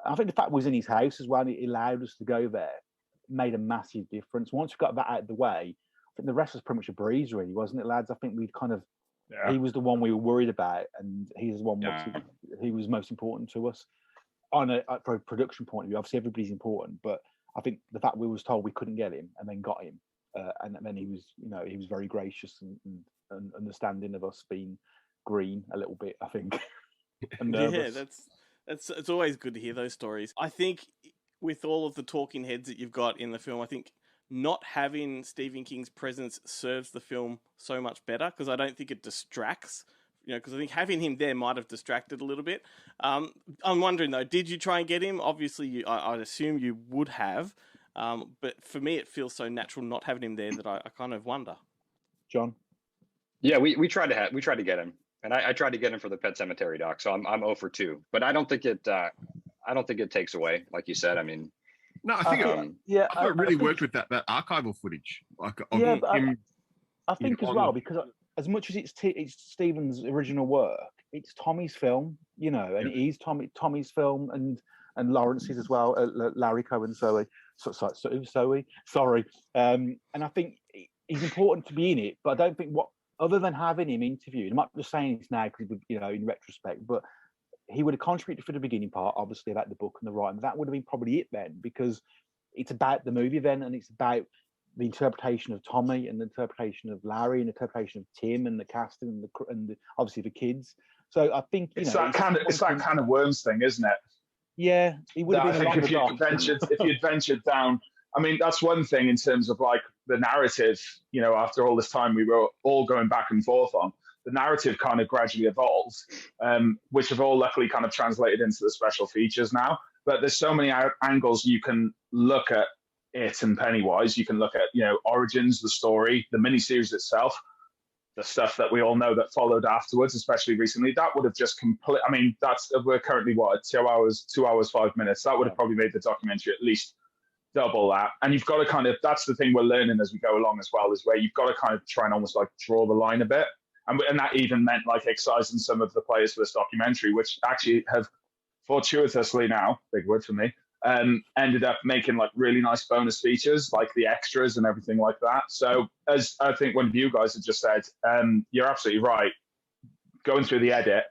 I think the fact we was in his house as well, it allowed us to go there, made a massive difference. Once we got that out of the way, I think the rest was pretty much a breeze, really, wasn't it, lads? I think we'd kind of, he was the one we were worried about, and he's the one he was most important to us on from a production point of view. Obviously, everybody's important, but I think the fact we was told we couldn't get him and then got him, and then he was, he was very gracious and understanding of us being green a little bit, I think. Yeah, it's always good to hear those stories. I think with all of the talking heads that you've got in the film, I think not having Stephen King's presence serves the film so much better, because I don't think it distracts, because I think having him there might have distracted a little bit. I'm wondering though, did you try and get him? Obviously, I'd assume you would have, but for me, it feels so natural not having him there that I kind of wonder. John? Yeah, we tried to get him, and I tried to get him for the Pet Cemetery doc, so I'm 0 for 2, but I don't think it takes away, like you said. I mean, no, I think I thought it really worked with that archival footage, like of him I think as well, because as much as it's Stephen's original work, it's Tommy's film, you know, and it is Tommy's film and Lawrence's as well, Larry Cohen, sorry. And I think he's important to be in it, but I don't think other than having him interviewed, I'm not just saying this now because, you know, in retrospect, but he would have contributed for the beginning part, obviously, about the book and the writing. That would have been probably it then, because it's about the movie then, and it's about the interpretation of Tommy and the interpretation of Larry and the interpretation of Tim and the casting and obviously the kids. So I think it's that kind of Worms thing, isn't it? Yeah, he would have been. I think if you'd ventured down, I mean, that's one thing in terms of like the narrative. You know, after all this time, we were all going back and forth on the narrative. Kind of gradually evolved, which have all luckily kind of translated into the special features now. But there's so many angles you can look at it and Pennywise. You can look at, you know, Origins, the story, the miniseries itself, the stuff that we all know that followed afterwards, especially recently. That would have just I mean, we're currently 2 hours 5 minutes. That would have probably made the documentary at least double that. And you've got to that's the thing we're learning as we go along as well, is where you've got to kind of try and almost like draw the line a bit. And that even meant like excising some of the players for this documentary, which actually have fortuitously now, big word for me, ended up making like really nice bonus features, like the extras and everything like that. So as I think one of you guys had just said, you're absolutely right. Going through the edit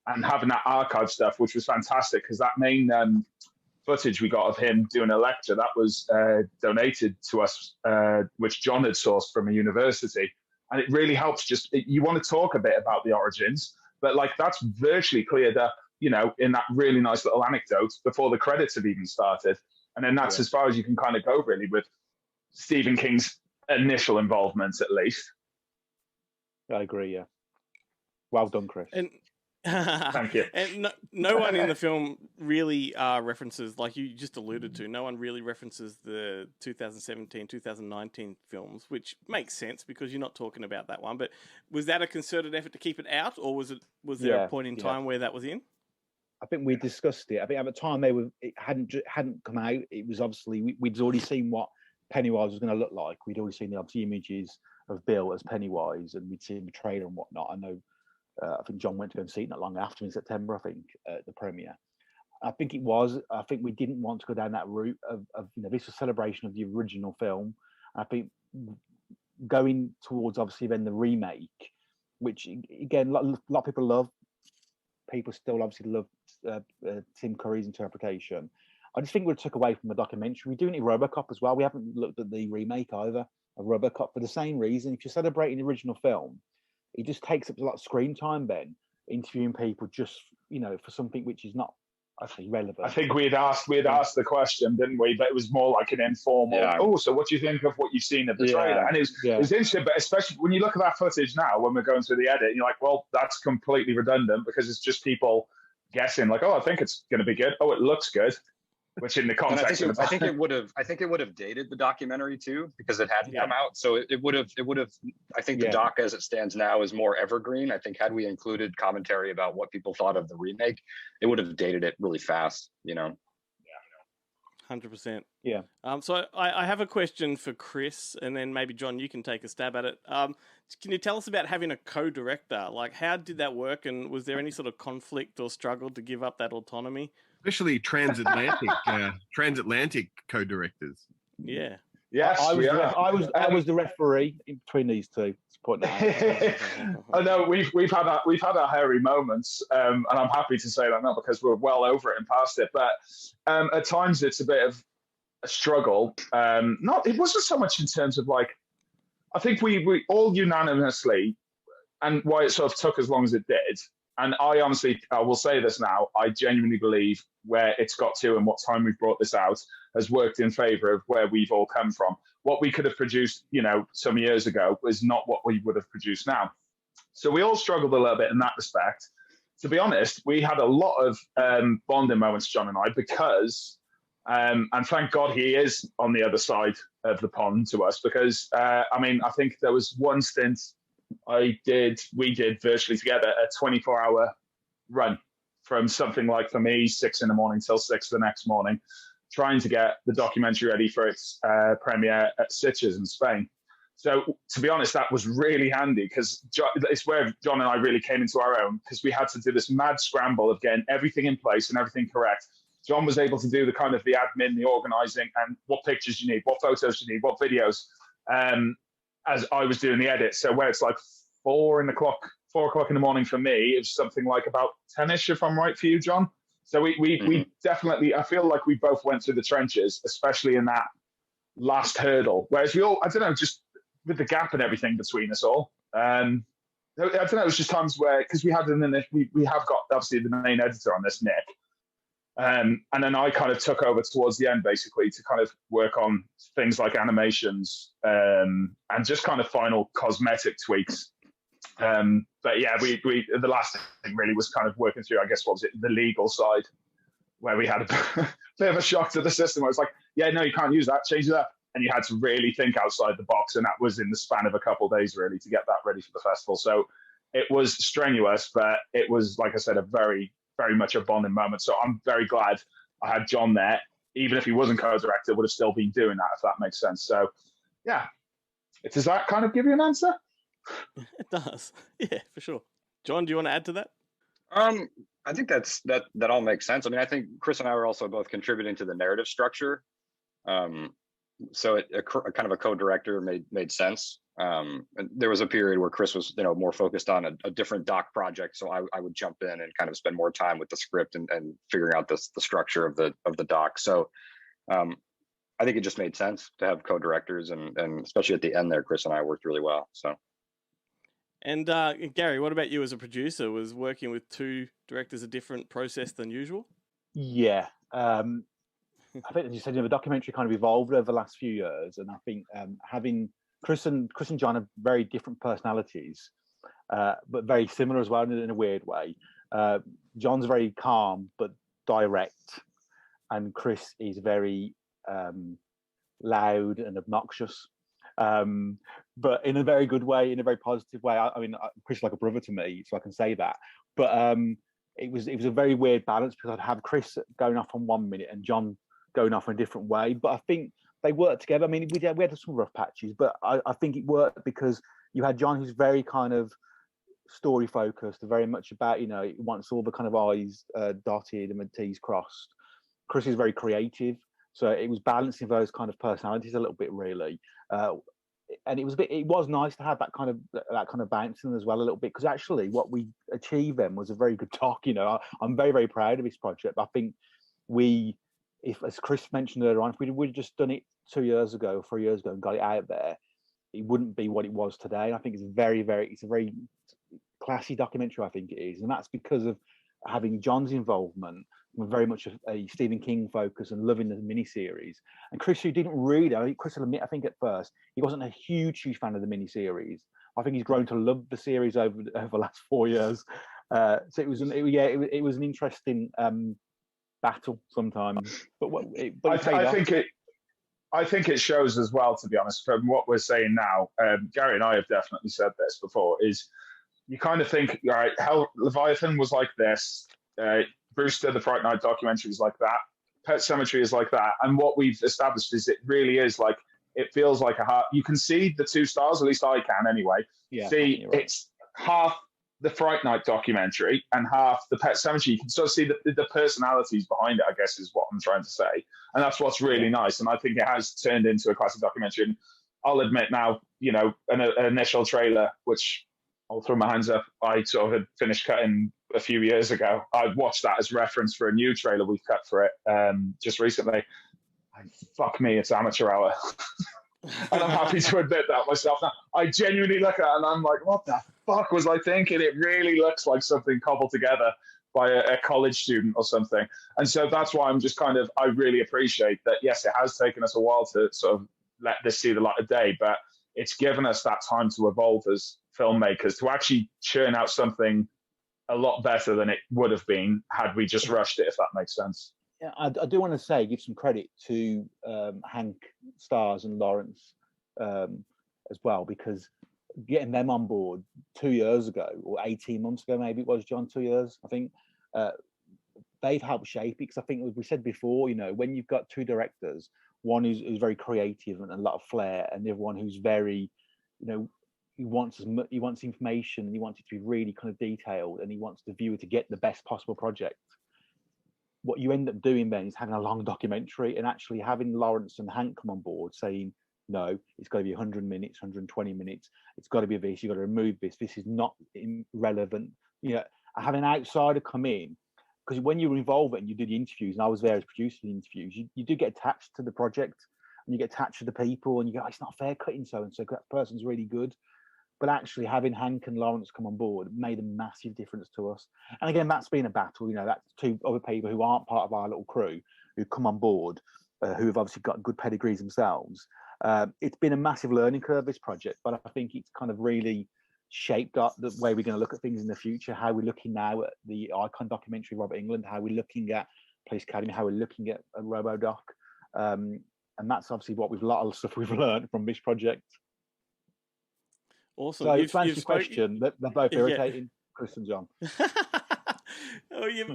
and having that archive stuff, which was fantastic, because that main footage we got of him doing a lecture, that was donated to us, which John had sourced from a university. And it really helps you want to talk a bit about the origins, but like that's virtually cleared up, you know, in that really nice little anecdote before the credits have even started. And then that's as far as you can kind of go really with Stephen King's initial involvement, at least. I agree, yeah. Well done, Chris. And thank you. And no one in the film really references, like you just alluded to, no one really references the 2017, 2019 films, which makes sense because you're not talking about that one. But was that a concerted effort to keep it out, or was there a point in time where that was in? I think we discussed it. I think at the time it hadn't come out. It was obviously we'd already seen what Pennywise was going to look like. We'd already seen the obviously images of Bill as Pennywise, and we'd seen the trailer and whatnot. I know. I think John went to go and see it not long after in September. I think the premiere. I think we didn't want to go down that route of you know, this was a celebration of the original film. I think going towards obviously then the remake, which again a lot of people love. People still obviously love Tim Curry's interpretation. I just think we took away from the documentary. We're doing it in RoboCop as well. We haven't looked at the remake either of RoboCop for the same reason. If you're celebrating the original film, it just takes up a lot of screen time then, interviewing people just, you know, for something which is not actually relevant. I think we had asked the question, didn't we? But it was more like an informal, oh, so what do you think of what you've seen of the trailer? And it was interesting, but especially when you look at that footage now, when we're going through the edit, you're like, well, that's completely redundant because it's just people guessing like, oh, I think it's going to be good. Oh, it looks good. Which in the context, I think it would have dated the documentary too, because it hadn't come out. So it would have. I think the doc as it stands now is more evergreen. I think had we included commentary about what people thought of the remake, it would have dated it really fast. You know. 100%. Yeah. So I have a question for Chris, and then maybe John, you can take a stab at it. Can you tell us about having a co-director? Like, how did that work, and was there any sort of conflict or struggle to give up that autonomy? Especially transatlantic co-directors. Yeah. Yes, I was the referee in between these two. I know we've had our hairy moments, and I'm happy to say that now because we're well over it and past it. But at times it's a bit of a struggle. It wasn't so much in terms of like, I think we all unanimously, and why it sort of took as long as it did. And I honestly, I will say this now, I genuinely believe where it's got to and what time we've brought this out has worked in favor of where we've all come from. What we could have produced, you know, some years ago was not what we would have produced now. So we all struggled a little bit in that respect. To be honest, we had a lot of bonding moments, John and I, because, and thank God he is on the other side of the pond to us, because, I think there was one stint we did virtually together a 24-hour run from something like, for me, 6 a.m. till 6 the next morning, trying to get the documentary ready for its premiere at Sitges in Spain. So to be honest, that was really handy because it's where John and I really came into our own, because we had to do this mad scramble of getting everything in place and everything correct. John was able to do the kind of the admin, the organizing, and what pictures you need, what photos you need, what videos, as I was doing the edit. So where it's like 4 o'clock in the morning for me, it was something like about 10ish, if I'm right for you, John. So we definitely, I feel like we both went through the trenches, especially in that last hurdle. Whereas we all, I don't know, just with the gap and everything between us all. I don't know, it was just times where, because we have got obviously the main editor on this, Nick. And then I kind of took over towards the end, basically, to kind of work on things like animations and just kind of final cosmetic tweaks. But yeah, we the last thing really was kind of working through, I guess, what was it, the legal side, where we had a bit of a shock to the system. Where it's like, yeah, no, you can't use that, change that. And you had to really think outside the box. And that was in the span of a couple of days, really, to get that ready for the festival. So it was strenuous, but it was, like I said, a very, very much a bonding moment. So I'm very glad I had John there. Even if he wasn't co-director, would have still been doing that, if that makes sense. So, yeah. Does that kind of give you an answer? It does. Yeah, for sure. John, do you want to add to that? I think that all makes sense. I mean, I think Chris and I were also both contributing to the narrative structure. So a kind of a co-director made sense. And there was a period where Chris was, more focused on a different doc project. So I would jump in and kind of spend more time with the script and figuring out the structure of the doc. So I think it just made sense to have co-directors, and especially at the end there, Chris and I worked really well. So. And Gary, what about you as a producer? Was working with two directors a different process than usual? Yeah. I think, as you said, the documentary kind of evolved over the last few years, and I think having Chris and John have very different personalities, but very similar as well in a weird way. John's very calm but direct, and Chris is very loud and obnoxious, but in a very good way, in a very positive way. I mean, Chris is like a brother to me, so I can say that. But it was a very weird balance, because I'd have Chris going off on 1 minute and John going off in a different way. But I think they worked together. I mean, we had some rough patches, but I think it worked because you had John, who's very kind of story focused, very much about, he wants all the kind of I's dotted and the T's crossed. Chris is very creative, so it was balancing those kind of personalities a little bit, really. And it was nice to have that kind of bouncing as well a little bit, because actually what we achieved then was a very good talk. I'm very, very proud of this project. I think if, as Chris mentioned earlier on, if we'd just done it 2 years ago, 3 years ago, and got it out there, it wouldn't be what it was today. I think it's a very classy documentary, I think it is. And that's because of having John's involvement, very much a Stephen King focus, and loving the miniseries. And Chris, who didn't really, Chris will admit, I think at first, he wasn't a huge fan of the miniseries. I think he's grown to love the series over the last 4 years. So it was an interesting battle sometimes, but I think it shows as well, to be honest, from what we're saying now. Gary and I have definitely said this before, is you kind of think, all right, Hell Leviathan was like this, Brewster, the Fright Night documentary is like that, Pet Cemetery is like that, and what we've established is it really is like, it feels like you can see the two stars, at least I can anyway. Yeah, see, right. It's half the Fright Night documentary and half the Pet Cemetery. You can sort of see the personalities behind it, I guess, is what I'm trying to say. And that's what's really nice. And I think it has turned into a classic documentary. And I'll admit now, an initial trailer, which I'll throw my hands up, I sort of had finished cutting a few years ago. I watched that as reference for a new trailer we've cut for it just recently. Fuck me, it's amateur hour. And I'm happy to admit that myself now. I genuinely look at it and I'm like, what the fuck was I thinking? It really looks like something cobbled together by a college student or something. And so that's why I'm just I really appreciate that. Yes, it has taken us a while to sort of let this see the light of day, but it's given us that time to evolve as filmmakers, to actually churn out something a lot better than it would have been had we just rushed it, if that makes sense. Yeah, I do want to give some credit to Hank Stars and Lawrence as well, because getting them on board 2 years ago, or 18 months ago, maybe it was, John, 2 years, I think, they've helped shape it. Because I think, as we said before, when you've got two directors, one who's very creative and a lot of flair, and the other one who's very he wants he wants information, and he wants it to be really kind of detailed, and he wants the viewer to get the best possible project. What you end up doing then is having a long documentary, and actually having Lawrence and Hank come on board saying, no, it's got to be 100 minutes, 120 minutes. It's got to be this. You've got to remove this. This is not relevant. Having an outsider come in, because when you were involved and you do the interviews, and I was there as producer of the interviews, you do get attached to the project, and you get attached to the people, and you go, it's not fair cutting so and so. That person's really good. But actually, having Hank and Lawrence come on board made a massive difference to us. And again, that's been a battle. That's two other people who aren't part of our little crew who come on board, who have obviously got good pedigrees themselves. It's been a massive learning curve, this project, but I think it's kind of really shaped up the way we're going to look at things in the future, how we're looking now at the Icon documentary, Robert England, how we're looking at Police Academy, how we're looking at RoboDoc. And that's obviously a lot of stuff we've learned from this project. Awesome. So to answer your question, they're both irritating, Chris and John.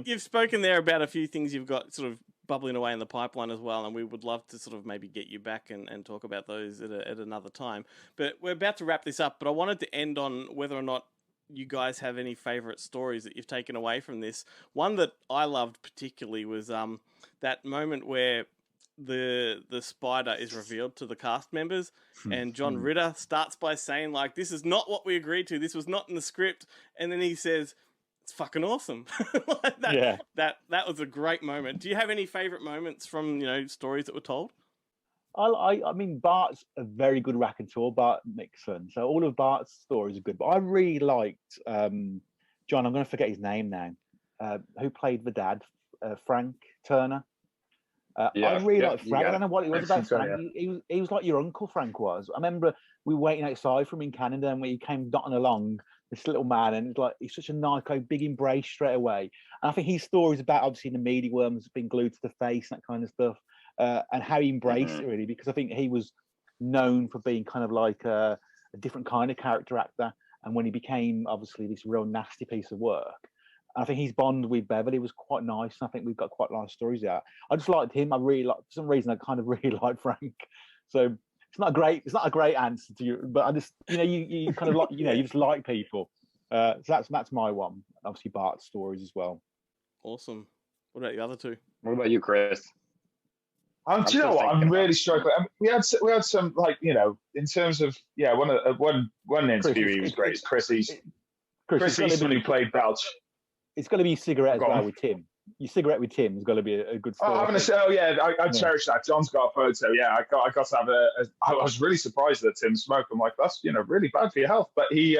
You've spoken there about a few things you've got sort of bubbling away in the pipeline as well, and we would love to sort of maybe get you back and talk about those at another time. But we're about to wrap this up, but I wanted to end on whether or not you guys have any favourite stories that you've taken away from this. One that I loved particularly was that moment where the spider is revealed to the cast members, and John Ritter starts by saying, like, this is not what we agreed to, this was not in the script, and then he says, it's fucking awesome. That was a great moment. Do you have any favourite moments from stories that were told? I mean, Bart's a very good raconteur, Bart Nixon. So all of Bart's stories are good. But I really liked John. I'm going to forget his name now. Who played the dad? Frank Turner. I really liked Frank. I don't know what it was about Frank. He was like your uncle, Frank was. I remember we were waiting outside for him in Canada, and when he came dotting along, this little man, and he's such a nice guy, big embrace straight away. And I think his stories about obviously the meaty worms being glued to the face, that kind of stuff, and how he embraced it really, because I think he was known for being kind of like a different kind of character actor. And when he became obviously this real nasty piece of work, I think his bond with Beverly was quite nice. And I think we've got quite nice stories out. I just liked him. I really like, for some reason, I kind of really like Frank. So it's not a great answer to you, but I just, you kind of like, you just like people. So that's my one. Obviously Bart's stories as well. Awesome. What about the other two? What about you, Chris? Do you know what? I'm really struggling. We had some in terms of one interview he was great. Chris Eastman, who played Belch. It's got to be cigarette as well with Tim. Your cigarette with Tim has got to be a good story. I cherish that. John's got a photo. Yeah, I got to have I was really surprised that Tim smoked. I'm like, that's really bad for your health. But he,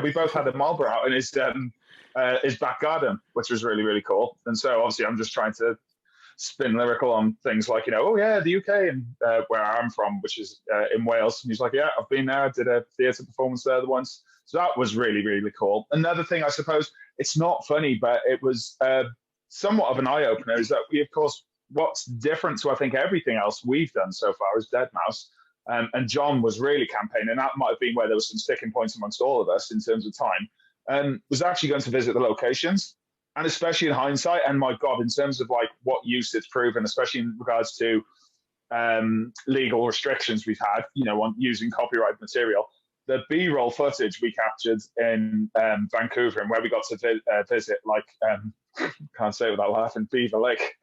we both had a Marlboro out in his back garden, which was really, really cool. And so obviously I'm just trying to spin lyrical on things like, the UK and where I'm from, which is in Wales. And he's like, yeah, I've been there. I did a theatre performance there once. So that was really, really cool. Another thing, I suppose, it's not funny, but it was somewhat of an eye-opener, is that we, of course, what's different to, I think, everything else we've done so far is Dead Mouse. And John was really campaigning. That might have been where there was some sticking points amongst all of us in terms of time. Was actually going to visit the locations. And especially in hindsight, and my God, in terms of like what use it's proven, especially in regards to legal restrictions we've had, on using copyright material, the B-roll footage we captured in Vancouver, and where we got to visit, can't say it without laughing, Beaver Lake,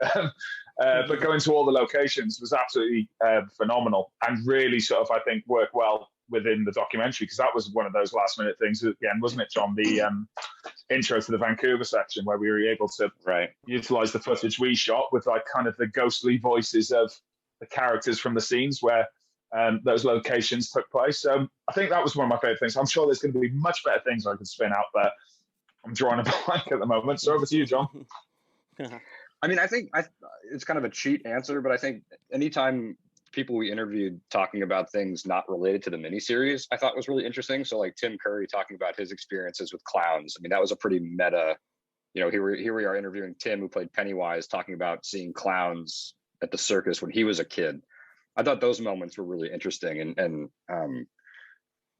but going to all the locations was absolutely phenomenal, and really sort of, I think, worked well within the documentary, because that was one of those last minute things again, wasn't it, John? The intro to the Vancouver section, where we were able to utilize the footage we shot with like kind of the ghostly voices of the characters from the scenes where those locations took place. So I think that was one of my favorite things. I'm sure there's going to be much better things I could spin out, but I'm drawing a blank at the moment. So over to you, John. I mean, I think it's kind of a cheat answer, but I think anytime people we interviewed talking about things not related to the miniseries, I thought was really interesting. So like Tim Curry talking about his experiences with clowns. I mean, that was a pretty meta, here we are interviewing Tim, who played Pennywise, talking about seeing clowns at the circus when he was a kid. I thought those moments were really interesting. And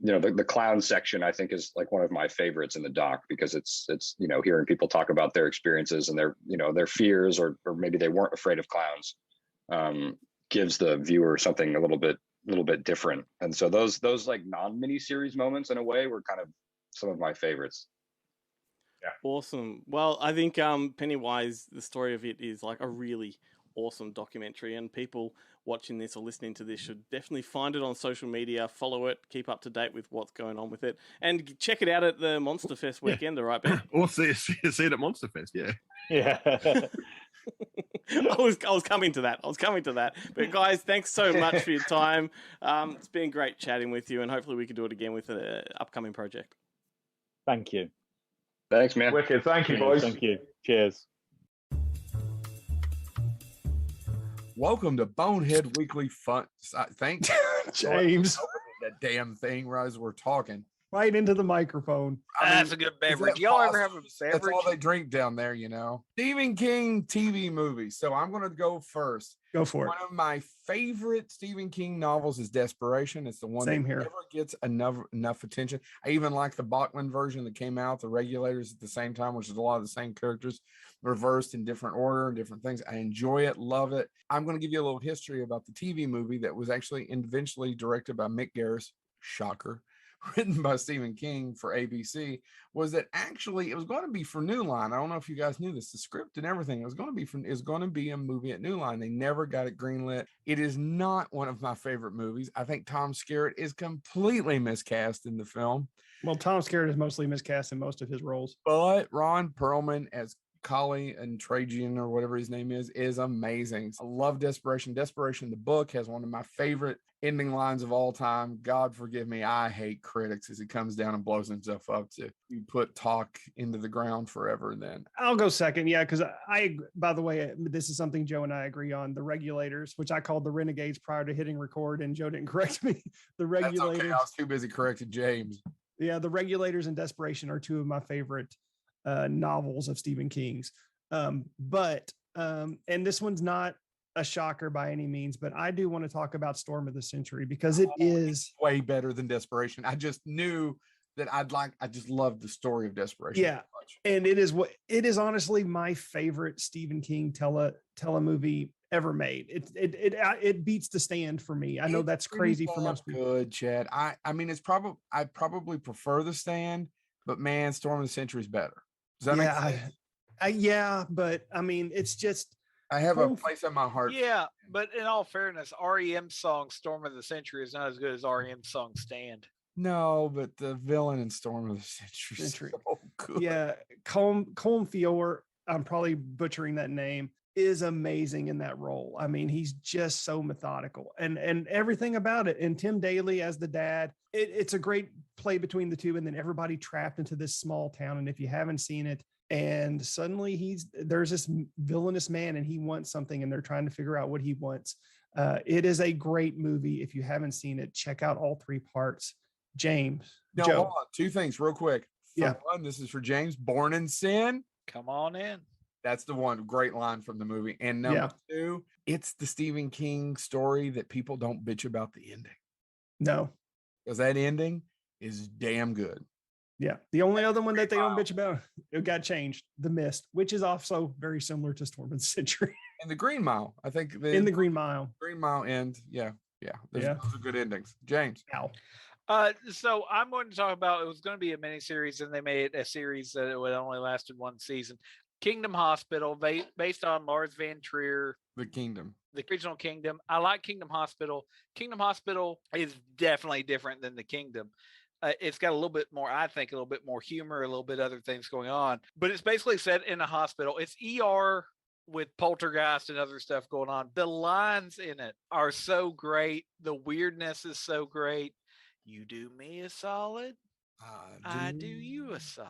the clown section, I think, is like one of my favorites in the doc, because it's hearing people talk about their experiences and their fears, or maybe they weren't afraid of clowns, gives the viewer something a little bit little bit different. And so those like non-miniseries moments in a way were kind of some of my favorites. Awesome. Well, I think Pennywise, the story of it is like a really awesome documentary, and people watching this or listening to this should definitely find it on social media, follow it, keep up to date with what's going on with it, and check it out at the Monster Fest weekend, right, Ben? Or see it at Monster Fest, yeah. Yeah. I was coming to that. But guys, thanks so much for your time. It's been great chatting with you, and hopefully we can do it again with an upcoming project. Thank you. Thanks, man. Wicked. Thank you, boys. Thank you. Cheers. Welcome to Bonehead Weekly Fun. Thank James. That damn thing, Rose. We're talking right into the microphone. That's a good beverage. Y'all ever have a beverage? That's all they drink down there, you know. Stephen King TV movies. So I'm going to go first. Go for it. One of my favorite Stephen King novels is Desperation. It's the one Same that here. never gets enough attention. I even like the Bachman version that came out, The Regulators, at the same time, which is a lot of the same characters reversed in different order and different things. I enjoy it, love it. I'm going to give you a little history about the TV movie that was actually eventually directed by Mick Garris. Shocker. Written by Stephen King for ABC, was that actually it was going to be for New Line. I don't know if you guys knew this. The script and everything is going to be a movie at New Line. They never got it greenlit. It is not one of my favorite movies. I think Tom Skerritt is completely miscast in the film. Well, Tom Skerritt is mostly miscast in most of his roles. But Ron Perlman as Collie and Trajan, or whatever his name is amazing. I love Desperation. Desperation, the book, has one of my favorite ending lines of all time. God forgive me, I hate critics, as he comes down and blows himself up to you put talk into the ground forever. Then I'll go second. Yeah, because by the way, this is something Joe and I agree on. The Regulators, which I called the Renegades prior to hitting record, and Joe didn't correct me. The Regulators. That's okay. I was too busy correcting James. Yeah, The Regulators and Desperation are two of my favorite novels of Stephen King's. But this one's not a shocker by any means, but I do want to talk about Storm of the Century because it is way better than Desperation. I just knew that I just loved the story of Desperation. Yeah. And it is honestly my favorite Stephen King telemovie ever made. It beats The Stand for me. I know that's crazy for most people. Good, Chad. I mean, I probably prefer The Stand, but man, Storm of the Century is better. Does that make sense? Yeah, but I mean, it's just I have a place in my heart. Yeah, but in all fairness, REM's song "Storm of the Century" is not as good as REM's song "Stand." No, but the villain in Storm of the Century is so good. Yeah, Colm Feore, I'm probably butchering that name, is amazing in that role. I mean, he's just so methodical and everything about it. And Tim Daly as the dad, it's a great play between the two, and then everybody trapped into this small town. And if you haven't seen it, and suddenly there's this villainous man and he wants something and they're trying to figure out what he wants. It is a great movie. If you haven't seen it, check out all three parts. James, no, Joe. hold on. Two things real quick. Yeah. One, this is for James. Born in Sin. Come on in. That's the one. Great line from the movie. And number two, it's the Stephen King story that people don't bitch about the ending. No. Because that ending is damn good. Yeah. The only other one that they don't bitch about, it got changed. The Mist, which is also very similar to Storm of the Century. And the Green Mile. I think in the Green Mile. Green Mile end. Yeah. Those are good endings. James. Ow. So I'm going to talk about, it was going to be a miniseries and they made a series that it would only lasted one season. Kingdom Hospital, based on Lars Van Trier. The original Kingdom. I like Kingdom Hospital. Kingdom Hospital is definitely different than the Kingdom. It's got a little bit more, I think, a little bit more humor, a little bit other things going on. But it's basically set in a hospital. It's ER with poltergeist and other stuff going on. The lines in it are so great. The weirdness is so great. You do me a solid, I do you a solid.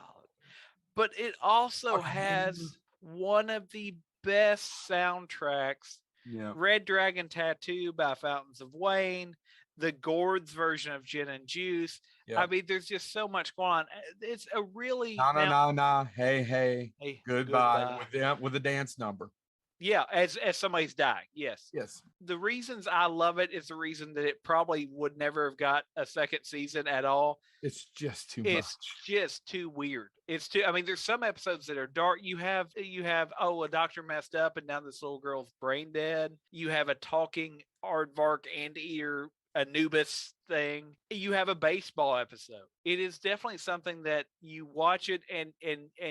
But it also has one of the best soundtracks. Yeah. Red Dragon Tattoo by Fountains of Wayne, the Gord's version of Gin and Juice. Yeah. I mean, there's just so much going on. It's a really nah. Hey, goodbye. With the dance number. Yeah, as somebody's dying. Yes. The reasons I love it is the reason that it probably would never have got a second season at all. It's just too much. It's just too weird. I mean, there's some episodes that are dark. You have, a doctor messed up and now this little girl's brain dead. You have a talking aardvark anteater Anubis thing. You have a baseball episode. It is definitely something that you watch it and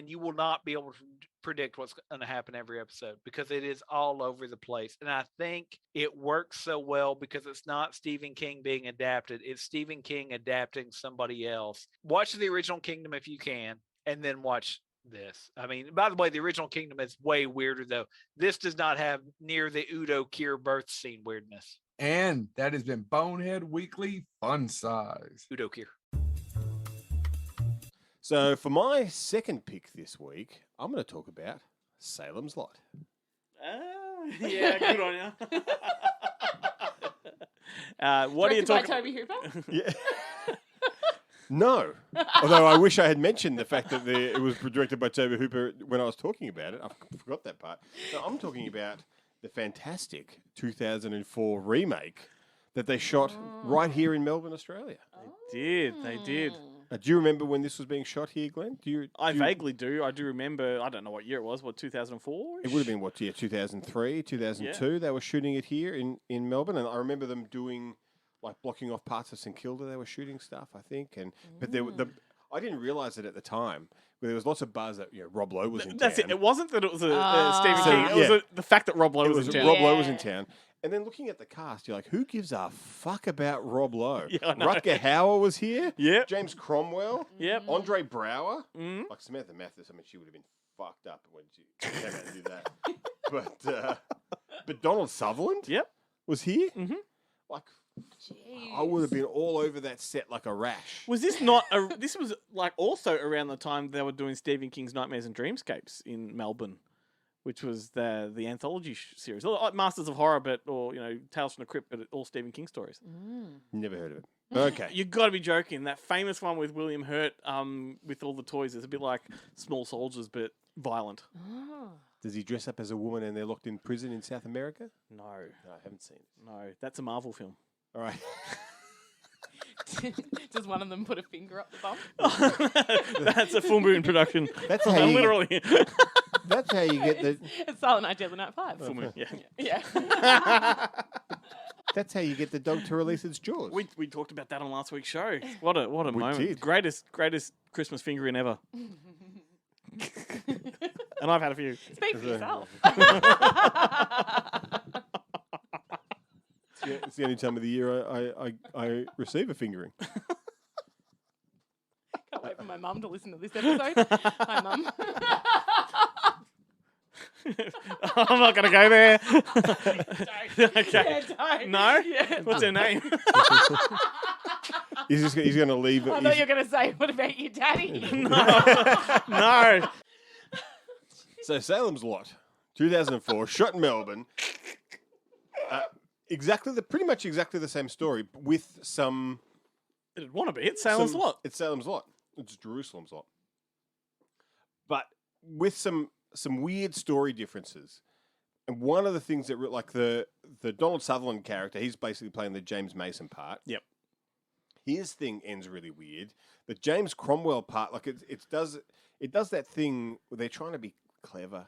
you will not be able to predict what's going to happen every episode because it is all over the place. And I think it works so well because it's not Stephen King being adapted. It's Stephen King adapting somebody else. Watch the original Kingdom if you can, and then watch this. I mean, by the way, the original Kingdom is way weirder though. This does not have near the Udo Kier birth scene weirdness. And that has been Bonehead Weekly Fun Size. Udo Kier. So for my second pick this week, I'm going to talk about Salem's Lot. Yeah, good on you. What are you Directed by talking? Toby Hooper? Yeah. No. Although I wish I had mentioned the fact that it was directed by Toby Hooper when I was talking about it. I forgot that part. So I'm talking about the fantastic 2004 remake that they shot right here in Melbourne, Australia. They did. Do you remember when this was being shot here, Glenn? I vaguely do. I do remember. I don't know what year it was. What, 2004? It would have been what year? 2003, 2002. Yeah. They were shooting it here in Melbourne, and I remember them doing like blocking off parts of St Kilda. They were shooting stuff, I think, but I didn't realize it at the time. But there was lots of buzz that Rob Lowe was in town. That's it. It wasn't that it was a Stephen King. It was the fact that Rob Lowe was in town. Rob Lowe was in town. And then looking at the cast, you're like, who gives a fuck about Rob Lowe? Yeah, I know. Rutger Hauer was here. Yep. James Cromwell. Yep. Andre Brower. Mm. Like Samantha Mathis. I mean, she would have been fucked up when she came out and did that. But Donald Sutherland. Yep. Was here. Mm-hmm. Like, I would have been all over that set like a rash. Was this not? This was like also around the time they were doing Stephen King's Nightmares and Dreamscapes in Melbourne, which was the anthology series, like Masters of Horror, or Tales from the Crypt, but all Stephen King stories. Never heard of it. Okay, You got to be joking. That famous one with William Hurt, with all the toys, is a bit like Small Soldiers, but violent. Does he dress up as a woman and they're locked in prison in South America? No, I haven't seen it. No, that's a Marvel film. All right. Does one of them put a finger up the bum? That's a Full Moon production. That's how you literally. That's how you get the. It's Silent Night, Deadly Night 5. Full Moon. Yeah. Yeah. That's how you get the dog to release its jaws. We talked about that on last week's show. What a moment! did. Greatest Christmas fingering ever. And I've had a few. Speak for yourself. It's the only time of the year I receive a fingering. Can't wait for my mum to listen to this episode. Hi, Mum. I'm not going to go there. Don't. Okay. Yeah, don't. No? Yeah. What's her name? He's going to leave. I thought you were going to say, what about your daddy? No. So Salem's Lot, 2004, shot in Melbourne. Pretty much exactly the same story with some. It'd want to be. It's Salem's Lot. It's Salem's Lot. It's Jerusalem's Lot. But with some weird story differences. And one of the things that, like the Donald Sutherland character, he's basically playing the James Mason part. Yep. His thing ends really weird. The James Cromwell part, like it does that thing where they're trying to be clever,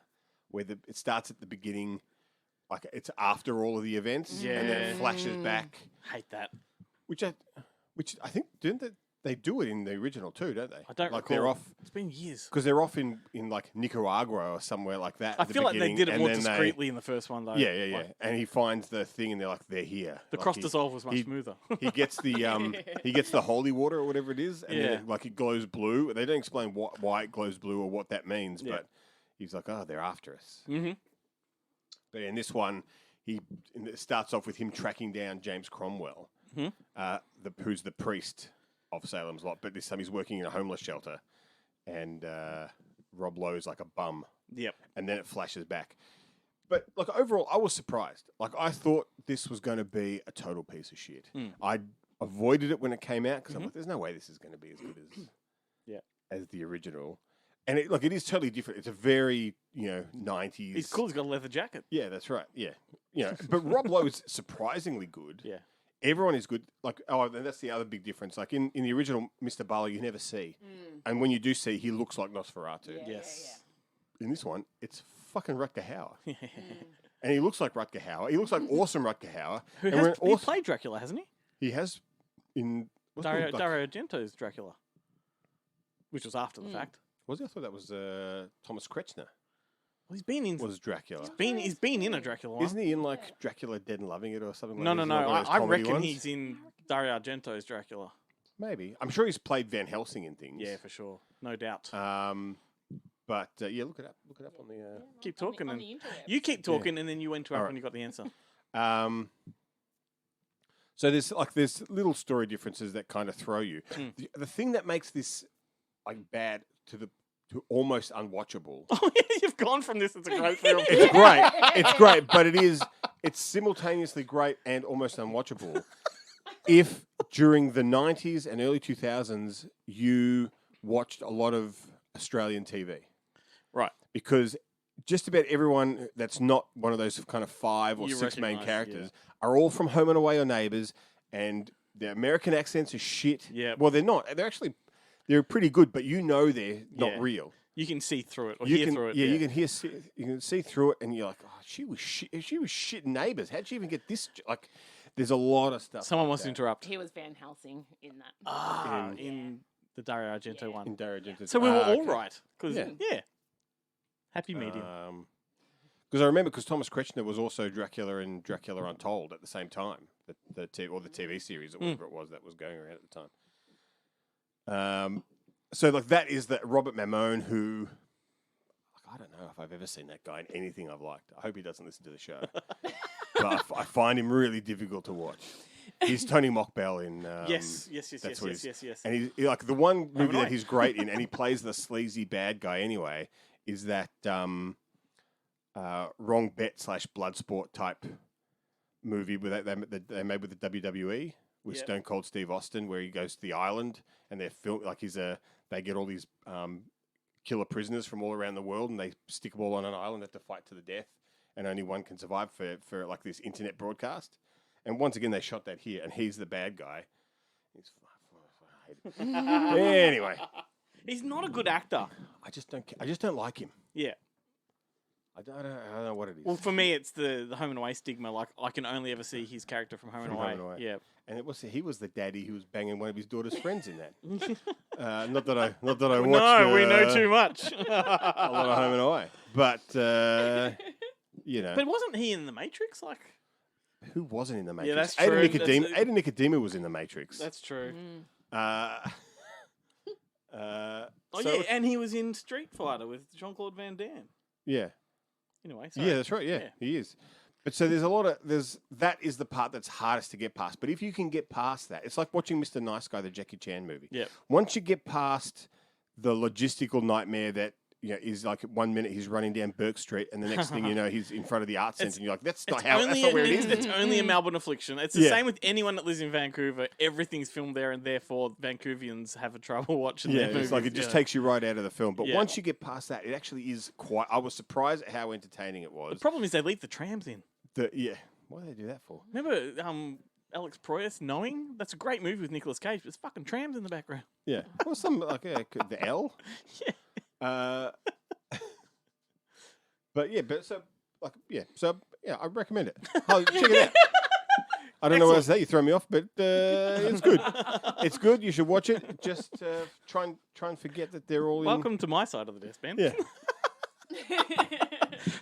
where it starts at the beginning, like it's after all of the events, and then it flashes back. Hate that. Which I think didn't they do it in the original too, don't they? I don't like recall. they're off. It's been years. Because they're off in like Nicaragua or somewhere like that. I feel like they did it more discreetly in the first one, though. Yeah. Like, and he finds the thing, and they're like, they're here. The like cross dissolve was much smoother. He gets the holy water or whatever it is, and then it glows blue. They don't explain why it glows blue or what that means, but he's like, oh, they're after us. Mm-hmm. But in this one, it starts off with him tracking down James Cromwell, who's the priest of Salem's Lot, but this time he's working in a homeless shelter, and Rob Lowe's like a bum. Yep. And then it flashes back. But like overall, I was surprised. Like I thought this was going to be a total piece of shit. I avoided it when it came out because I'm like, there's no way this is going to be as good as the original. And it is totally different. It's a very 90s. He's cool. He's got a leather jacket. Yeah, that's right. Yeah, but Rob Lowe is surprisingly good. Yeah. Everyone is good. Like, and that's the other big difference. Like in the original Mr. Barlow, you never see, and when you do see, he looks like Nosferatu. Yes. In this one, it's fucking Rutger Hauer, and he looks like Rutger Hauer. He looks like awesome Rutger Hauer. He played Dracula, hasn't he? He has in Dario Argento's Dracula, which was after the fact. Was he? I thought that was Thomas Kretschner. Well, he's been in. Was Dracula? He's been in a Dracula one. Isn't he in like Dracula Dead and Loving It or something? No. Like that? I reckon he's in Dario Argento's Dracula. Maybe. I'm sure he's played Van Helsing in things. Yeah, for sure, no doubt. But yeah, look it up. Look it up on the. Keep talking, and you keep talking, and then you interrupt when you got the answer. So there's little story differences that kind of throw you. The thing that makes this like bad to almost unwatchable. Oh yeah, you've gone from this. It's a great film. It's great. It's great, but it's simultaneously great and almost unwatchable. If during the 90s and early 2000s you watched a lot of Australian TV. Right. Because just about everyone that's not one of those kind of 5 or 6 main characters are all from Home and Away or Neighbours, and their American accents are shit. Yeah. Well, they're not. They're pretty good, but you know they're not real. You can see through it or hear through it. Yeah, you can see through it, and you're like, oh, she was shit in Neighbours. How'd she even get this? Like, there's a lot of stuff. Someone wants to interrupt. He was Van Helsing in that. In the Dario Argento one. In Dario Argento. So we were all right. Cause, happy medium. Because I remember, because Thomas Kretschner was also Dracula in Dracula Untold at the same time, the TV series or whatever it was that was going around at the time. So like that is that Robert Mamone, who I don't know if I've ever seen that guy in anything I've liked. I hope he doesn't listen to the show, but I find him really difficult to watch. He's Tony Mockbell in yes. And he's like the one movie that he's great in, and he plays the sleazy bad guy anyway. Is that Wrong Bet / Bloodsport type movie that they made with the WWE with Stone Cold Steve Austin, where he goes to the island and they're like they get all these killer prisoners from all around the world and they stick them all on an island, have to fight to the death, and only one can survive for like this internet broadcast. And once again, they shot that here, and he's the bad guy. Anyway, he's not a good actor. I just don't like him. Yeah. I don't know what it is. Well, for me, it's the Home and Away stigma. Like, I can only ever see his character from Home and Away. Yeah, and he was the daddy who was banging one of his daughter's friends in that. Not that I watched. No, we know too much. A lot of Home and Away, but you know. But wasn't he in The Matrix? Like, who wasn't in The Matrix? Yeah, that's true. Aiden Nicodemo was in The Matrix. That's true. And he was in Street Fighter with Jean-Claude Van Damme. Yeah. Anyway, yeah, that's right. Yeah, he is. But so that is the part that's hardest to get past. But if you can get past that, it's like watching Mr. Nice Guy, the Jackie Chan movie. Yeah. Once you get past the logistical nightmare that is like 1 minute he's running down Burke Street, and the next thing you know he's in front of the art centre, and you're like, that's not where it is. It's only a Melbourne affliction. It's the same with anyone that lives in Vancouver. Everything's filmed there, and therefore Vancouvians have a trouble watching their movies. It's like it just takes you right out of the film. But once you get past that, it actually is quite. I was surprised at how entertaining it was. The problem is they leave the trams in. What do they do that for? Remember Alex Proyas, Knowing? That's a great movie with Nicolas Cage, but there's fucking trams in the background. Yeah. Well, some like the L. Yeah. But I recommend it. Check it out. I don't know what else to say. You throw me off, but it's good. It's good. You should watch it. Just try and forget that they're all. Welcome to my side of the desk, Ben. Yeah.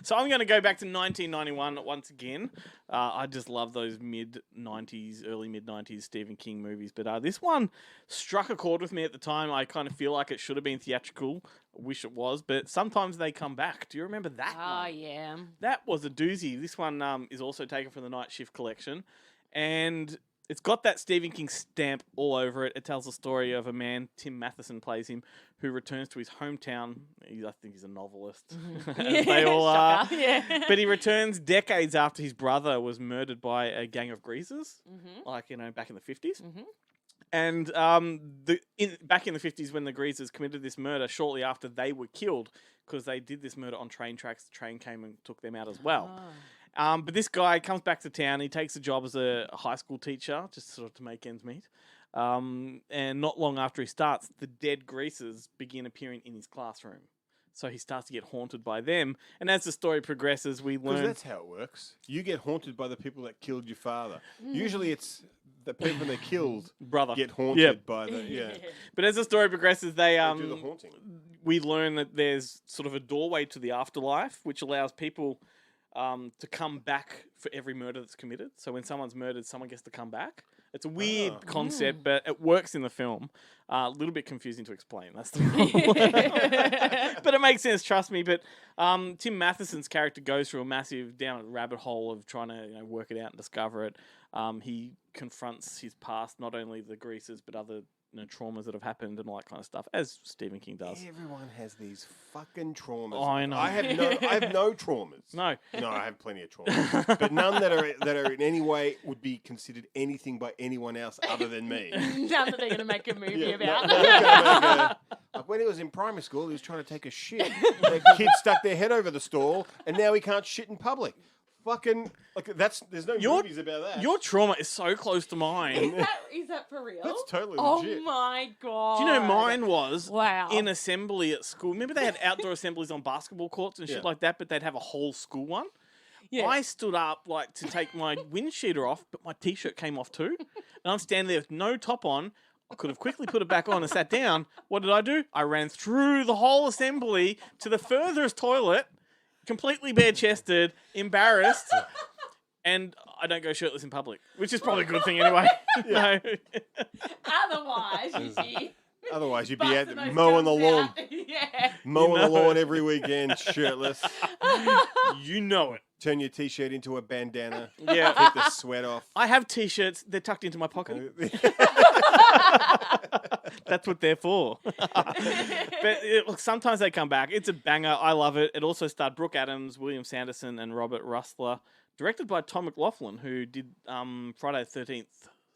So I'm going to go back to 1991 once again. I just love those early mid-90s Stephen King movies. But this one struck a chord with me at the time. I kind of feel like it should have been theatrical. I wish it was. But sometimes they come back. Do you remember that one? Oh, yeah. That was a doozy. This one is also taken from the Night Shift collection. And it's got that Stephen King stamp all over it. It tells the story of a man, Tim Matheson plays him, who returns to his hometown. I think he's a novelist. As they all are. Yeah. But he returns decades after his brother was murdered by a gang of greasers, back in the 50s. Mm-hmm. And back in the 50s when the greasers committed this murder, shortly after they were killed, because they did this murder on train tracks, the train came and took them out as well. Oh. But this guy comes back to town. He takes a job as a high school teacher, just sort of to make ends meet. And not long after he starts, the dead greasers begin appearing in his classroom. So he starts to get haunted by them. And as the story progresses, we Because learn... that's how it works. You get haunted by the people that killed your father. Usually it's the people they killed get haunted by the... But as the story progresses, they do the haunting. we learn that there's sort of a doorway to the afterlife, which allows people to come back for every murder that's committed. So when someone's murdered, someone gets to come back. It's a weird concept, but it works in the film. A little bit confusing to explain. That's the problem. But it makes sense, trust me. But Tim Matheson's character goes through a massive down a rabbit hole of trying to work it out and discover it. He confronts his past, not only the Greasers, but other traumas that have happened and all that kind of stuff, as Stephen King does. Everyone has these fucking traumas. Oh, I know. I have no traumas. No, I have plenty of traumas, but none that are in any way would be considered anything by anyone else other than me. None that they're going to make a movie about. Like when he was in primary school, he was trying to take a shit. The kid stuck their head over the stall, and now he can't shit in public. Fucking there's no movies about that. Your trauma is so close to mine. Is that for real? That's totally legit. legit. Oh my god! Do you know mine was wow in assembly at school? Remember they had outdoor assemblies on basketball courts and shit like that, but they'd have a whole school one. Yeah. I stood up to take my wind sheeter off, but my t-shirt came off too, and I'm standing there with no top on. I could have quickly put it back on and sat down. What did I do? I ran through the whole assembly to the furthest toilet. Completely bare-chested, embarrassed, and I don't go shirtless in public, which is probably a good thing anyway. No. Otherwise, you'd be out mowing the lawn. Mowing the lawn every weekend, shirtless. You know it. Turn your t-shirt into a bandana. Yeah. Take the sweat off. I have t-shirts. They're tucked into my pocket. That's what they're for. But look, sometimes they come back. It's a banger. I love it. It also starred Brooke Adams, William Sanderson, and Robert Rustler. Directed by Tom McLaughlin, who did Friday the 13th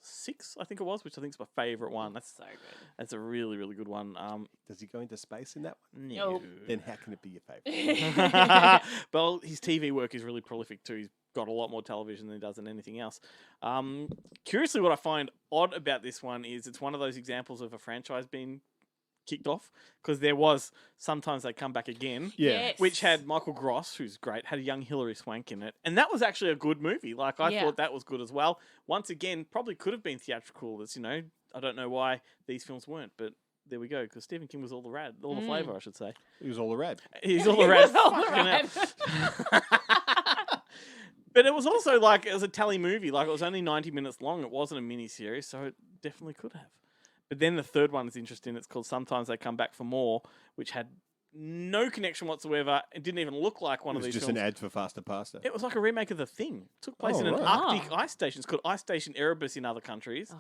6, I think it was, which I think is my favourite one. That's so good. That's a really, really good one. Does he go into space in that one? No. Then how can it be your favourite? Well, his TV work is really prolific too. He's got a lot more television than he does in anything else. Curiously, what I find odd about this one is it's one of those examples of a franchise being kicked off, because there was Sometimes They Come Back Again, which had Michael Gross, who's great, had a young Hilary Swank in it, and that was actually a good movie. I thought that was good as well. Once again, probably could have been theatrical. It's, I don't know why these films weren't, but there we go, because Stephen King was all the flavour, I should say. He was all the rad. He's all the rad. But it was also it was a tally movie. It was only 90 minutes long. It wasn't a mini series, so it definitely could have. But then the third one is interesting. It's called Sometimes They Come Back for More, which had no connection whatsoever. It didn't even look like one of these films. It was just an ad for Faster Pasta. It was like a remake of The Thing. It took place in an Arctic ice station. It's called Ice Station Erebus in other countries.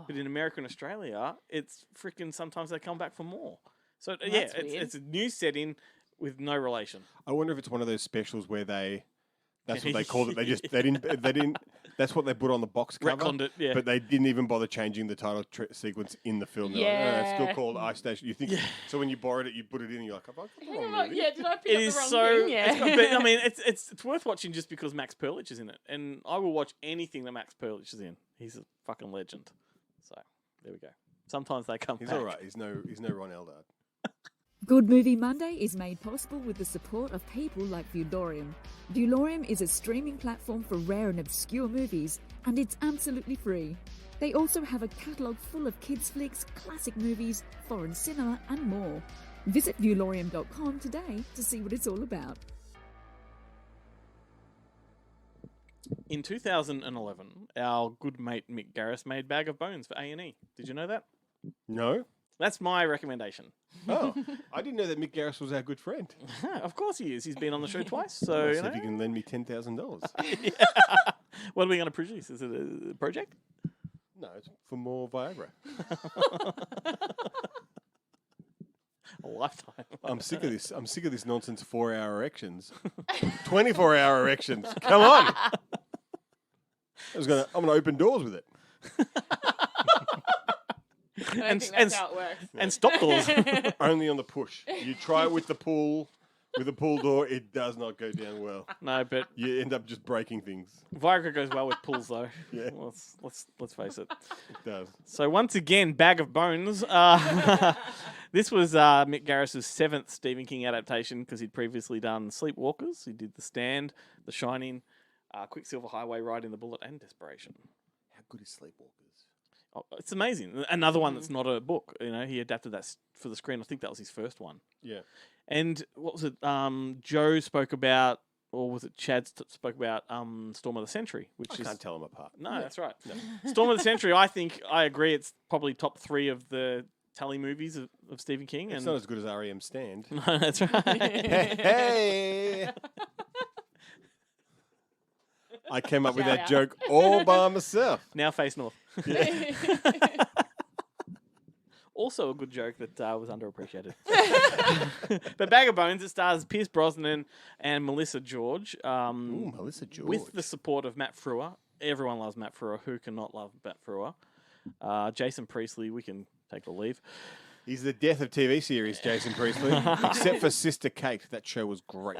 But in America and Australia, it's freaking Sometimes They Come Back for More. So, it's a new setting with no relation. I wonder if it's one of those specials where that's what they called it. They didn't. That's what they put on the box cover. Retconned it, yeah. But they didn't even bother changing the title sequence in the film. They're like, no, it's still called Ice Station. You think so? When you borrowed it, you put it in, and you're like, have I got the wrong movie? Yeah, did I pick up the wrong thing? Yeah. It's worth watching just because Max Perlich is in it, and I will watch anything that Max Perlich is in. He's a fucking legend. So there we go. Sometimes They Come back. He's all right. He's no Ron Eldard. Good Movie Monday is made possible with the support of people like Viewlorium. Viewlorium is a streaming platform for rare and obscure movies, and it's absolutely free. They also have a catalogue full of kids' flicks, classic movies, foreign cinema, and more. Visit viewlorium.com today to see what it's all about. In 2011, our good mate Mick Garris made Bag of Bones for A&E. Did you know that? No. That's my recommendation. Oh, I didn't know that Mick Garris was our good friend. Of course he is. He's been on the show twice. So well, see if you can lend me $10,000. What are we going to produce? Is it a project? No, it's for more Viagra. A lifetime. I'm sick of this. I'm sick of this nonsense. 4-hour erections, 24-hour erections. Come on. I'm gonna open doors with it. I think that's how it works. And stop doors. Only on the push. You try it with the pull door, it does not go down well. No, but you end up just breaking things. Viagra goes well with pulls, though. Yeah, let's face it. It does. So once again, Bag of Bones. This was Mick Garris's 7th Stephen King adaptation because he'd previously done Sleepwalkers. He did The Stand, The Shining, Quicksilver Highway, Riding the Bullet, and Desperation. How good is Sleepwalkers? Oh, it's amazing. Another one that's not a book. He adapted that for the screen. I think that was his first one. Yeah. And what was it? Joe spoke about, or was it Chad spoke about Storm of the Century, which I can't tell them apart. No, that's right. No. Storm of the Century, I agree, it's probably top 3 of the Telemovies of Stephen King. It's not as good as R.E.M. Stand. No, that's right. Hey! I came up with that joke all by myself. Now face north. Also a good joke that was underappreciated. But Bag of Bones, it stars Pierce Brosnan and Melissa George. Ooh, Melissa George. With the support of Matt Frewer. Everyone loves Matt Frewer. Who cannot love Matt Frewer? Jason Priestley, we can take or leave. He's the death of TV series, Jason Priestley. Except for Sister Kate. That show was great.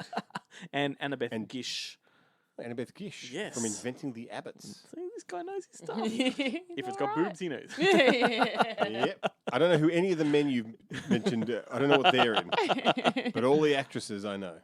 And Annabeth Gish. Annabeth Gish. Yes. From Inventing the Abbots. See, this guy knows his stuff. If it's got boobs, he knows. Yep. I don't know who any of the men you've mentioned, I don't know what they're in. But all the actresses I know.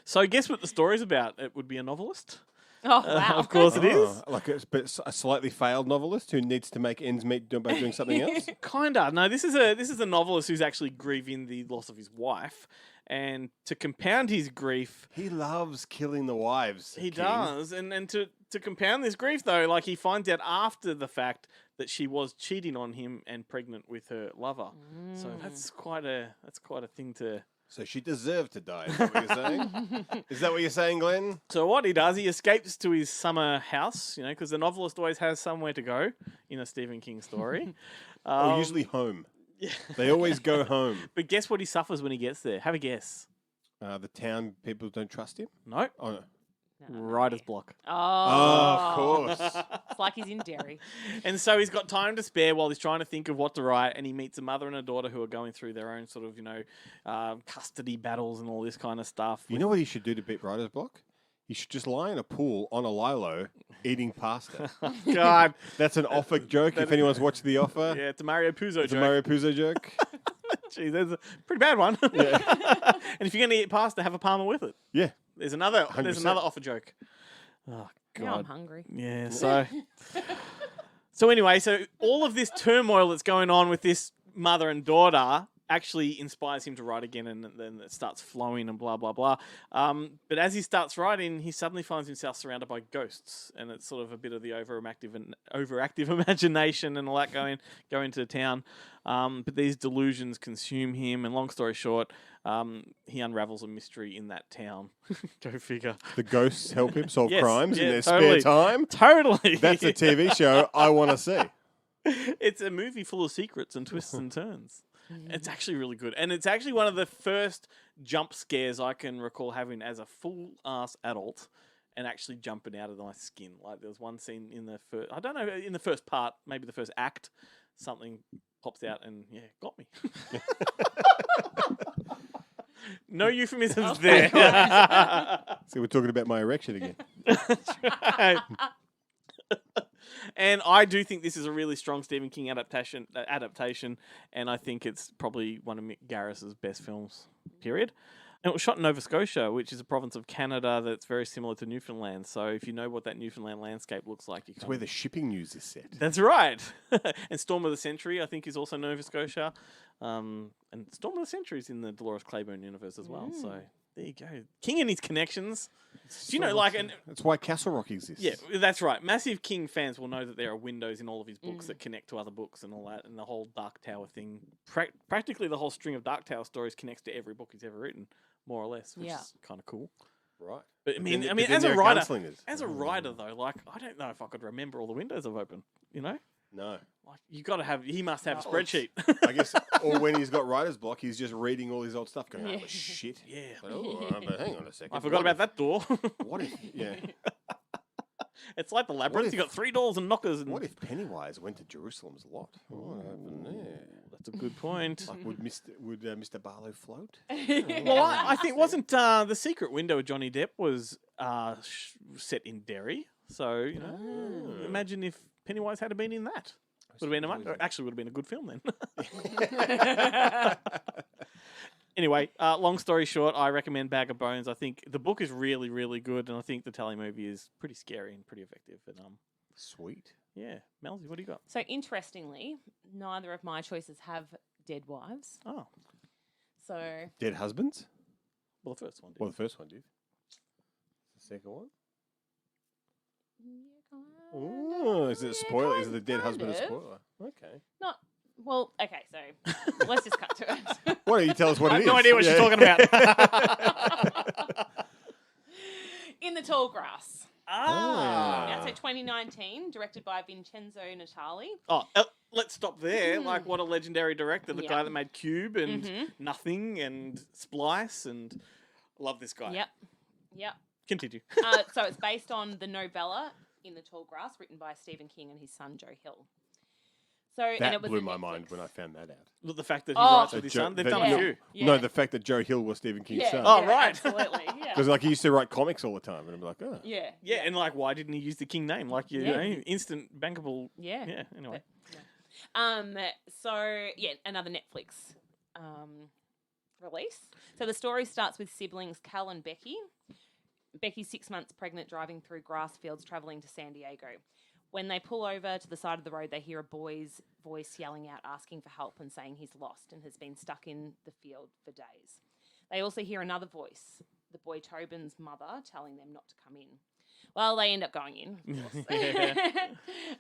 So guess what the story's about? It would be a novelist. Oh, wow. Of course it is. Like a slightly failed novelist who needs to make ends meet by doing something else? Kinda. No, this is a novelist who's actually grieving the loss of his wife. And to compound his grief... He loves killing the wives. He does. And to compound this grief, though, like he finds out after the fact that she was cheating on him and pregnant with her lover. So that's quite a thing to... So she deserved to die, is that what you're saying? Is that what you're saying, Glenn? So what he does, he escapes to his summer house, because the novelist always has somewhere to go in a Stephen King story. Usually home. Yeah. They always go home. But guess what he suffers when he gets there? Have a guess. The town people don't trust him? No. Oh, no. Writer's block. Oh, of course. It's like he's in Derry. And so he's got time to spare while he's trying to think of what to write, and he meets a mother and a daughter who are going through their own sort of, custody battles and all this kind of stuff. You know what he should do to beat writer's block? He should just lie in a pool on a lilo eating pasta. God. That's an Offer joke, if anyone's watched The Offer. Yeah, it's a Mario Puzo joke. It's a Mario Puzo joke. Gee, that's a pretty bad one. Yeah. And if you're going to eat pasta, have a Palmer with it. Yeah. There's another 100%. Offer joke. Oh, God. Now I'm hungry. Yeah, so anyway, so all of this turmoil that's going on with this mother and daughter actually inspires him to write again, and then it starts flowing and blah, blah, blah. But as he starts writing, he suddenly finds himself surrounded by ghosts, and it's sort of a bit of the overactive imagination and all that going to town. But these delusions consume him, and long story short, he unravels a mystery in that town. Go figure. The ghosts help him solve Yes, crimes in yeah, their totally. spare time? Totally. That's a TV show I want to see. It's a movie full of secrets and twists and turns. It's actually really good. And it's actually one of the first jump scares I can recall having as a full-ass adult and actually jumping out of my skin. Like, there was one scene in the first... I don't know, in the first part, maybe the first act, something pops out and, yeah, got me. No euphemisms there. See, we're talking about my erection again. That's right. And I do think this is a really strong Stephen King adaptation, and I think it's probably one of Mick Garris's best films, period. And it was shot in Nova Scotia, which is a province of Canada that's very similar to Newfoundland. So if you know what that Newfoundland landscape looks like... It's where the shipping news is set. That's right. And Storm of the Century, I think, is also Nova Scotia. And Storm of the Century is in the Dolores Claiborne universe as well. So there you go. King and his connections. Do you know, like... That's why Castle Rock exists. Yeah, that's right. Massive King fans will know that there are windows in all of his books that connect to other books and all that, and the whole Dark Tower thing. Practically the whole string of Dark Tower stories connects to every book he's ever written, more or less, which is kind of cool. Right. But I mean, as a writer though, like, I don't know if I could remember all the windows I've opened, you know? No. Like, he must have a spreadsheet. I guess, or when he's got writer's block, he's just reading all his old stuff going, oh, shit. Yeah. But hang on a second. I forgot about that door. What if, yeah. It's like the labyrinth. You got 3 doors and knockers. And... What if Pennywise went to Jerusalem's lot? What happened there? That's a good point. Like, would Mr. Barlow float? Well, I think wasn't The Secret Window of Johnny Depp was set in Derry. So, you know, imagine if Pennywise had been in that. Would have been actually would have been a good film then. Anyway, long story short, I recommend Bag of Bones. I think the book is really, really good, and I think the telemovie is pretty scary and pretty effective. And Sweet. Yeah, Melzy, what do you got? So interestingly, neither of my choices have dead wives. Oh. So Dead husbands? Well, the first one did. Well, the first one did. The second one? Oh, is it a spoiler? Is the dead husband a spoiler? Okay. Not well. Okay, so let's just cut to it. Why don't you tell us what it is? I have no idea what she's talking about. In the Tall Grass. Ah. Yeah, so 2019, directed by Vincenzo Natali. Oh, let's stop there. Like, what a legendary director. The Yep. guy that made Cube and Mhm. Nothing and Splice, and love this guy. Yep. Continue. So it's based on the novella In the Tall Grass, written by Stephen King and his son Joe Hill. So and That it was blew a my Netflix- mind when I found that out. Look, the fact that he writes with his son. They've done a few. No, the fact that Joe Hill was Stephen King's son. Oh, right. Absolutely. Yeah. Because like he used to write comics all the time, and I'm like, oh. Yeah. Yeah, and like, why didn't he use the King name? Like, you Yeah. know, instant bankable. Yeah. Yeah. Anyway. So yeah, another Netflix release. So the story starts with siblings Cal and Becky. Becky's 6 months pregnant, driving through grass fields, traveling to San Diego. When they pull over to the side of the road, they hear a boy's voice yelling out, asking for help and saying he's lost and has been stuck in the field for days. They also hear another voice, the boy Tobin's mother, telling them not to come in. Well, they end up going in, of course.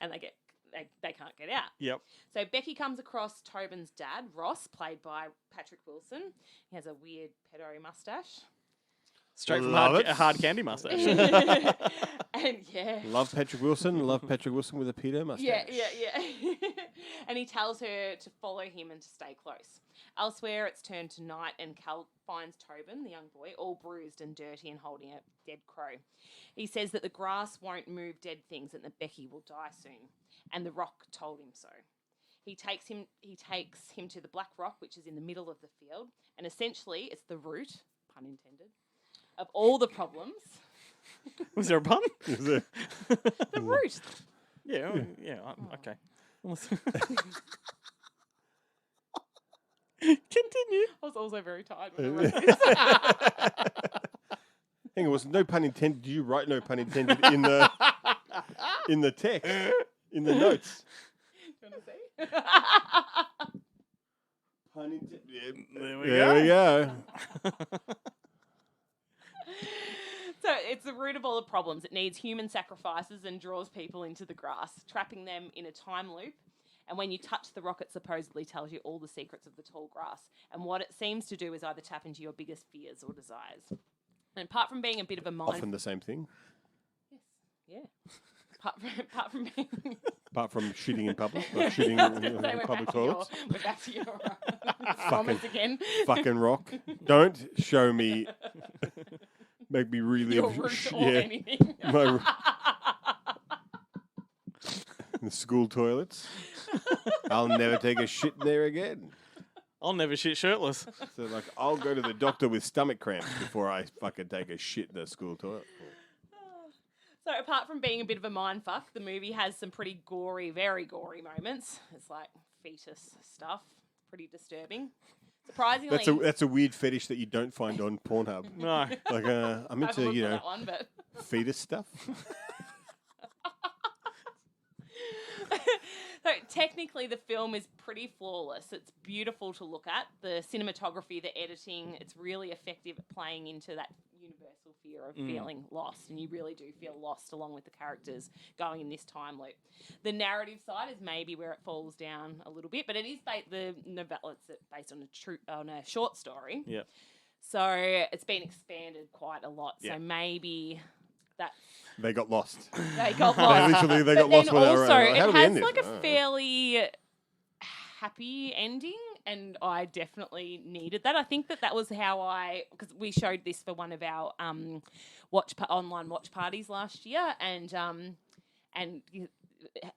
And they can't get out. Yep. So Becky comes across Tobin's dad, Ross, played by Patrick Wilson. He has a weird pedo mustache. Straight from Love it. hard candy mustache. And yeah. Love Patrick Wilson. Love Patrick Wilson with a pedo mustache. Yeah. And he tells her to follow him and to stay close. Elsewhere, it's turned to night, and Cal finds Tobin, the young boy, all bruised and dirty and holding a dead crow. He says that the grass won't move dead things and that Becky will die soon. And the rock told him so. He takes him to the black rock, which is in the middle of the field, and essentially it's the root, pun intended, of all the problems. Was there a pun? The root. Yeah. Okay. Continue. I was also very tired when I wrote this. Hang on, was no pun intended? Did you write no pun intended in the text, in the notes? Do you want to see? Pun intended. There we go. So it's the root of all the problems. It needs human sacrifices and draws people into the grass, trapping them in a time loop. And when you touch the rock, it supposedly tells you all the secrets of the tall grass. And what it seems to do is either tap into your biggest fears or desires. And apart from being a bit of a mind... Often the same thing. Yes, yeah. Apart from being... Apart from shitting in public, like shitting in public toilets. We're back to your comments again. Fucking rock. Don't show me... Make me relive... Your root or anything. The school toilets. I'll never take a shit there again. I'll never shit shirtless. So, like, I'll go to the doctor with stomach cramps before I fucking take a shit in the school toilet. So apart from being a bit of a mindfuck, the movie has some pretty gory, very gory moments. It's like fetus stuff. Pretty disturbing. Surprisingly... That's a weird fetish that you don't find on Pornhub. No. Like, I'm into, for that one, but... fetus stuff. So technically the film is pretty flawless. It's beautiful to look at. The cinematography, the editing, it's really effective at playing into that universal fear of feeling lost. And you really do feel lost along with the characters going in this time loop. The narrative side is maybe where it falls down a little bit, but it is the novella. It's based on a short story. Yeah. So it's been expanded quite a lot. So maybe that They got lost. they got lost. They got lost. Then also, How it do we end has this? like a fairly happy ending, and I definitely needed that. I think that was how because we showed this for one of our online watch parties last year, and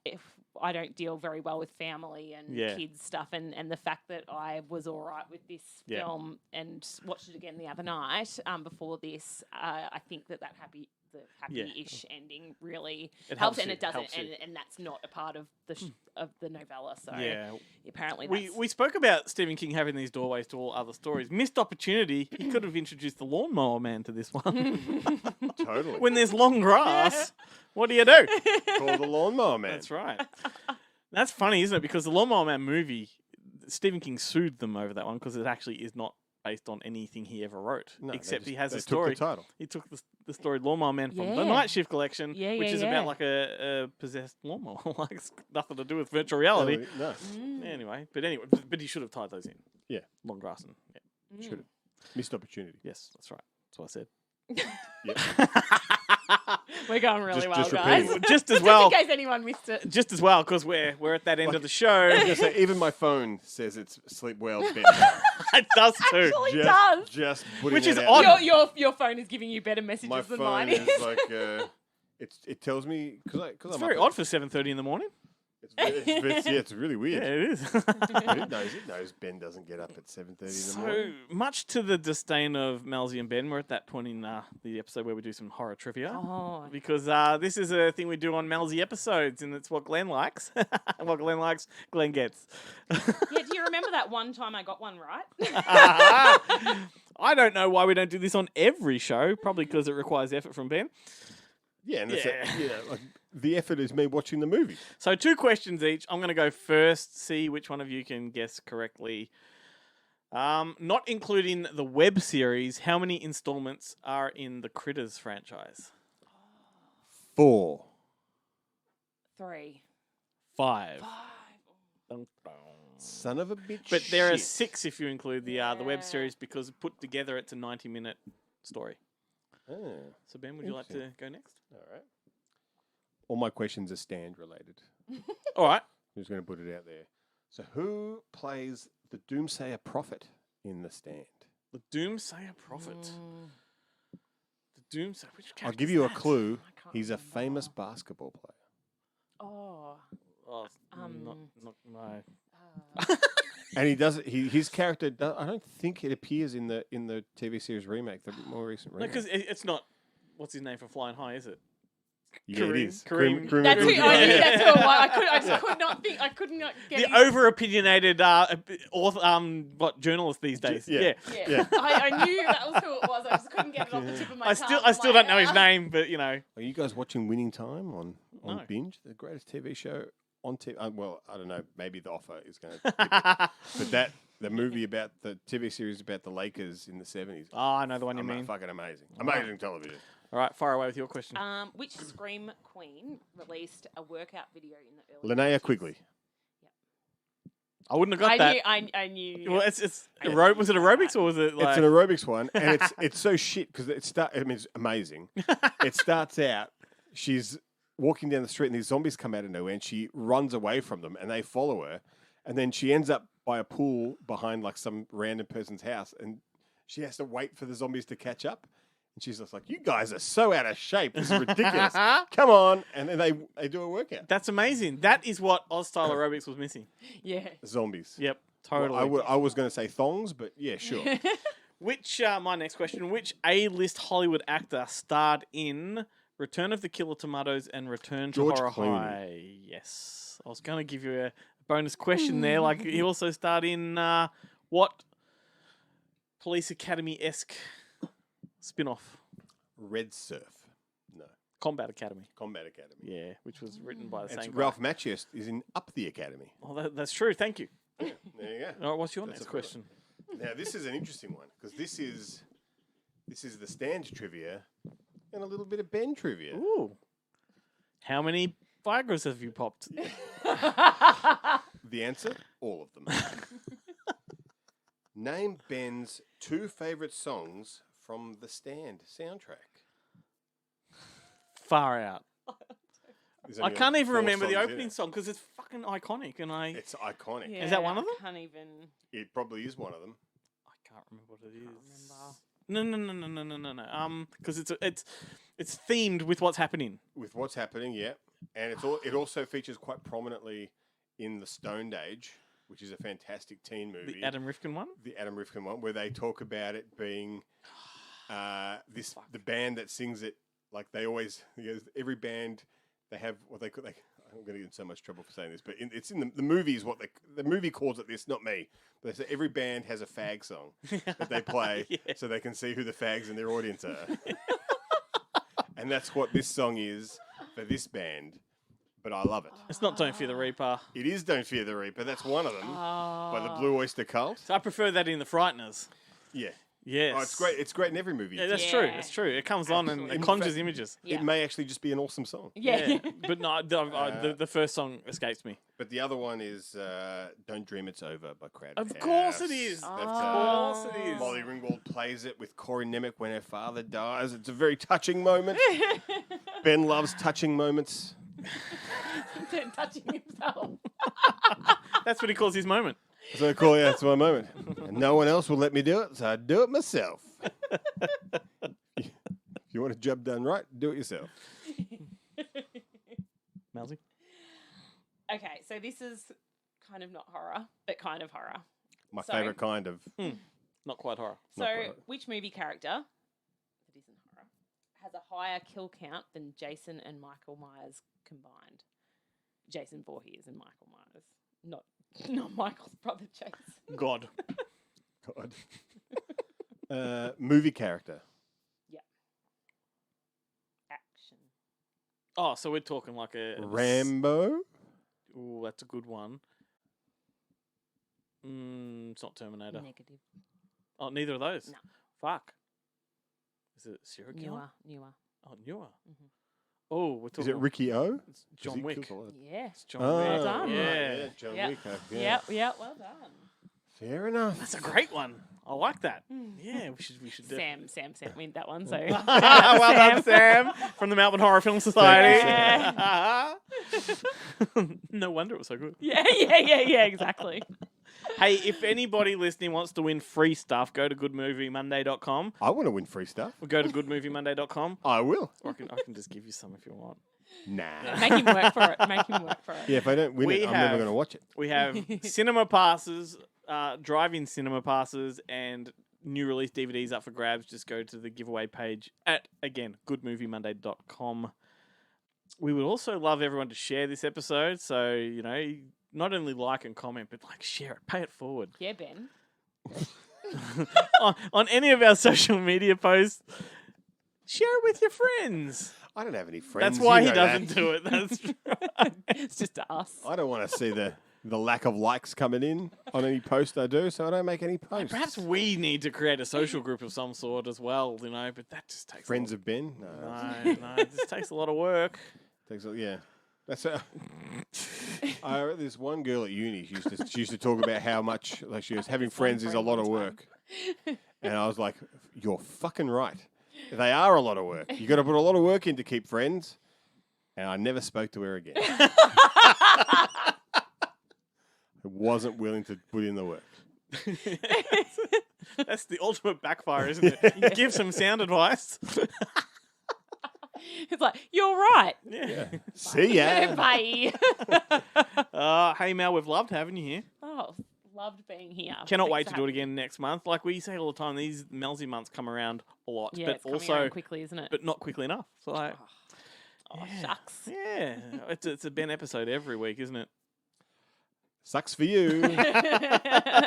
if I don't deal very well with family and kids stuff, and the fact that I was all right with this film and watched it again the other night before this, I think that the happy-ish ending really It helps, helps and you, it doesn't, helps you. and that's not a part of the novella. So Yeah. apparently We spoke about Stephen King having these doorways to all other stories. Missed opportunity. He could have introduced the Lawnmower Man to this one. Totally. When there's long grass, what do you do? Call the Lawnmower Man. That's right. That's funny, isn't it? Because the Lawnmower Man movie, Stephen King sued them over that one because it actually is not based on anything he ever wrote, No, they except just- he has they a took the story. title. He took the story Lawnmower Man from the Yeah. Night Shift collection, Yeah, which yeah, is yeah. about like a possessed lawnmower. Like it's nothing to do with virtual reality. No. Anyway, but he should have tied those in. Yeah. Long grass and Should have. Missed opportunity. yes, that's right. That's what I said. we're going really Just- well, just guys. repeat Just as well. in case anyone missed it. Just as well, because we're at that end of the show. I was gonna say, even my phone says it's sleep well, Ben. It does too. Actually does. Just putting Which it is out odd. there. Your phone is giving you better messages My than phone mine is is. like it tells me because It's I'm very up odd for 7:30 in the morning. it's really weird. Yeah, it is. It knows Ben doesn't get up at 7:30 in the So morning. much to the disdain of Melzy and Ben, we're at that point in the episode where we do some horror trivia. Oh. Because this is a thing we do on Melzy episodes, and it's what Glenn likes. And what Glenn likes, Glenn gets. Yeah, do you remember that one time I got one right? I don't know why we don't do this on every show. Probably because it requires effort from Ben. Yeah, and like the effort is me watching the movie. So 2 questions each. I'm going to go first, see which one of you can guess correctly. Not including the web series, how many installments are in the Critters franchise? 4. 3. 5. Dun, dun. Son of a bitch. But there are shit. 6 if you include the web series, because put together it's a 90-minute story. Oh, So Ben, would you like to go next? all right. All my questions are stand related. All right. I'm just going to put it out there. So, who plays the Doomsayer Prophet in The Stand? The Doomsayer Prophet. The Doomsayer. Which I'll character give is you a that? clue. He's a famous basketball player. Oh. Oh, not, no. And he does. His character. I don't think it appears in the TV series remake, the more recent No, remake. because it's not. What's his name for Flying High? Is it? Yeah, it is. Kareem. That's who I knew. That's who it was. I just could not think. I could not get The his- over opinionated journalist these days. Yeah. Yeah. I knew that was who it was. I just couldn't get it off the tip of my tongue. I still don't know his name, but you know. Are you guys watching Winning Time on No. Binge, the greatest TV show on TV? Well, I don't know. Maybe The Offer is going to. But the movie about the TV series about the Lakers in the 70s. Oh, I know the one you mean. Fucking amazing. Amazing television. All right, fire away with your question. Which Scream Queen released a workout video in the early Linnea 90s? Quigley. I wouldn't have got that. I knew. Well, it's was it aerobics or was it like? It's an aerobics one, and it's so shit because it's amazing. It starts out, she's walking down the street, and these zombies come out of nowhere, and she runs away from them, and they follow her, and then she ends up by a pool behind like some random person's house, and she has to wait for the zombies to catch up. And she's just like, "You guys are so out of shape. This is ridiculous. Come on!" And then they do a workout. That's amazing. That is what Oz style aerobics was missing. Yeah. Zombies. Yep, Well, totally. I was going to say thongs, but yeah, sure. Which my next question? Which A-list Hollywood actor starred in Return of the Killer Tomatoes and Return to George Horror Clooney. High? Yes, I was going to give you a bonus question there. Like he also starred in what Police Academy-esque spin-off? Red Surf. No. Combat Academy. Combat Academy. Yeah, which was written by the It's same guy. Ralph Macchio is in Up the Academy. Oh, that's true. Thank you. There you go. All right, what's your That's next a question? Now this is an interesting one because this is the Stand trivia and a little bit of Ben trivia. Ooh. How many Viagra's have you popped? The answer: all of them. Name Ben's 2 favorite songs from the Stand soundtrack. Far out. There's I only can't even 4 remember the songs in opening it. song because it's fucking iconic, and It's iconic. Yeah, Is that one of them? I can't even. It probably is one of them. I can't remember what it is. No. Because it's themed with what's happening. With what's happening, yeah, and it also features quite prominently in the Stoned Age, which is a fantastic teen movie. The Adam Rifkin one. The Adam Rifkin one, where they talk about it being the band that sings it like they always, every band they have what they could. I'm going to get in so much trouble for saying this, but it's in the movies. The movie calls it this, not me. But they say every band has a fag song that they play, so they can see who the fags in their audience are. And that's what this song is for this band. But I love it. It's not Don't Fear the Reaper. It is Don't Fear the Reaper. That's one of them by the Blue Oyster Cult. So I prefer that in The Frighteners. Yeah. Yes. Oh, it's great. It's great in every movie. Yeah, that's true. It's true. It comes on and it conjures images. It may actually just be an awesome song. Yeah. But no, the first song escapes me. But the other one is Don't Dream It's Over by Crowded Of House. course it is. That's, Of course it is. Molly Ringwald plays it with Corey Nemec when her father dies. It's a very touching moment. Ben loves touching moments. Touching himself. That's what he calls his moment. That's what I call it. That's my moment. And no one else will let me do it, so I do it myself. If you want a job done right, do it yourself. Mousy? Okay, so this is kind of not horror, but kind of horror. My favourite kind of. Not quite horror. So, which movie character that isn't horror has a higher kill count than Jason and Michael Myers combined? Jason Voorhees and Michael Myers, not Michael's brother Jason. God. Movie character. Yeah. Action. Oh, so we're talking like a Rambo. Oh, that's a good one. It's not Terminator. Negative. Oh, neither of those. No. Fuck. Is it serial killer? Newer. Oh, newer. Oh, we're talking. Is it Ricky O? It's John Wick. Yeah. It's John Wick. Well done. Yeah. John Yep. Wick. Yeah. Yep. Well done. Fair enough. That's a great one. I like that. Yeah, we should do. Sam win that one. So well done, Sam, from the Melbourne Horror Film Society. No wonder it was so good. Yeah, exactly. Hey, if anybody listening wants to win free stuff, go to goodmoviemonday.com. I want to win free stuff. Or go to goodmoviemonday.com. I will. Or I can just give you some if you want. Nah. Make him work for it. Yeah, if I don't win it, I'm never going to watch it. We have cinema passes, drive-in cinema passes, and new release DVDs up for grabs. Just go to the giveaway page at, again, goodmoviemonday.com. We would also love everyone to share this episode. So, not only like and comment, but share it, pay it forward. Yeah, Ben. on any of our social media posts, share it with your friends. I don't have any friends. That's why he doesn't do it. That's right. It's just us. I don't want to see the lack of likes coming in on any post I do, so I don't make any posts. Perhaps we need to create a social group of some sort as well, but that just takes Friends of Ben? No, it just takes a lot of work. Yeah. That's there's one girl at uni. She used to talk about how much she was having friends is a lot of work, and I was like, "You're fucking right. They are a lot of work. You got to put a lot of work in to keep friends." And I never spoke to her again. I wasn't willing to put in the work. That's the ultimate backfire, isn't it? You give some sound advice. It's like, you're right. Yeah. See ya. Bye. Hey, Mel, we've loved having you here. Oh, loved being here. Cannot Thanks wait for to do it having me. again next month. Like we say all the time, these Melzy months come around a lot, Yeah, but it's coming also around quickly, isn't it? But not quickly enough. So Shucks. Yeah, it's a Ben episode every week, isn't it? Sucks for you.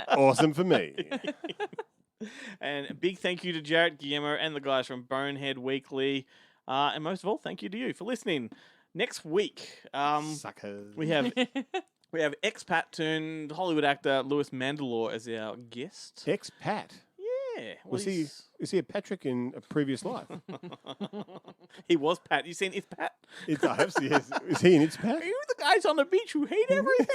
Awesome for me. And a big thank you to Jarrett Guillermo and the guys from Bonehead Weekly. And most of all, thank you to you for listening. Next week, Suckers. we have expat turned Hollywood actor Louis Mandylor as our guest. Expat? Yeah. Was he a Patrick in a previous life? He was Pat. You seen It's Pat? I have seen. Is he in It's Pat? Are you the guys on the beach who hate everything?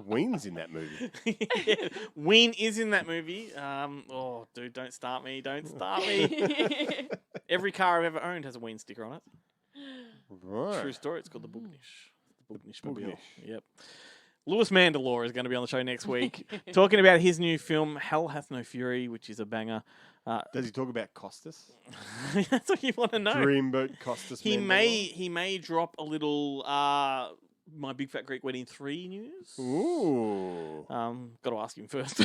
Ween's in that movie. Yeah, Ween is in that movie. Oh, dude, don't start me. Don't start me. Every car I've ever owned has a Ween sticker on it. Right. True story. It's called the Boognish. The Boognish Mobile. Boognish. Yep. Louis Mandylor is going to be on the show next week, talking about his new film, Hell Hath No Fury, which is a banger. Does he talk about Costas? That's what you want to know. Dreamboat Costas. He Mandylor? may drop a little My Big Fat Greek Wedding 3 news. Ooh. Got to ask him first.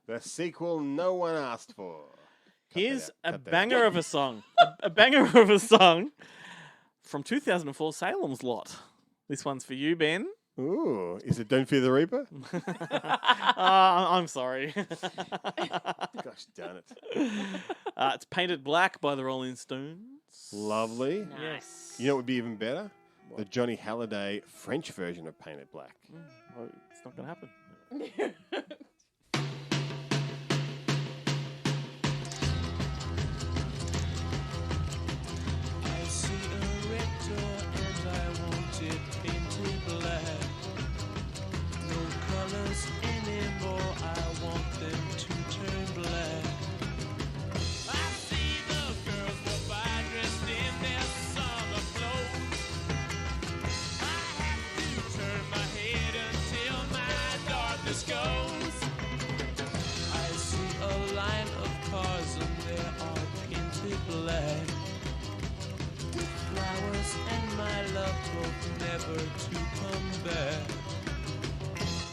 The sequel no one asked for. Here's a banger of a song. A banger of a song from 2004, Salem's Lot. This one's for you, Ben. Ooh, is it Don't Fear the Reaper? I'm sorry. Gosh darn it. It's Painted Black by the Rolling Stones. Lovely. Yes. You know what would be even better? The Johnny Halliday French version of Painted Black. Well, it's not going to happen. I see a red door and I want it painted black. No colors anymore, I want them to turn black. I see the girls go by dressed in their summer clothes. I have to turn my head until my darkness goes. I see a line of cars and they are painted black. Flowers and my love hope never to come back.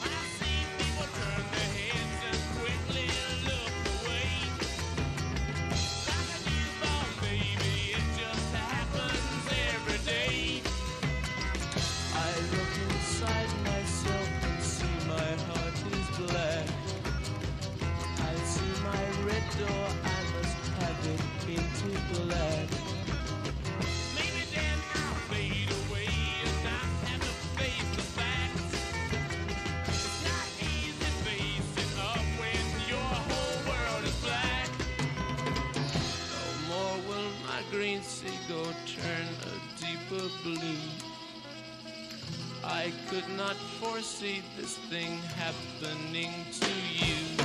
I see people turn their heads and quickly look away. Like a newborn baby, it just happens every day. I look inside myself and see my heart is black. I see my red door, I must have it painted black. Maybe then I'll fade away and not have to face the facts. It's not easy facing up when your whole world is black. No more will my green seagull turn a deeper blue. I could not foresee this thing happening to you.